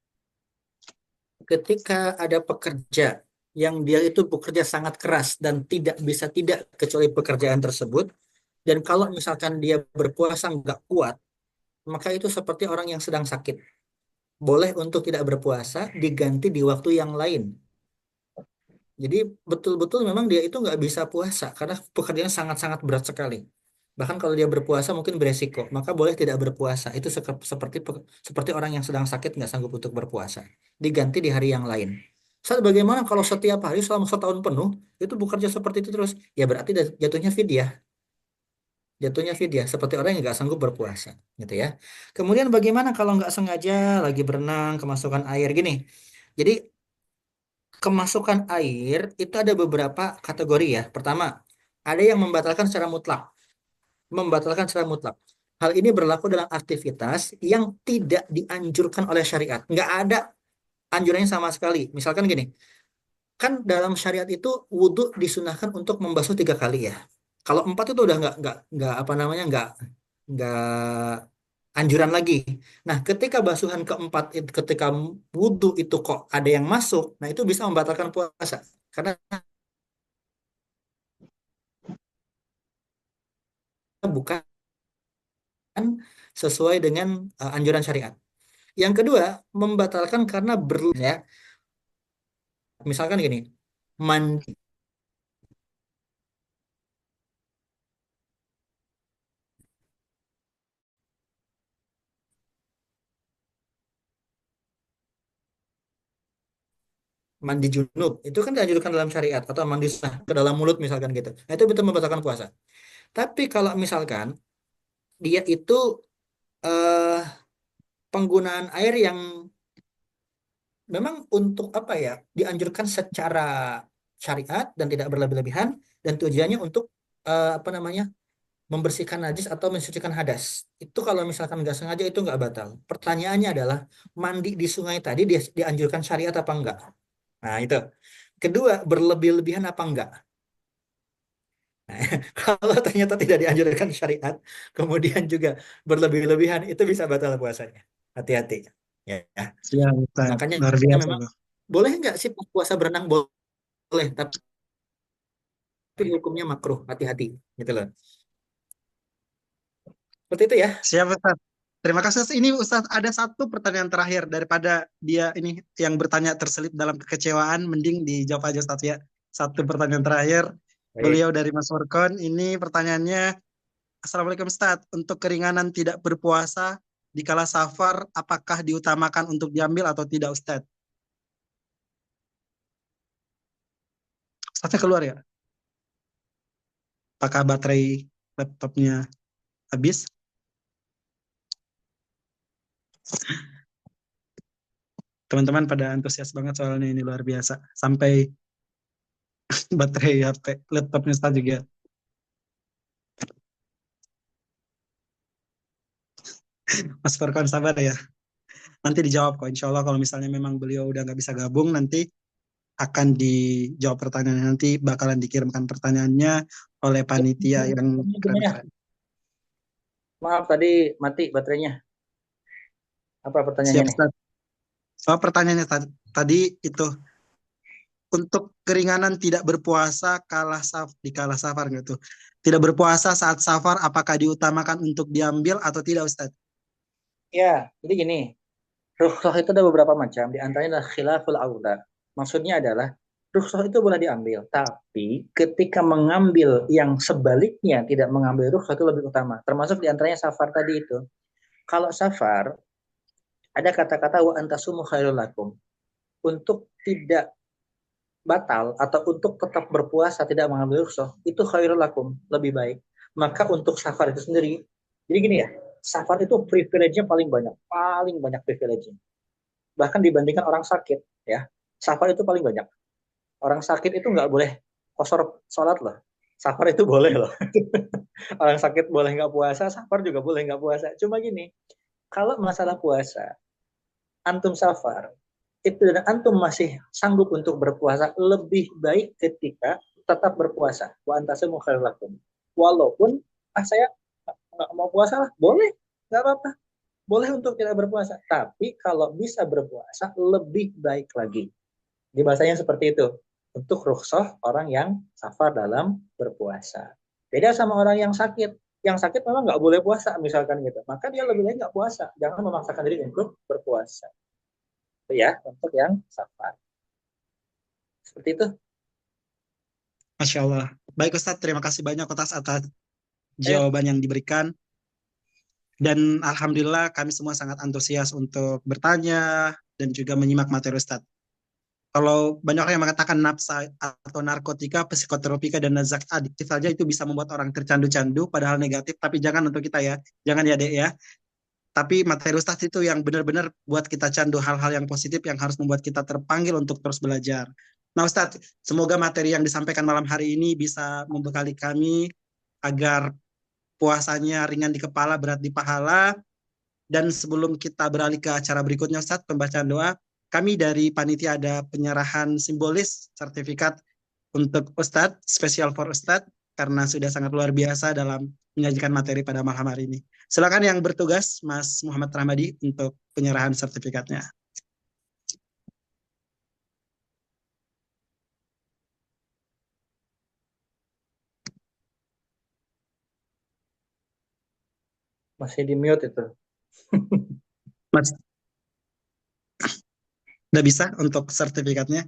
Ketika ada pekerja yang dia itu bekerja sangat keras dan tidak bisa tidak kecuali pekerjaan tersebut. Dan kalau misalkan dia berpuasa nggak kuat, maka itu seperti orang yang sedang sakit. Boleh untuk tidak berpuasa diganti di waktu yang lain. Jadi betul-betul memang dia itu nggak bisa puasa karena pekerjaan sangat-sangat berat sekali. Bahkan kalau dia berpuasa mungkin beresiko, maka boleh tidak berpuasa. Itu seperti orang yang sedang sakit nggak sanggup untuk berpuasa. Diganti di hari yang lain. Saat bagaimana kalau setiap hari selama setahun penuh itu bekerja seperti itu terus? Ya berarti jatuhnya fidyah. Jatuhnya fidyah seperti orang yang nggak sanggup berpuasa, gitu ya. Kemudian bagaimana kalau nggak sengaja lagi berenang kemasukan air gini? Jadi kemasukan air itu ada beberapa kategori ya. Pertama, ada yang membatalkan secara mutlak. Membatalkan secara mutlak. Hal ini berlaku dalam aktivitas yang tidak dianjurkan oleh syariat. Nggak ada anjurannya sama sekali. Misalkan gini, kan dalam syariat itu wudhu disunahkan untuk membasuh 3 kali ya. Kalau 4 itu udah nggak apa namanya nggak anjuran lagi. Nah, ketika basuhan keempat, ketika wudhu itu kok ada yang masuk, nah itu bisa membatalkan puasa. Karena bukan sesuai dengan anjuran syariat. Yang kedua, membatalkan karena ya. Misalkan gini, mandi mandi junub itu kan dianjurkan dalam syariat atau mandi sunnah ke dalam mulut misalkan gitu. Nah, itu betul membatalkan puasa. Tapi kalau misalkan dia itu eh, penggunaan air yang memang untuk apa ya dianjurkan secara syariat dan tidak berlebih-lebihan dan tujuannya untuk apa namanya membersihkan najis atau mensucikan hadas. Itu kalau misalkan nggak sengaja itu nggak batal. Pertanyaannya adalah mandi di sungai tadi dianjurkan syariat apa enggak? Nah itu. Kedua, berlebih-lebihan apa enggak? Nah, kalau ternyata tidak dianjurkan syariat, kemudian juga berlebih-lebihan, itu bisa batal puasanya. Hati-hati. Ya, ya. Siap, Ustaz. Makanya Luar biasa memang loh. boleh nggak sih puasa berenang boleh, tapi hukumnya makruh. Hati-hati, gitu loh. Seperti itu ya. Siap, Ustaz. Terima kasih, Ustaz. Ini Ustaz ada satu pertanyaan terakhir daripada dia ini yang bertanya terselip dalam kekecewaan, mending dijawab aja, Ustaz ya. Satu pertanyaan terakhir. Baik. Beliau dari Mas Furkon. Ini pertanyaannya, Assalamualaikum Ustaz. Untuk keringanan tidak berpuasa di kala safar, apakah diutamakan untuk diambil atau tidak, Ustaz? Ustaznya keluar ya? Apakah baterai laptopnya habis? Teman-teman pada antusias banget soalnya ini luar biasa. Sampai baterai HP laptopnya Ustaz juga. Mas Farkan sabar ya. Nanti dijawab kok. Insya Allah kalau misalnya memang beliau udah nggak bisa gabung, nanti akan dijawab pertanyaannya. Nanti bakalan dikirimkan pertanyaannya oleh panitia yang keren-keren. Maaf tadi mati baterainya. Apa pertanyaannya nih? Siap, Ustaz. Soal pertanyaannya tadi itu untuk keringanan tidak berpuasa di kala safar gitu. Tidak berpuasa saat safar apakah diutamakan untuk diambil atau tidak, Ustaz? Ya, jadi gini. Rukhsah itu ada beberapa macam, di antaranya adalah khilaful aula. Maksudnya adalah rukhsah itu boleh diambil, tapi ketika mengambil yang sebaliknya tidak mengambil rukhsah itu lebih utama. Termasuk di antaranya safar tadi itu. Kalau safar ada kata-kata wa antasumu khairul lakum. Untuk tidak batal atau untuk tetap berpuasa tidak mengambil rukhsah itu khairul lakum, lebih baik. Maka untuk safar itu sendiri, jadi gini ya, safar itu privilege-nya paling banyak privilege-nya. Bahkan dibandingkan orang sakit ya, safar itu paling banyak. Orang sakit itu nggak boleh kosor sholat loh, safar itu boleh loh. Orang sakit boleh nggak puasa, safar juga boleh nggak puasa. Cuma gini, kalau masalah puasa antum safar itu dan antum masih sanggup untuk berpuasa, lebih baik ketika tetap berpuasa. Wa antasumu khairul lakum. Walaupun saya nggak mau puasa lah, boleh, nggak apa-apa. Boleh untuk tidak berpuasa. Tapi kalau bisa berpuasa, lebih baik lagi. Di bahasanya seperti itu. untuk rukhsah orang yang safar dalam berpuasa. Beda sama orang yang sakit. Yang sakit memang nggak boleh puasa misalkan gitu. Maka dia lebih baik nggak puasa. Jangan memaksakan diri untuk berpuasa. Itu ya untuk yang safar. Seperti itu. Masya Allah. Baik Ustadz, terima kasih banyak atas Ayo. jawaban yang diberikan. Dan Alhamdulillah kami semua sangat antusias untuk bertanya dan juga menyimak materi Ustadz. Kalau banyak orang yang mengatakan nafsa atau narkotika, psikotropika, dan zat adiktif saja itu bisa membuat orang tercandu-candu, padahal negatif, tapi jangan untuk kita ya. Jangan ya Dek ya. Tapi materi Ustadz itu yang benar-benar buat kita candu hal-hal yang positif yang harus membuat kita terpanggil untuk terus belajar. Nah Ustadz, semoga materi yang disampaikan malam hari ini bisa membekali kami agar puasanya ringan di kepala, berat di pahala. Dan sebelum kita beralih ke acara berikutnya Ustadz, pembacaan doa, kami dari panitia ada penyerahan simbolis sertifikat untuk Ustadz, spesial for Ustadz, karena sudah sangat luar biasa dalam menyajikan materi pada malam hari ini. Silakan yang bertugas, Mas Muhammad Rahmadi, untuk penyerahan sertifikatnya. Masih di mute itu. Mas, udah bisa untuk sertifikatnya?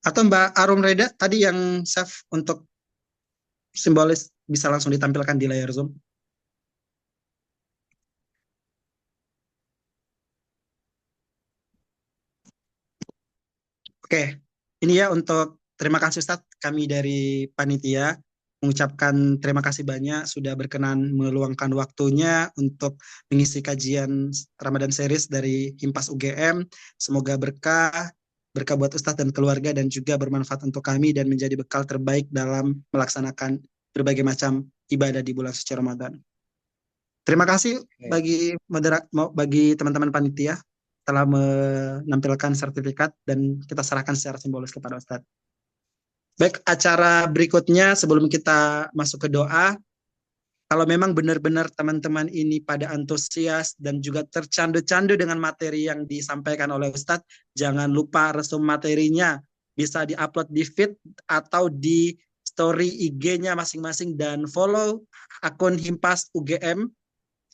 Atau Mbak Arum Reda tadi yang save untuk simbolis bisa langsung ditampilkan di layar Zoom. Oke, ini ya untuk terima kasih Ustadz, kami dari panitia mengucapkan terima kasih banyak sudah berkenan meluangkan waktunya untuk mengisi kajian Ramadan Series dari Himpas UGM. Semoga berkah buat Ustadz dan keluarga dan juga bermanfaat untuk kami dan menjadi bekal terbaik dalam melaksanakan berbagai macam ibadah di bulan suci Ramadan. Terima kasih bagi teman-teman panitia telah menampilkan sertifikat dan kita serahkan secara simbolis kepada Ustadz. Baik, acara berikutnya sebelum kita masuk ke doa, kalau memang benar-benar teman-teman ini pada antusias dan juga tercandu-candu dengan materi yang disampaikan oleh Ustadz, jangan lupa resum materinya bisa diupload di feed atau di story IG-nya masing-masing dan follow akun Himpas UGM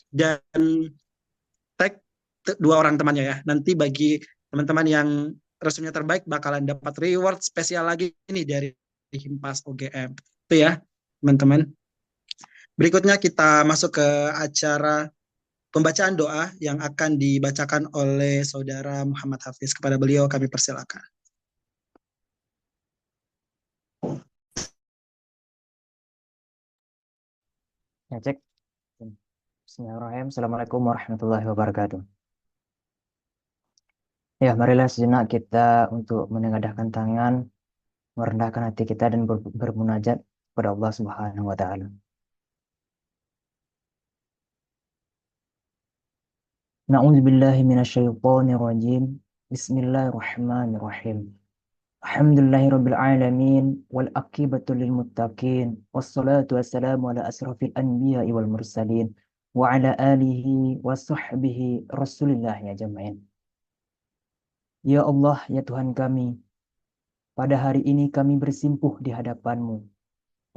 dan tag dua orang temannya ya. Nanti bagi teman-teman yang resumnya terbaik bakalan dapat reward spesial lagi nih dari Himpas UGM. Itu ya, teman-teman. Berikutnya kita masuk ke acara pembacaan doa yang akan dibacakan oleh Saudara Muhammad Hafiz. Kepada beliau kami persilakan. Ya, cek. Bismillahirrahmanirrahim. Assalamualaikum warahmatullahi wabarakatuh. Ya, marilah sejenak kita untuk menengadahkan tangan, merendahkan hati kita dan bermunajat kepada Allah Subhanahu wa taala. Na'udzubillahi minasyaitonir rajim. Bismillahirrahmanirrahim. Alhamdulillahirabbil alamin wal aqibatu lil muttaqin wassalatu wassalamu ala asrafil anbiya'i wal mursalin wa ala alihi wa sahbihi rasulillah ya jamain. Ya Allah, ya Tuhan kami, pada hari ini kami bersimpuh di hadapan-Mu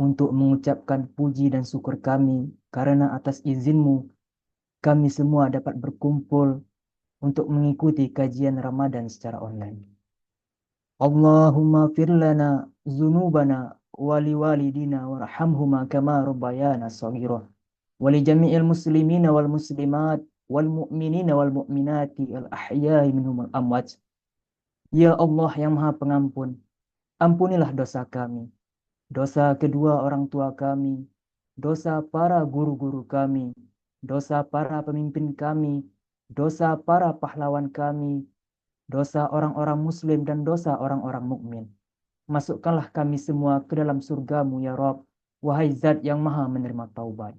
untuk mengucapkan puji dan syukur kami karena atas izin-Mu kami semua dapat berkumpul untuk mengikuti kajian Ramadan secara online. Allahumma fir lana dzunubana wa liwalidina warhamhuma kama rabbayana shaghira wa li jami'il muslimina wal muslimat wal mu'minina wal mu'minati al ahya'i minhum al amwat. Ya Allah yang Maha Pengampun, ampunilah dosa kami, dosa kedua orang tua kami, dosa para guru-guru kami, dosa para pemimpin kami, dosa para pahlawan kami, dosa orang-orang muslim dan dosa orang-orang mukmin. Masukkanlah kami semua ke dalam surga-Mu ya Rabb, wahai Zat yang Maha menerima taubat.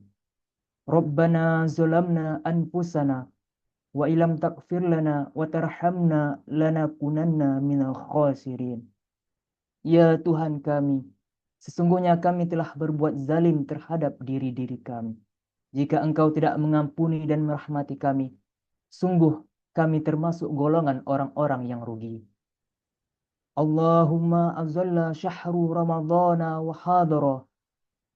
Rabbana zalamna anfusana wa ilam taghfir lana wa tarhamna lanakunanna minal khasirin. Ya Tuhan kami, sesungguhnya kami telah berbuat zalim terhadap diri-diri kami. Jika Engkau tidak mengampuni dan merahmati kami, sungguh kami termasuk golongan orang-orang yang rugi. Allahumma azalla syahru ramadhana wa hadara,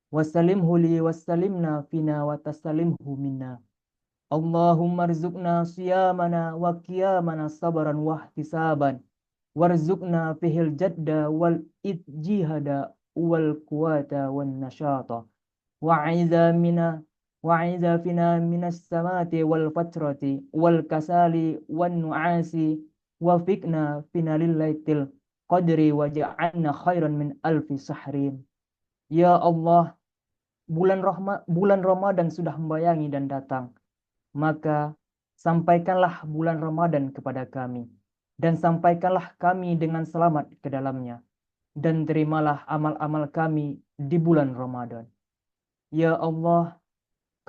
wasalimhu li wasalimna fina wa tasalimhu minna. Allahumma rizukna siyamana wa qiyamana sabran wa ihtisaban, warzuqna fihil jadda wal ijtihada wal quwata wan nashata, wa'idha mina wa'idha fina minas samati wal fatrati wal kasali wan nu'asi, wafiqna fina lillaitil qadri waja'alna khairan min alfi sahrin. Ya Allah, bulan Ramadan sudah membayangi dan datang. Maka sampaikanlah bulan Ramadan kepada kami, dan sampaikanlah kami dengan selamat ke dalamnya, dan terimalah amal-amal kami di bulan Ramadan. Ya Allah,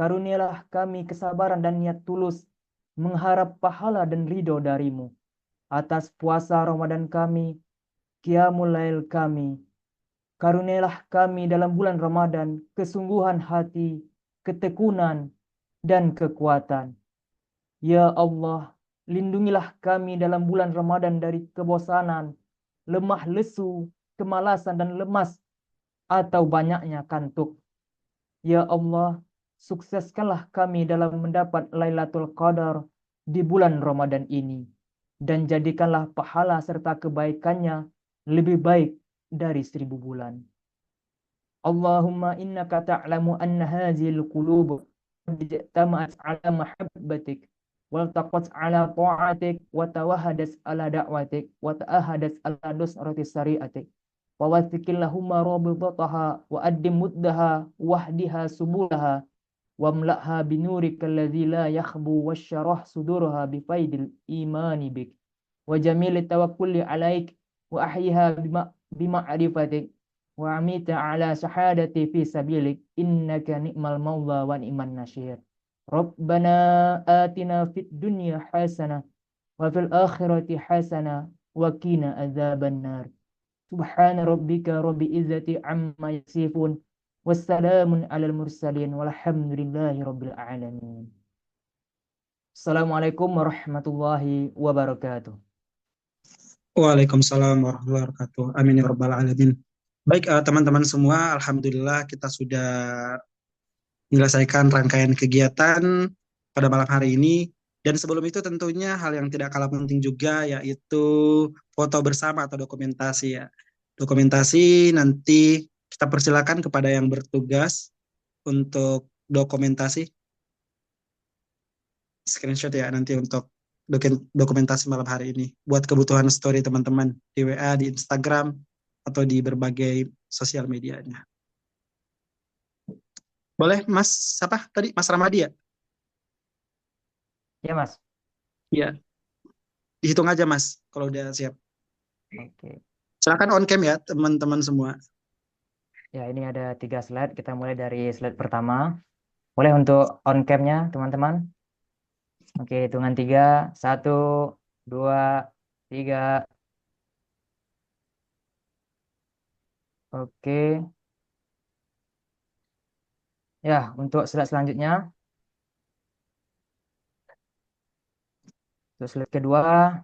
karunialah kami kesabaran dan niat tulus mengharap pahala dan ridho darimu atas puasa Ramadan kami, qiyamul lail kami. Karunialah kami dalam bulan Ramadan kesungguhan hati, ketekunan, dan kekuatan. Ya Allah, lindungilah kami dalam bulan Ramadan dari kebosanan, lemah lesu, kemalasan, dan lemas, atau banyaknya kantuk. Ya Allah, sukseskanlah kami dalam mendapat Lailatul Qadar di bulan Ramadan ini, dan jadikanlah pahala serta kebaikannya lebih baik dari 1000 bulan. Allahumma innaka ta'lamu anna hazil qulub ijtama'at ala mahabbatik waltaqat ala ta'atik wa tawahadas ala da'watik wa ta'ahadas ala nusrati syari'atik wa wathiqillahumma rabidataha wa addim muddaha wahdiha subulaha wamla'ha binurika alladhi la yakhbu wasyarah sudurha bifaidil imani bik wa jamili tawakkuli alaik wa ahyiha bima'rifatik wa amita ala syahadati fi sabilik innaka ni'mal mawla wa ni'man nasyir. Rabbana atina fid dunya hasanah wa fil akhirati hasanah wa qina adzaban nar. Subhana rabbika rabbil izzati amma yasifun wassalamun alal mursalin walhamdulillahi rabbil alamin. Assalamualaikum warahmatullahi wabarakatuh. Waalaikumsalam warahmatullahi wabarakatuh. Amin ya rabbal alamin. Baik, teman-teman semua, alhamdulillah kita sudah menyelesaikan rangkaian kegiatan pada malam hari ini. Dan sebelum itu tentunya hal yang tidak kalah penting juga yaitu foto bersama atau dokumentasi ya. Dokumentasi nanti kita persilakan kepada yang bertugas untuk dokumentasi. Screenshot ya nanti untuk dokumentasi malam hari ini. Buat kebutuhan story teman-teman di WA, di Instagram, atau di berbagai sosial medianya. Boleh Mas, siapa tadi? Mas Ramadi ya? Ya Mas. Ya. Dihitung aja Mas, kalau udah siap. Oke. Silakan on cam ya teman-teman semua. Ya, ini ada 3 slide. Kita mulai dari slide pertama. Boleh untuk on cam-nya teman-teman? Oke, hitungan 3. 1, 2, 3. Oke. Ya, untuk slide selanjutnya. Untuk slide kedua.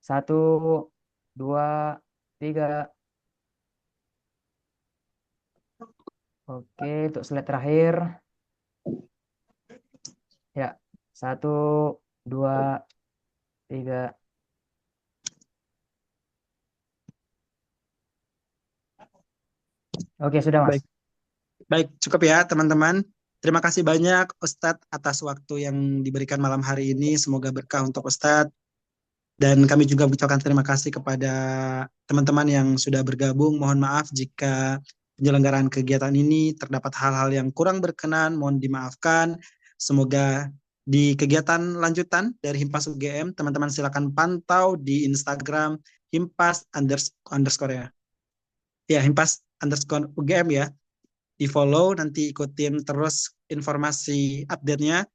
1, 2, 3. Oke, untuk slide terakhir. Ya, 1, 2, 3. Oke, sudah Mas. Baik, cukup ya teman-teman. Terima kasih banyak Ustadz atas waktu yang diberikan malam hari ini. Semoga berkah untuk Ustadz. Dan kami juga mengucapkan terima kasih kepada teman-teman yang sudah bergabung. Mohon maaf jika penyelenggaraan kegiatan ini terdapat hal-hal yang kurang berkenan. Mohon dimaafkan. Semoga di kegiatan lanjutan dari Himpas UGM, teman-teman silakan pantau di Instagram Himpas_UGM ya. Ya, Himpas_UGM ya. Di follow, nanti ikutin terus informasi update-nya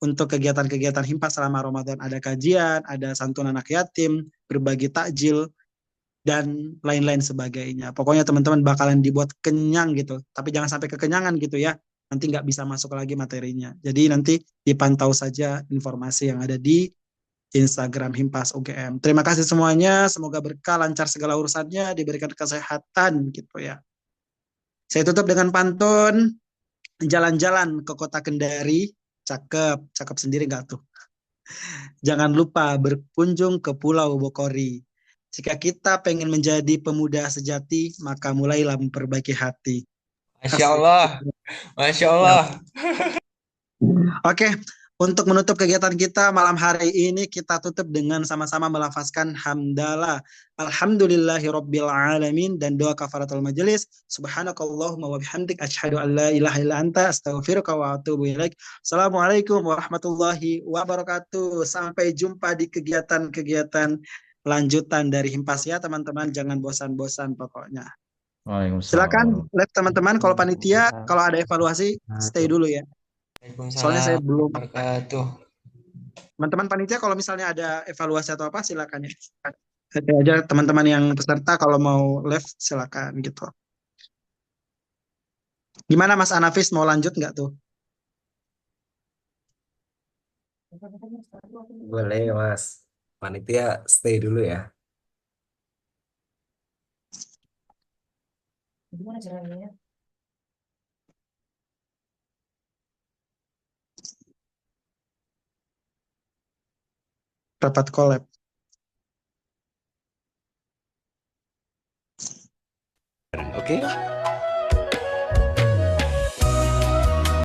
untuk kegiatan-kegiatan Himpas selama Ramadan. Ada kajian, ada santunan anak yatim, berbagi takjil, dan lain-lain sebagainya. Pokoknya teman-teman bakalan dibuat kenyang gitu, tapi jangan sampai kekenyangan gitu ya. Nanti nggak bisa masuk lagi materinya. Jadi nanti dipantau saja informasi yang ada di Instagram Himpas UGM. Terima kasih semuanya, semoga berkah, lancar segala urusannya, diberikan kesehatan gitu ya. Saya tutup dengan pantun, jalan-jalan ke kota Kendari, cakep, cakep sendiri nggak tuh? Jangan lupa berkunjung ke Pulau Bokori. Jika kita pengen menjadi pemuda sejati, maka mulailah memperbaiki hati. Masya Asik. Allah. Masya Allah. Oke, untuk menutup kegiatan kita malam hari ini, kita tutup dengan sama-sama melafazkan hamdalah. Alhamdulillahi Rabbil Alamin, dan doa kafaratul majelis. Subhanakallahumma wa bihamdik, asyhadu an la ilaha illa anta, astaghfiruka wa atubu ilaik. Assalamualaikum warahmatullahi wabarakatuh. Sampai jumpa di kegiatan-kegiatan lanjutan dari Himpas ya teman-teman. Jangan bosan-bosan pokoknya. Waalaikumsalam Silakan warahmatullahi live teman-teman, kalau panitia, kalau ada evaluasi, stay dulu ya. Soalnya saya Waalaikumsalam belum. wabarakatuh. Teman-teman panitia kalau misalnya ada evaluasi atau apa silakan ya. Ada aja teman-teman yang peserta kalau mau live silakan gitu. Gimana Mas Anafis, mau lanjut nggak tuh? Boleh, Mas. Panitia stay dulu ya. Gimana caranya? Rapat collab. Oke?